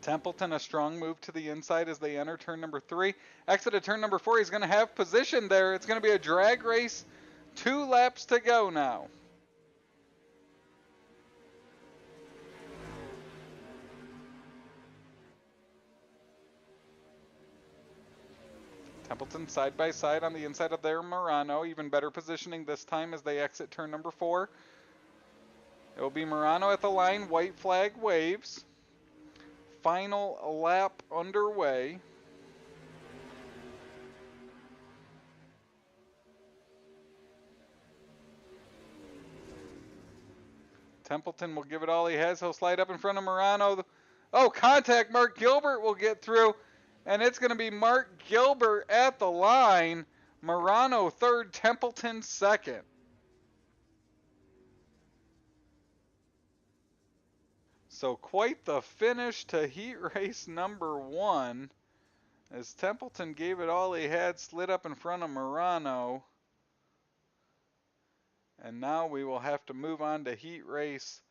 Templeton a strong move to the inside as they enter turn number 3. Exit at turn number 4. He's going to have position there. It's going to be a drag race. 2 laps to go now. Templeton side by side on the inside of their Morano. Even better positioning this time as they exit turn number 4. It will be Morano at the line. White flag waves. Final lap underway. Templeton will give it all he has. He'll slide up in front of Morano. Oh, contact. Mark Gilbert will get through. And it's going to be Mark Gilbert at the line. Morano third, Templeton second. So quite the finish to heat race number 1, as Templeton gave it all he had, slid up in front of Morano. And now we will have to move on to heat race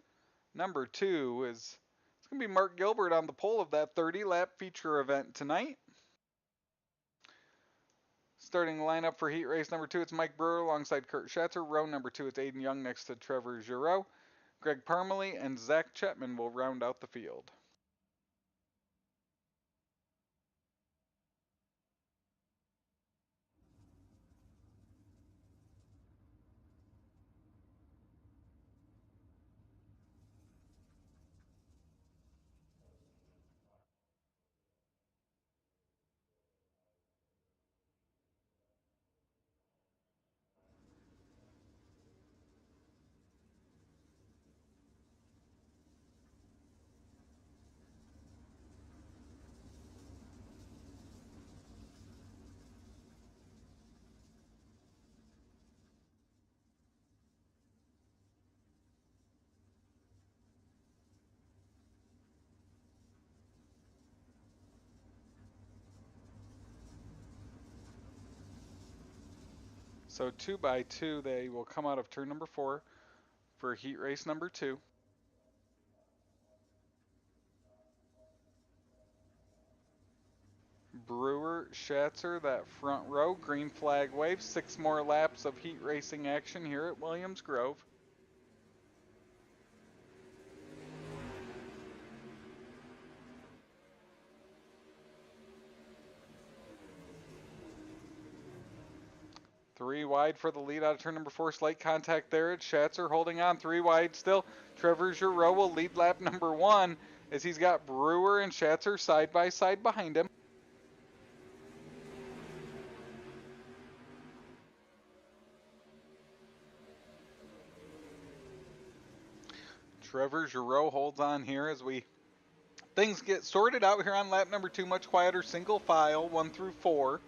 number 2. It's going to be Mark Gilbert on the pole of that 30-lap feature event tonight. Starting lineup for heat race number 2, it's Mike Brewer alongside Kurt Schatzer. Row number 2, it's Aiden Young next to Trevor Giroux. Greg Parmalee and Zach Chapman will round out the field. So 2 by 2, they will come out of turn number 4 for heat race number 2. Brewer, Schatzer, that front row, green flag wave. 6 more laps of heat racing action here at Williams Grove. Three wide for the lead out of turn number 4. Slight contact there. It's Schatzer holding on. 3 wide still. Trevor Giroux will lead lap number 1 as he's got Brewer and Schatzer side by side behind him. Trevor Giroux holds on here as things get sorted out here on lap number 2. Much quieter single file 1 through 4.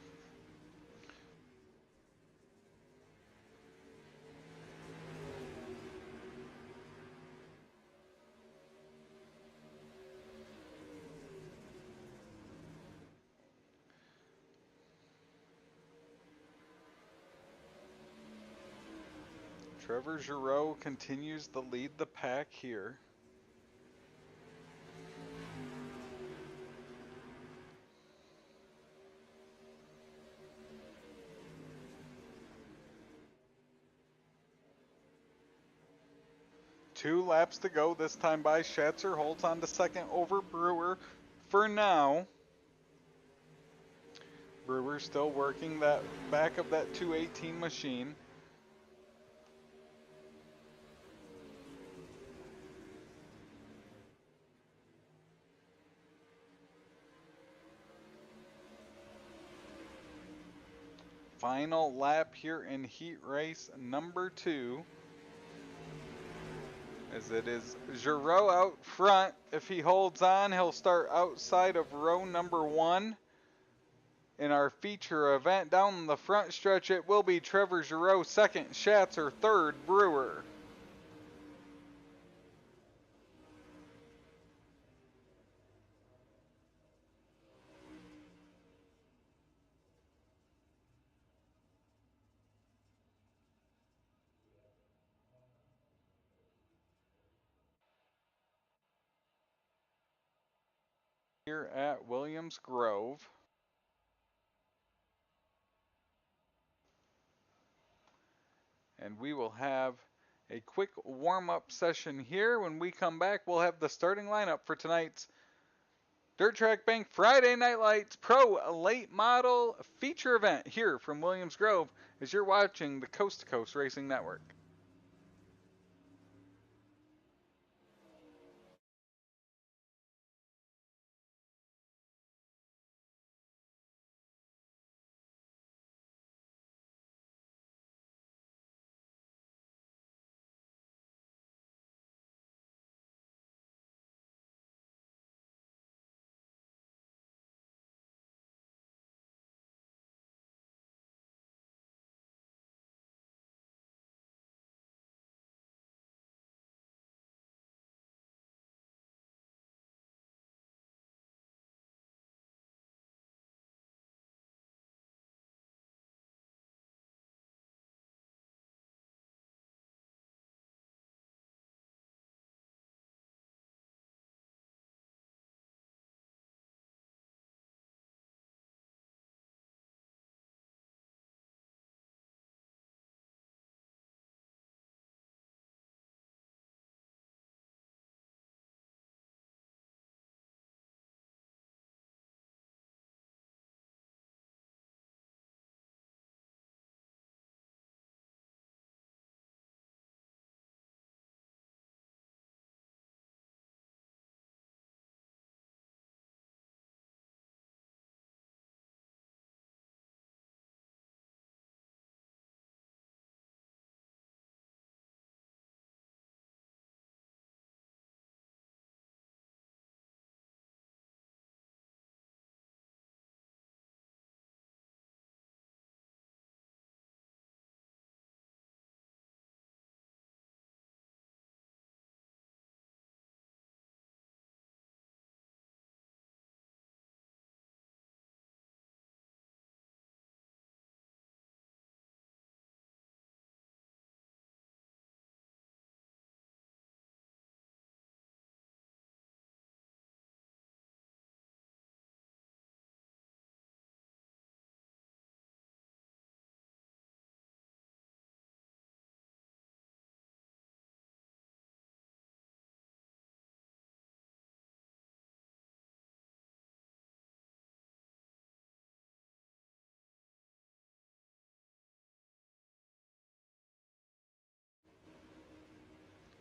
Trevor Giroux continues to lead the pack here. Two laps to go this time by. Schatzer holds on to second over Brewer for now. Brewer still working that back of that 218 machine. Final lap here in heat race number 2. As it is Giroux out front. If he holds on, he'll start outside of row number 1. In our feature event, down the front stretch, it will be Trevor Giroux second, Schatzer third, Brewer. Here at Williams Grove. And we will have a quick warm-up session here. When we come back, we'll have the starting lineup for tonight's Dirt Track Bank Friday Night Lights Pro Late Model feature event here from Williams Grove as you're watching the Coast to Coast Racing Network.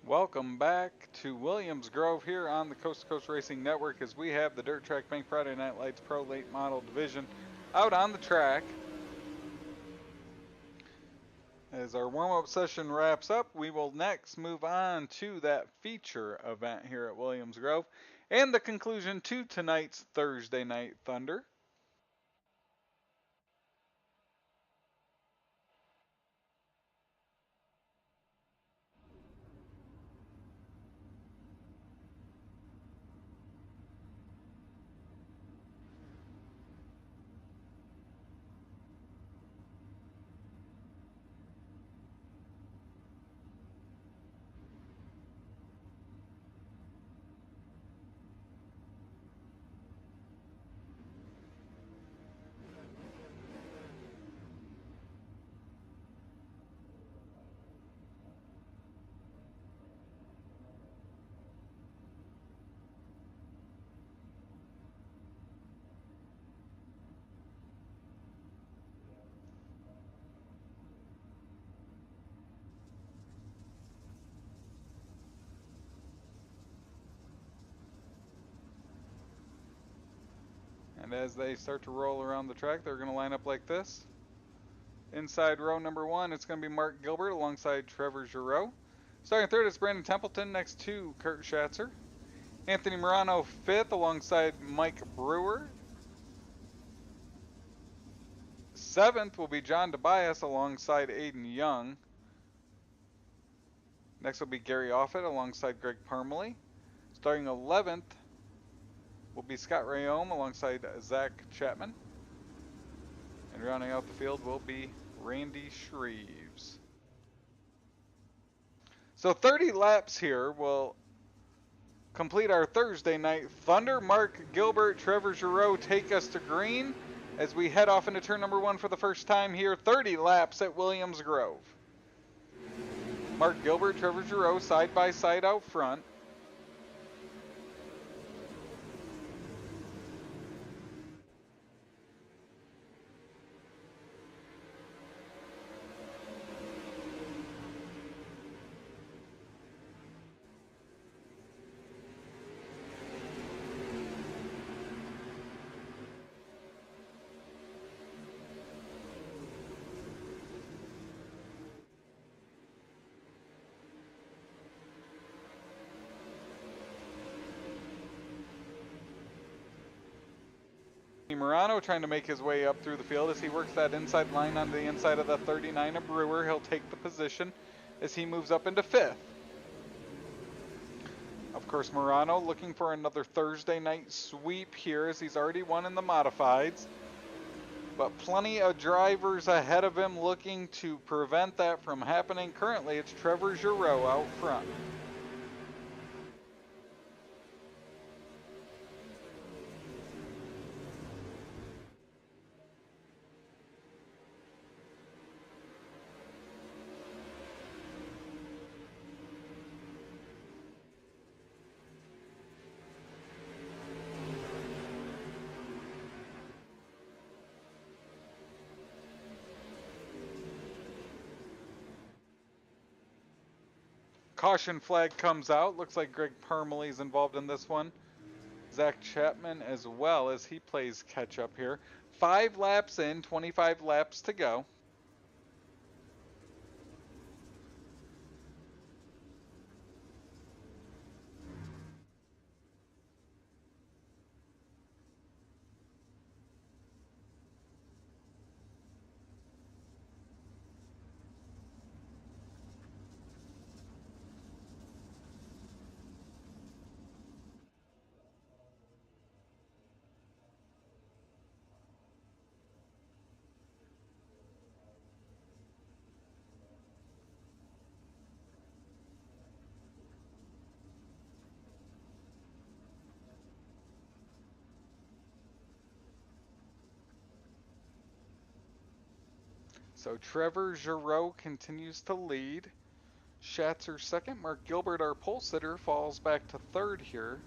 Welcome back to Williams Grove here on the Coast to Coast Racing Network as we have the Dirt Track Bank Friday Night Lights Pro Late Model Division out on the track. As our warm-up session wraps up, we will next move on to that feature event here at Williams Grove and the conclusion to tonight's Thursday Night Thunder. as they start to roll around the track, they're going to line up like this. Inside row number 1, it's going to be Mark Gilbert alongside Trevor Giroux. Starting third is Brandon Templeton next to Kurt Schatzer. Anthony Morano fifth alongside Mike Brewer. Seventh will be John Tobias alongside Aiden Young. Next will be Gary Offit alongside Greg Parmalee. Starting 11th will be Scott Rayome alongside Zach Chapman. And rounding out the field will be Randy Shreves. So 30 laps here will complete our Thursday night Thunder. Mark Gilbert, Trevor Giroux take us to green as we head off into turn number 1 for the first time here. 30 laps at Williams Grove. Mark Gilbert, Trevor Giroux side by side out front. Morano trying to make his way up through the field as he works that inside line on the inside of the 39 of Brewer. He'll take the position as he moves up into 5th. Of course, Morano looking for another Thursday night sweep here as he's already won in the modifieds. But plenty of drivers ahead of him looking to prevent that from happening. Currently, it's Trevor Giroux out front. Caution flag comes out. Looks like Greg Parmalee is involved in this one. Zach Chapman as well as he plays catch up here. 5 laps in, 25 laps to go. So Trevor Giroux continues to lead. Schatzer second. Mark Gilbert, our pole sitter, falls back to 3rd here.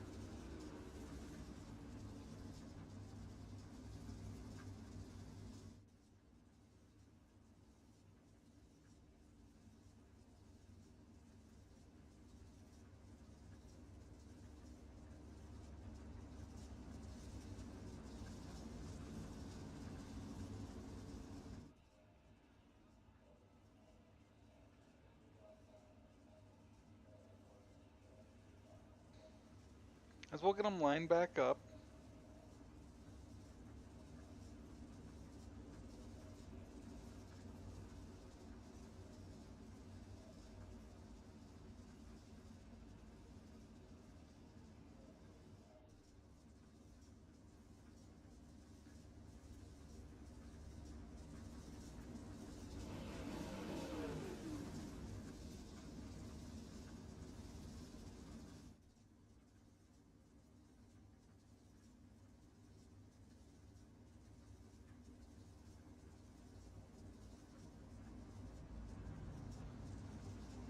As we'll get them lined back up.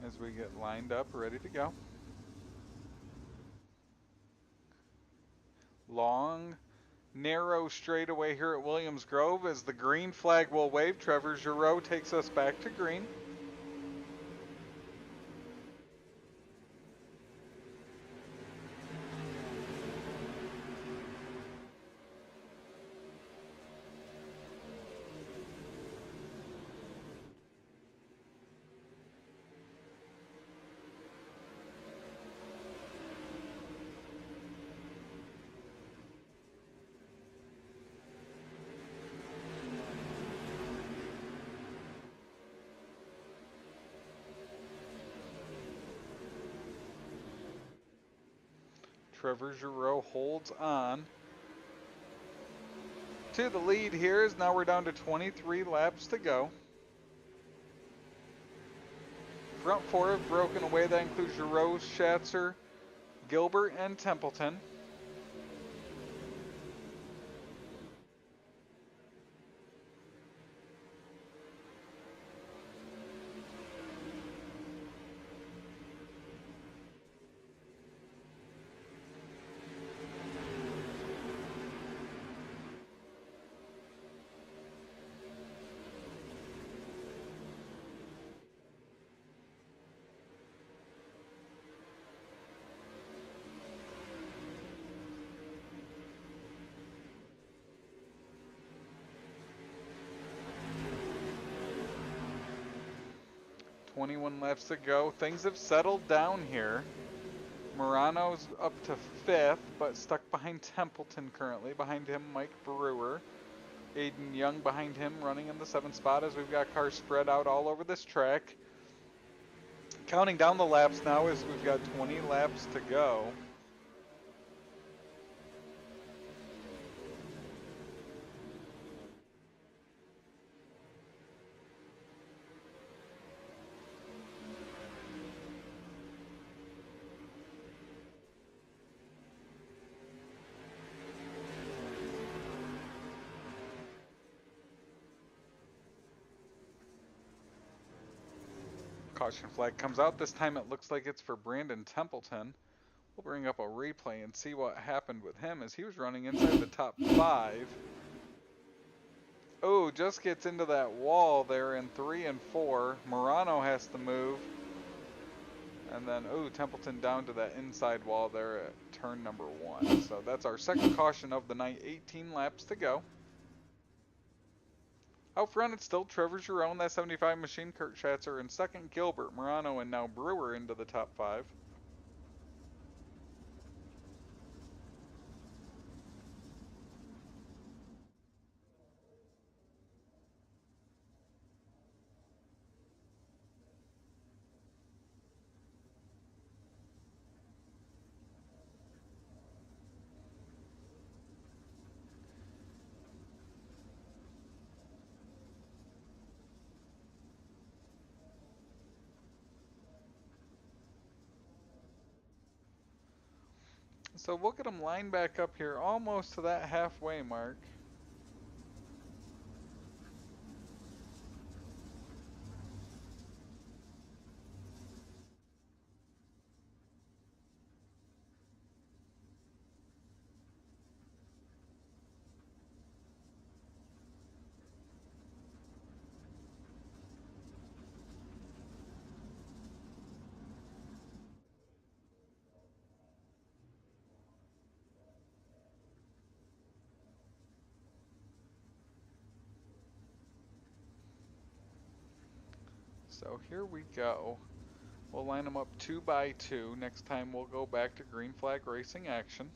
As we get lined up, ready to go. Long, narrow straightaway here at Williams Grove as the green flag will wave. Trevor Giroux takes us back to green. Trevor Giroux holds on to the lead here, as now we're down to 23 laps to go. Front four have broken away. That includes Giroux, Schatzer, Gilbert, and Templeton. .21 laps to go. Things have settled down here. Morano's up to 5th, but stuck behind Templeton currently. Behind him, Mike Brewer. Aiden Young behind him, running in the 7th spot as we've got cars spread out all over this track. Counting down the laps now as we've got 20 laps to go. Caution flag comes out. This time it looks like it's for Brandon Templeton. We'll bring up a replay and see what happened with him as he was running inside the top 5. Oh, just gets into that wall there in 3 and 4. Morano has to move. And then, oh, Templeton down to that inside wall there at turn number 1. So that's our second caution of the night. 18 laps to go. Out front, it's still Trevor Giroux, that 75 machine, Kurt Schatzer in second, Gilbert, Morano, and now Brewer into the top 5. So we'll get them lined back up here almost to that halfway mark. So here we go. We'll line them up 2 by 2. Next time we'll go back to green flag racing action.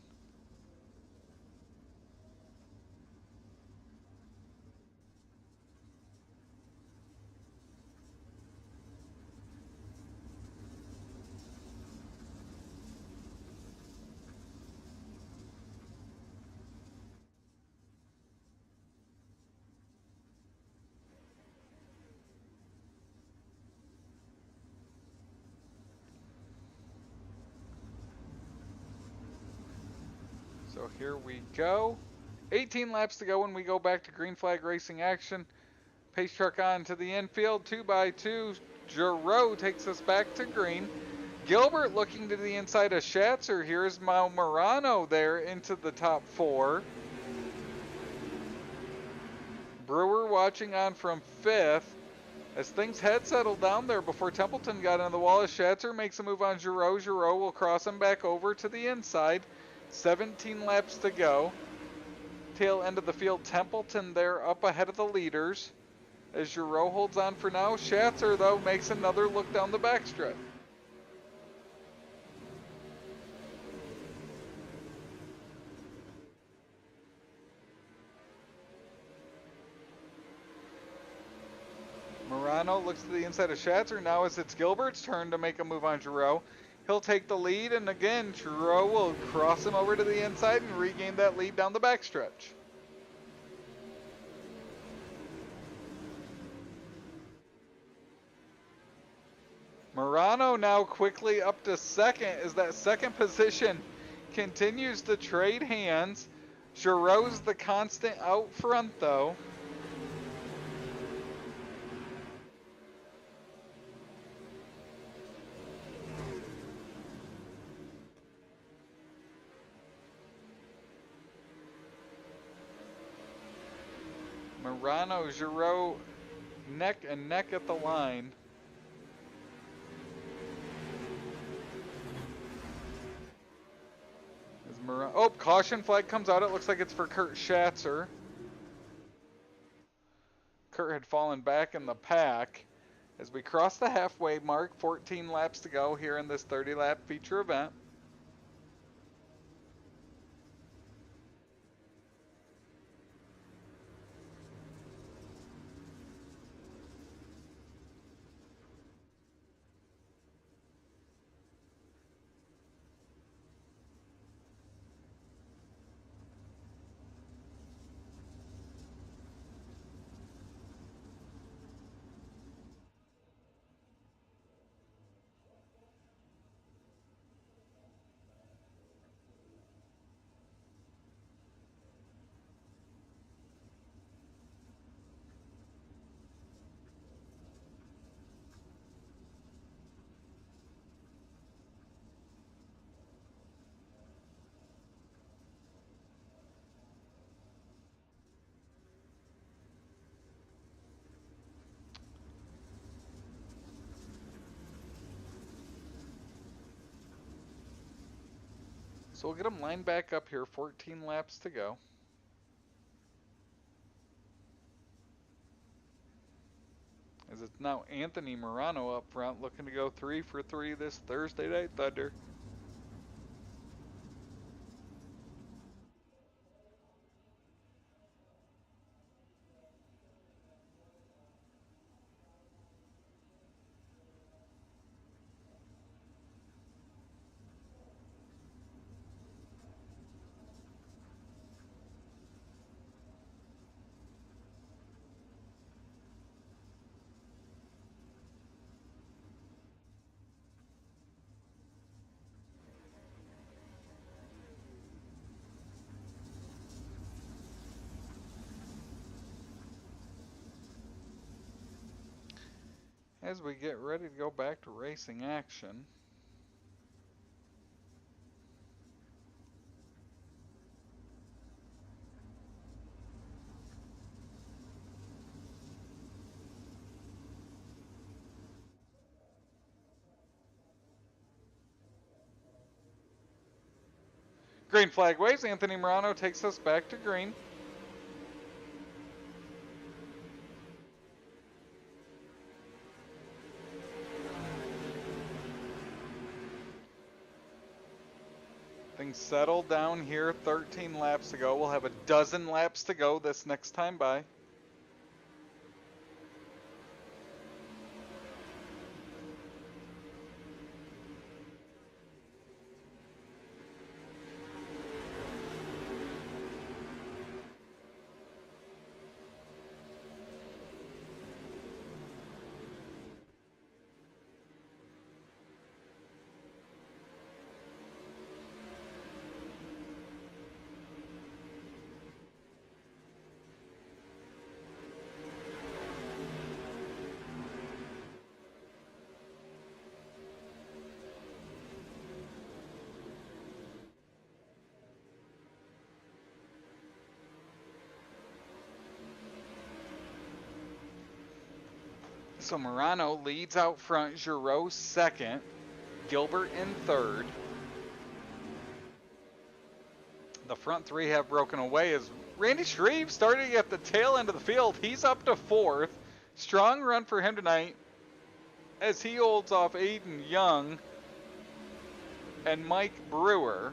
So here we go. 18 laps to go when we go back to green flag racing action. Pace truck on to the infield, 2 by 2. Giroux takes us back to green. Gilbert looking to the inside of Schatzer. Here's Morano there into the top 4. Brewer watching on from 5th. As things had settled down there before Templeton got into the wall, as Schatzer makes a move on Giroux. Giroux will cross him back over to the inside. 17 laps to go. Tail end of the field, Templeton there up ahead of the leaders. As Giroux holds on for now. Schatzer, though, makes another look down the backstretch. Morano looks to the inside of Schatzer. Now as it's Gilbert's turn to make a move on Giroux. He'll take the lead, and again, Giroux will cross him over to the inside and regain that lead down the backstretch. Morano now quickly up to second as that second position continues to trade hands. Giroux's the constant out front, though. Morano, Giroux, neck and neck at the line. Oh, caution flag comes out. It looks like it's for Kurt Schatzer. Kurt had fallen back in the pack. As we cross the halfway mark, 14 laps to go here in this 30-lap feature event. So we'll get them lined back up here, 14 laps to go. As it's now Anthony Morano up front, looking to go 3 for 3 this Thursday Night Thunder. As we get ready to go back to racing action. Green flag waves. Anthony Morano takes us back to green. Things settle down here, 13 laps to go. We'll have a dozen laps to go this next time by. So Morano leads out front, Giroux second, Gilbert in third. The front three have broken away as Randy Shreve starting at the tail end of the field. He's up to fourth. Strong run for him tonight as he holds off Aiden Young and Mike Brewer.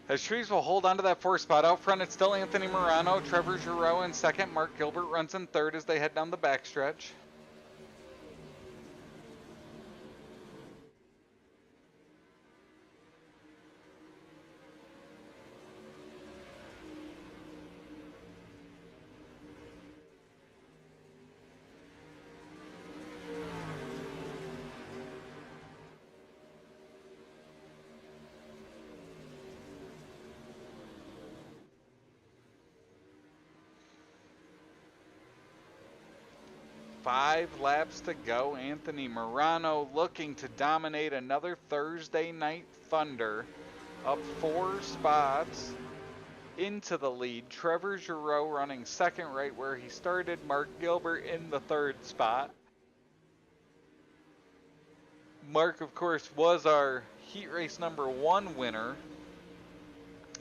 As Trees will hold on to that 4th spot. Out front, it's still Anthony Morano, Trevor Giroux in 2nd. Mark Gilbert runs in 3rd as they head down the backstretch. Five laps to go. Anthony Morano looking to dominate another Thursday Night Thunder. Up 4 spots into the lead. Trevor Giroux running 2nd right where he started. Mark Gilbert in the 3rd spot. Mark, of course, was our heat race number 1 winner.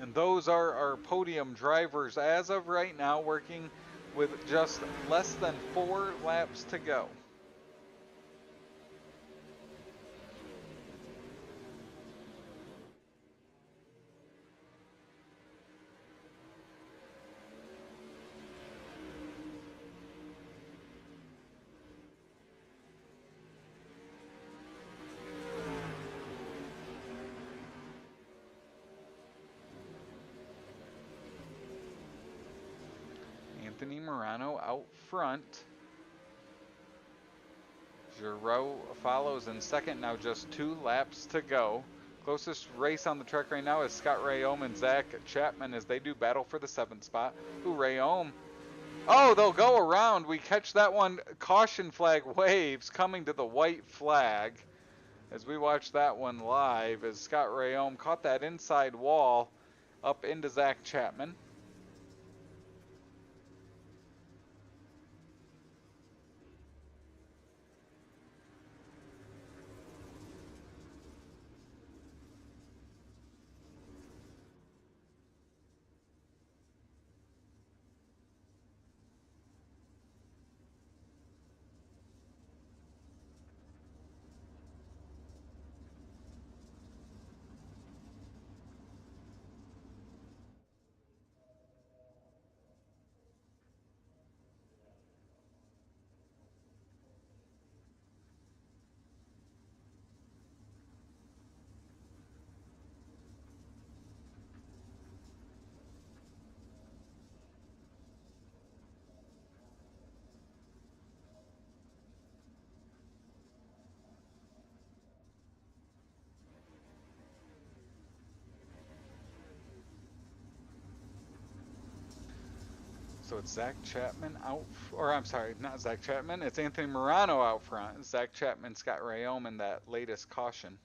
And those are our podium drivers as of right now, working with just less than 4 laps to go. Anthony Morano out front. Giroux follows in 2nd, now just 2 laps to go. Closest race on the track right now is Scott Rayome and Zach Chapman as they do battle for the 7th spot. Ooh, Rayome. Oh, they'll go around. We catch that one. Caution flag waves coming to the white flag as we watch that one live as Scott Rayome caught that inside wall up into Zach Chapman. So it's Zach Chapman out, or I'm sorry, not Zach Chapman. It's Anthony Morano out front. Zach Chapman, Scott Rayome in that latest caution.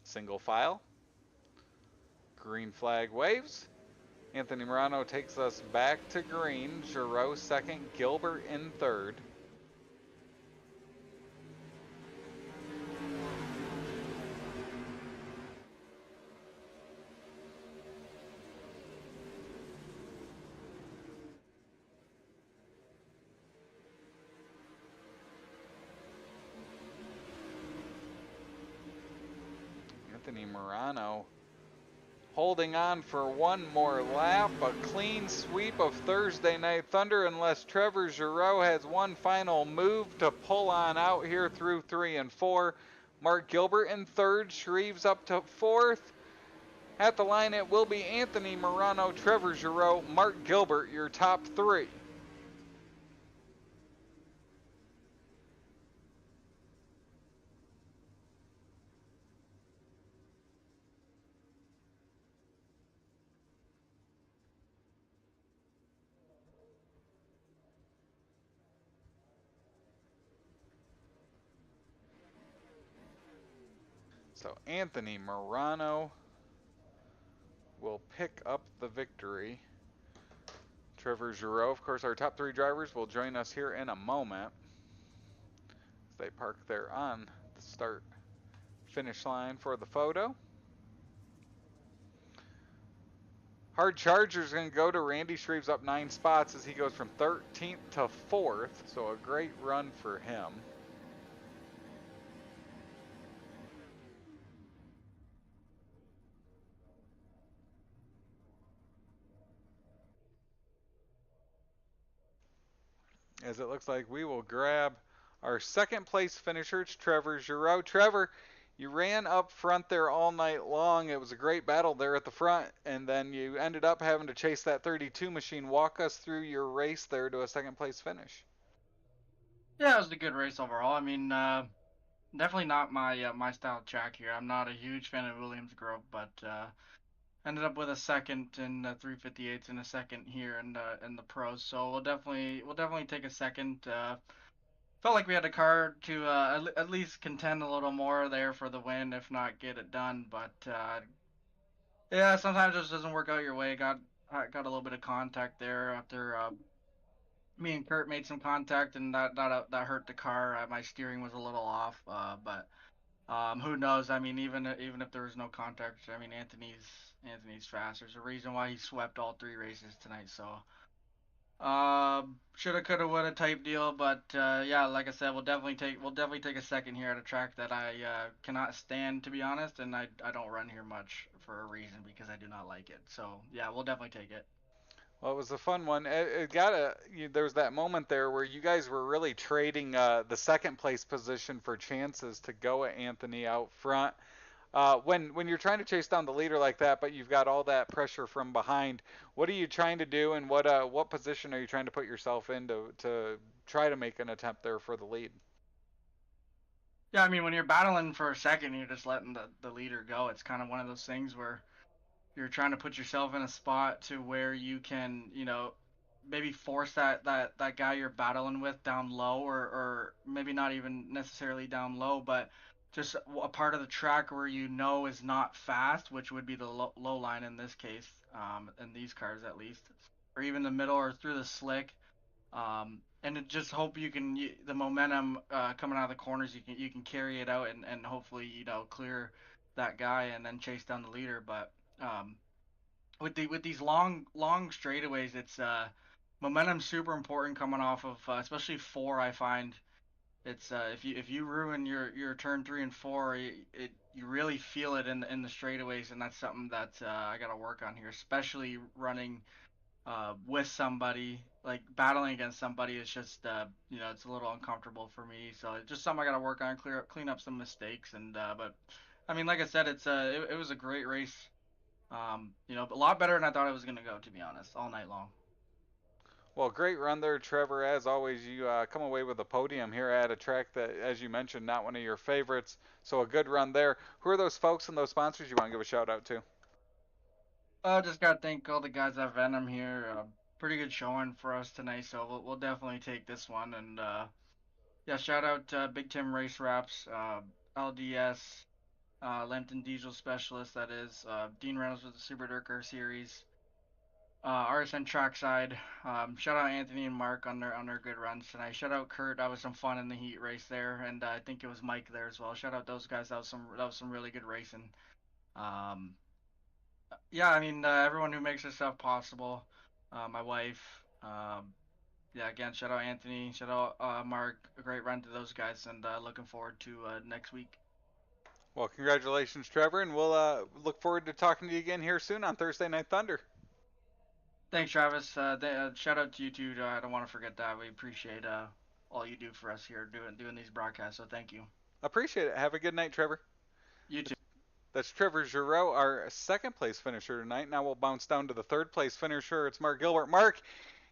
Single file. Green flag waves. Anthony Morano takes us back to green. Giroux 2nd, Gilbert in 3rd. Anthony Morano holding on for one more lap. A clean sweep of Thursday Night Thunder unless Trevor Giroux has one final move to pull on out here through 3 and 4. Mark Gilbert in 3rd, Shreves up to 4th. At the line it will be Anthony Morano, Trevor Giroux, Mark Gilbert, your top 3. So Anthony Morano will pick up the victory. Trevor Giroux, of course, our top 3 drivers, will join us here in a moment as they park there on the start finish line for the photo. Hard Charger's going to go to Randy Shreves up 9 spots as he goes from 13th to 4th. So a great run for him. As it looks like we will grab our second place finisher, it's Trevor Giroux. Trevor, you ran up front there all night long. It was a great battle there at the front, and then you ended up having to chase that 32 machine. Walk us through your race there to a second place finish. Yeah, it was a good race overall. I mean, definitely not my style of track here. I'm not a huge fan of Williams Grove, but ended up with a second in the 358s and a second here in the pros. So we'll definitely take a second. Felt like we had a car to at least contend a little more there for the win, if not get it done. But yeah, sometimes it just doesn't work out your way. Got a little bit of contact there after me and Kurt made some contact, and that hurt the car. My steering was a little off, but who knows? I mean, even if there was no contact, I mean, Anthony's fast. There's a reason why he swept all 3 races tonight. So shoulda, coulda, woulda type deal. But yeah, like I said, we'll definitely take a second here at a track that I cannot stand, to be honest, and I don't run here much for a reason, because I do not like it. So yeah, we'll definitely take it. Well, it was a fun one. There was that moment there where you guys were really trading the second place position for chances to go at Anthony out front. When you're trying to chase down the leader like that, but you've got all that pressure from behind, what are you trying to do, and what position are you trying to put yourself in to try to make an attempt there for the lead? Yeah, I mean, when you're battling for a second, you're just letting the leader go. It's kind of one of those things where you're trying to put yourself in a spot to where you can, maybe force that guy you're battling with down low, or maybe not even necessarily down low, but just a part of the track where is not fast, which would be the low line in this case, in these cars at least, or even the middle or through the slick. And just hope the momentum coming out of the corners, you can carry it out and hopefully clear that guy and then chase down the leader. But with these long straightaways, it's momentum super important coming off of especially 4. I find it's if you ruin your turn 3 and 4, you really feel it in the straightaways, and that's something that I got to work on here, especially running with somebody, like battling against somebody. It's just it's a little uncomfortable for me, so it's just something I got to work on, clean up some mistakes. And but I mean, like I said, it was a great race. A lot better than I thought it was gonna go, to be honest, all night long. Well, great run there, Trevor. As always, you come away with a podium here at a track that, as you mentioned, not one of your favorites. So a good run there. Who are those folks and those sponsors you want to give a shout out to? Just gotta thank all the guys at Venom here. Pretty good showing for us tonight, so we'll definitely take this one. And yeah, shout out Big Tim Race Wraps, LDS, Lempton Diesel Specialist, that is, Dean Reynolds with the Super Durker Series, RSN Trackside. Shout out Anthony and Mark on their good runs tonight. Shout out Kurt. That was some fun in the heat race there, and I think it was Mike there as well. Shout out those guys. That was some really good racing. Yeah, I mean, everyone who makes this stuff possible. My wife. Yeah, again, shout out Anthony. Shout out Mark. A great run to those guys, and looking forward to next week. Well, congratulations, Trevor, and we'll look forward to talking to you again here soon on Thursday Night Thunder. Thanks, Travis. Shout out to you too. I don't want to forget that. We appreciate all you do for us here doing these broadcasts. So thank you. Appreciate it. Have a good night, Trevor. You too. That's Trevor Giroux, our second place finisher tonight. Now we'll bounce down to the third place finisher. It's Mark Gilbert. Mark,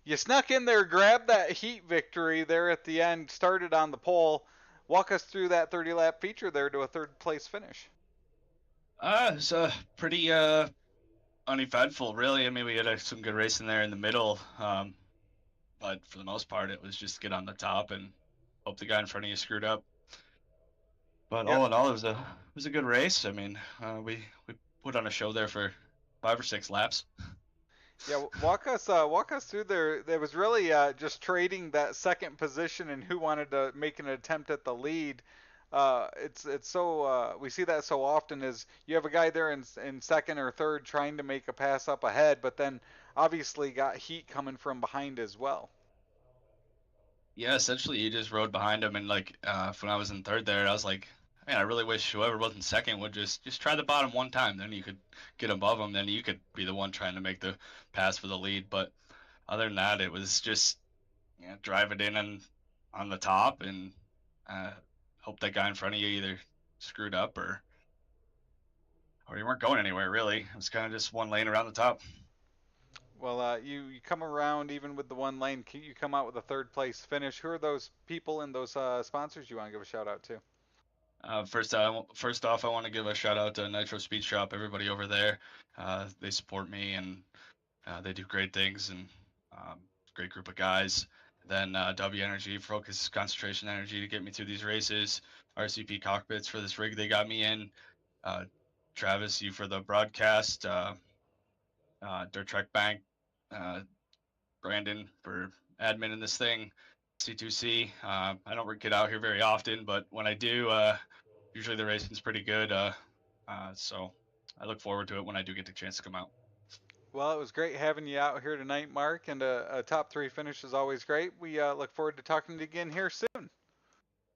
you snuck in there, grabbed that heat victory there at the end, started on the pole. Walk us through that 30-lap feature there to a third place finish. It's pretty uneventful, really. I mean, we had some good racing there in the middle, but for the most part, it was just get on the top and hope the guy in front of you screwed up. But all in all, it was a good race. I mean, we put on a show there for 5 or 6 laps. Yeah, walk us through there. It was really just trading that second position and who wanted to make an attempt at the lead. It's so we see that so often is you have a guy there in second or third trying to make a pass up ahead, but then obviously got heat coming from behind as well. Yeah, essentially you just rode behind him, and like when I was in third there, I was like, man, I really wish whoever was in second would just try the bottom one time. Then you could get above him. Then you could be the one trying to make the pass for the lead. But other than that, it was just drive it in and on the top, and hope that guy in front of you either screwed up or you weren't going anywhere really. It was kind of just one lane around the top. Well, you come around even with the one lane. You come out with a third place finish. Who are those people and those sponsors you want to give a shout out to? First off, I want to give a shout out to Nitro Speed Shop, everybody over there. They support me, and they do great things, and great group of guys. Then W Energy, Focus Concentration Energy, to get me through these races. RCP Cockpits for this rig they got me in. Travis, you for the broadcast. Dirt Track Bank. Brandon for admin in this thing. C2C. I don't get out here very often, but when I do, usually the racing's pretty good. So I look forward to it when I do get the chance to come out. Well, it was great having you out here tonight, Mark, and a top 3 finish is always great. We look forward to talking to you again here soon.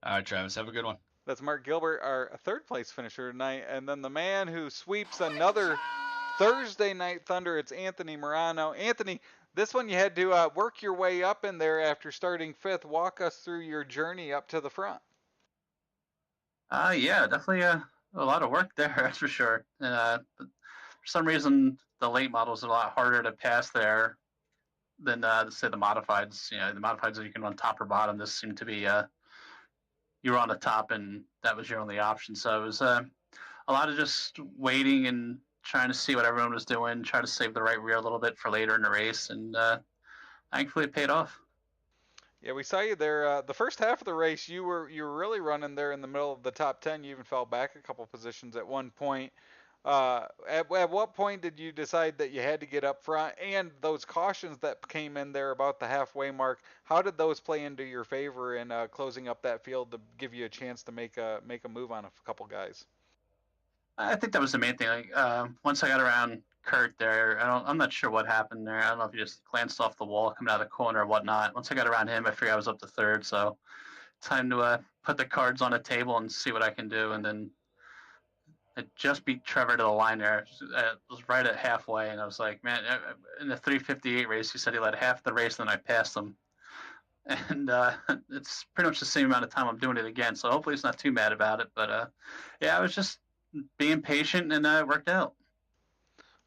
All right, Travis, have a good one. That's Mark Gilbert, our third place finisher tonight, and then the man who sweeps another Thursday Night Thunder, it's Anthony Morano. Anthony, this one you had to work your way up in there after starting 5th. Walk us through your journey up to the front. Yeah, definitely a lot of work there, that's for sure. But for some reason, the late models are a lot harder to pass there than, say, the modifieds. The modifieds, you can run top or bottom. This seemed to be you were on the top, and that was your only option. So it was a lot of just waiting and trying to see what everyone was doing, try to save the right rear a little bit for later in the race, and thankfully it paid off. Yeah, we saw you there. The first half of the race, you were really running there in the middle of the top 10. You even fell back a couple positions at one point. At what point did you decide that you had to get up front? And those cautions that came in there about the halfway mark, how did those play into your favor in closing up that field to give you a chance to make a move on a couple guys? I think that was the main thing. Like once I got around Kurt there, I'm not sure what happened there. I don't know if he just glanced off the wall coming out of the corner or whatnot. Once I got around him, I figured I was up to third. So time to put the cards on a table and see what I can do. And then I just beat Trevor to the line there. It was right at halfway, and I was like, man, in the 3:58 race, he said he led half the race, and then I passed him. And it's pretty much the same amount of time I'm doing it again, so hopefully he's not too mad about it. But yeah, I was just being patient, and it worked out.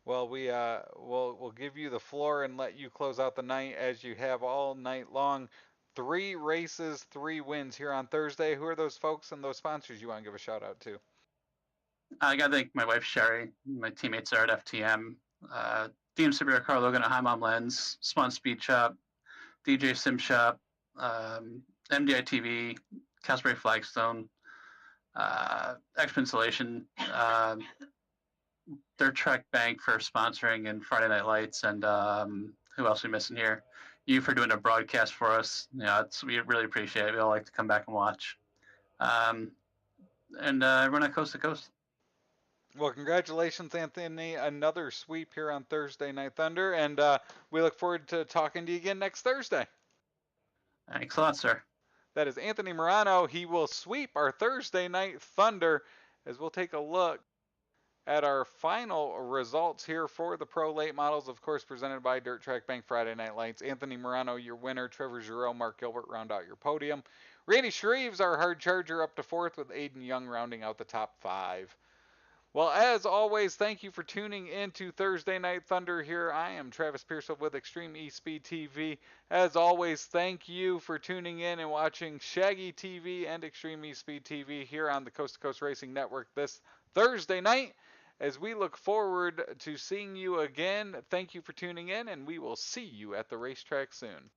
Well, we'll give you the floor and let you close out the night as you have all night long. 3 races, 3 wins here on Thursday. Who are those folks and those sponsors you want to give a shout out to? I got to thank my wife, Sherry, my teammates there at FTM, DM Superior Car Logan at High Mom Lens, Spawn Speed Shop, DJ Sim Shop, MDI TV, Casper Flagstone, Expo Insulation, Dirt Track Bank for sponsoring, and Friday Night Lights, and who else are we missing here? You for doing a broadcast for us. We really appreciate it. We all like to come back and watch. And everyone at Coast to Coast. Well, congratulations, Anthony. Another sweep here on Thursday Night Thunder, and we look forward to talking to you again next Thursday. Thanks a lot, sir. That is Anthony Morano. He will sweep our Thursday Night Thunder as we'll take a look at our final results here for the Pro Late Models, of course, presented by Dirt Track Bank Friday Night Lights. Anthony Morano, your winner. Trevor Giroux, Mark Gilbert round out your podium. Randy Shreves, our hard charger, up to 4th, with Aiden Young rounding out the top 5. Well, as always, thank you for tuning in to Thursday Night Thunder here. I am Travis Pearsall with Extreme eSpeed TV. As always, thank you for tuning in and watching Shaggy TV and Extreme eSpeed TV here on the Coast to Coast Racing Network this Thursday night. As we look forward to seeing you again, thank you for tuning in, and we will see you at the racetrack soon.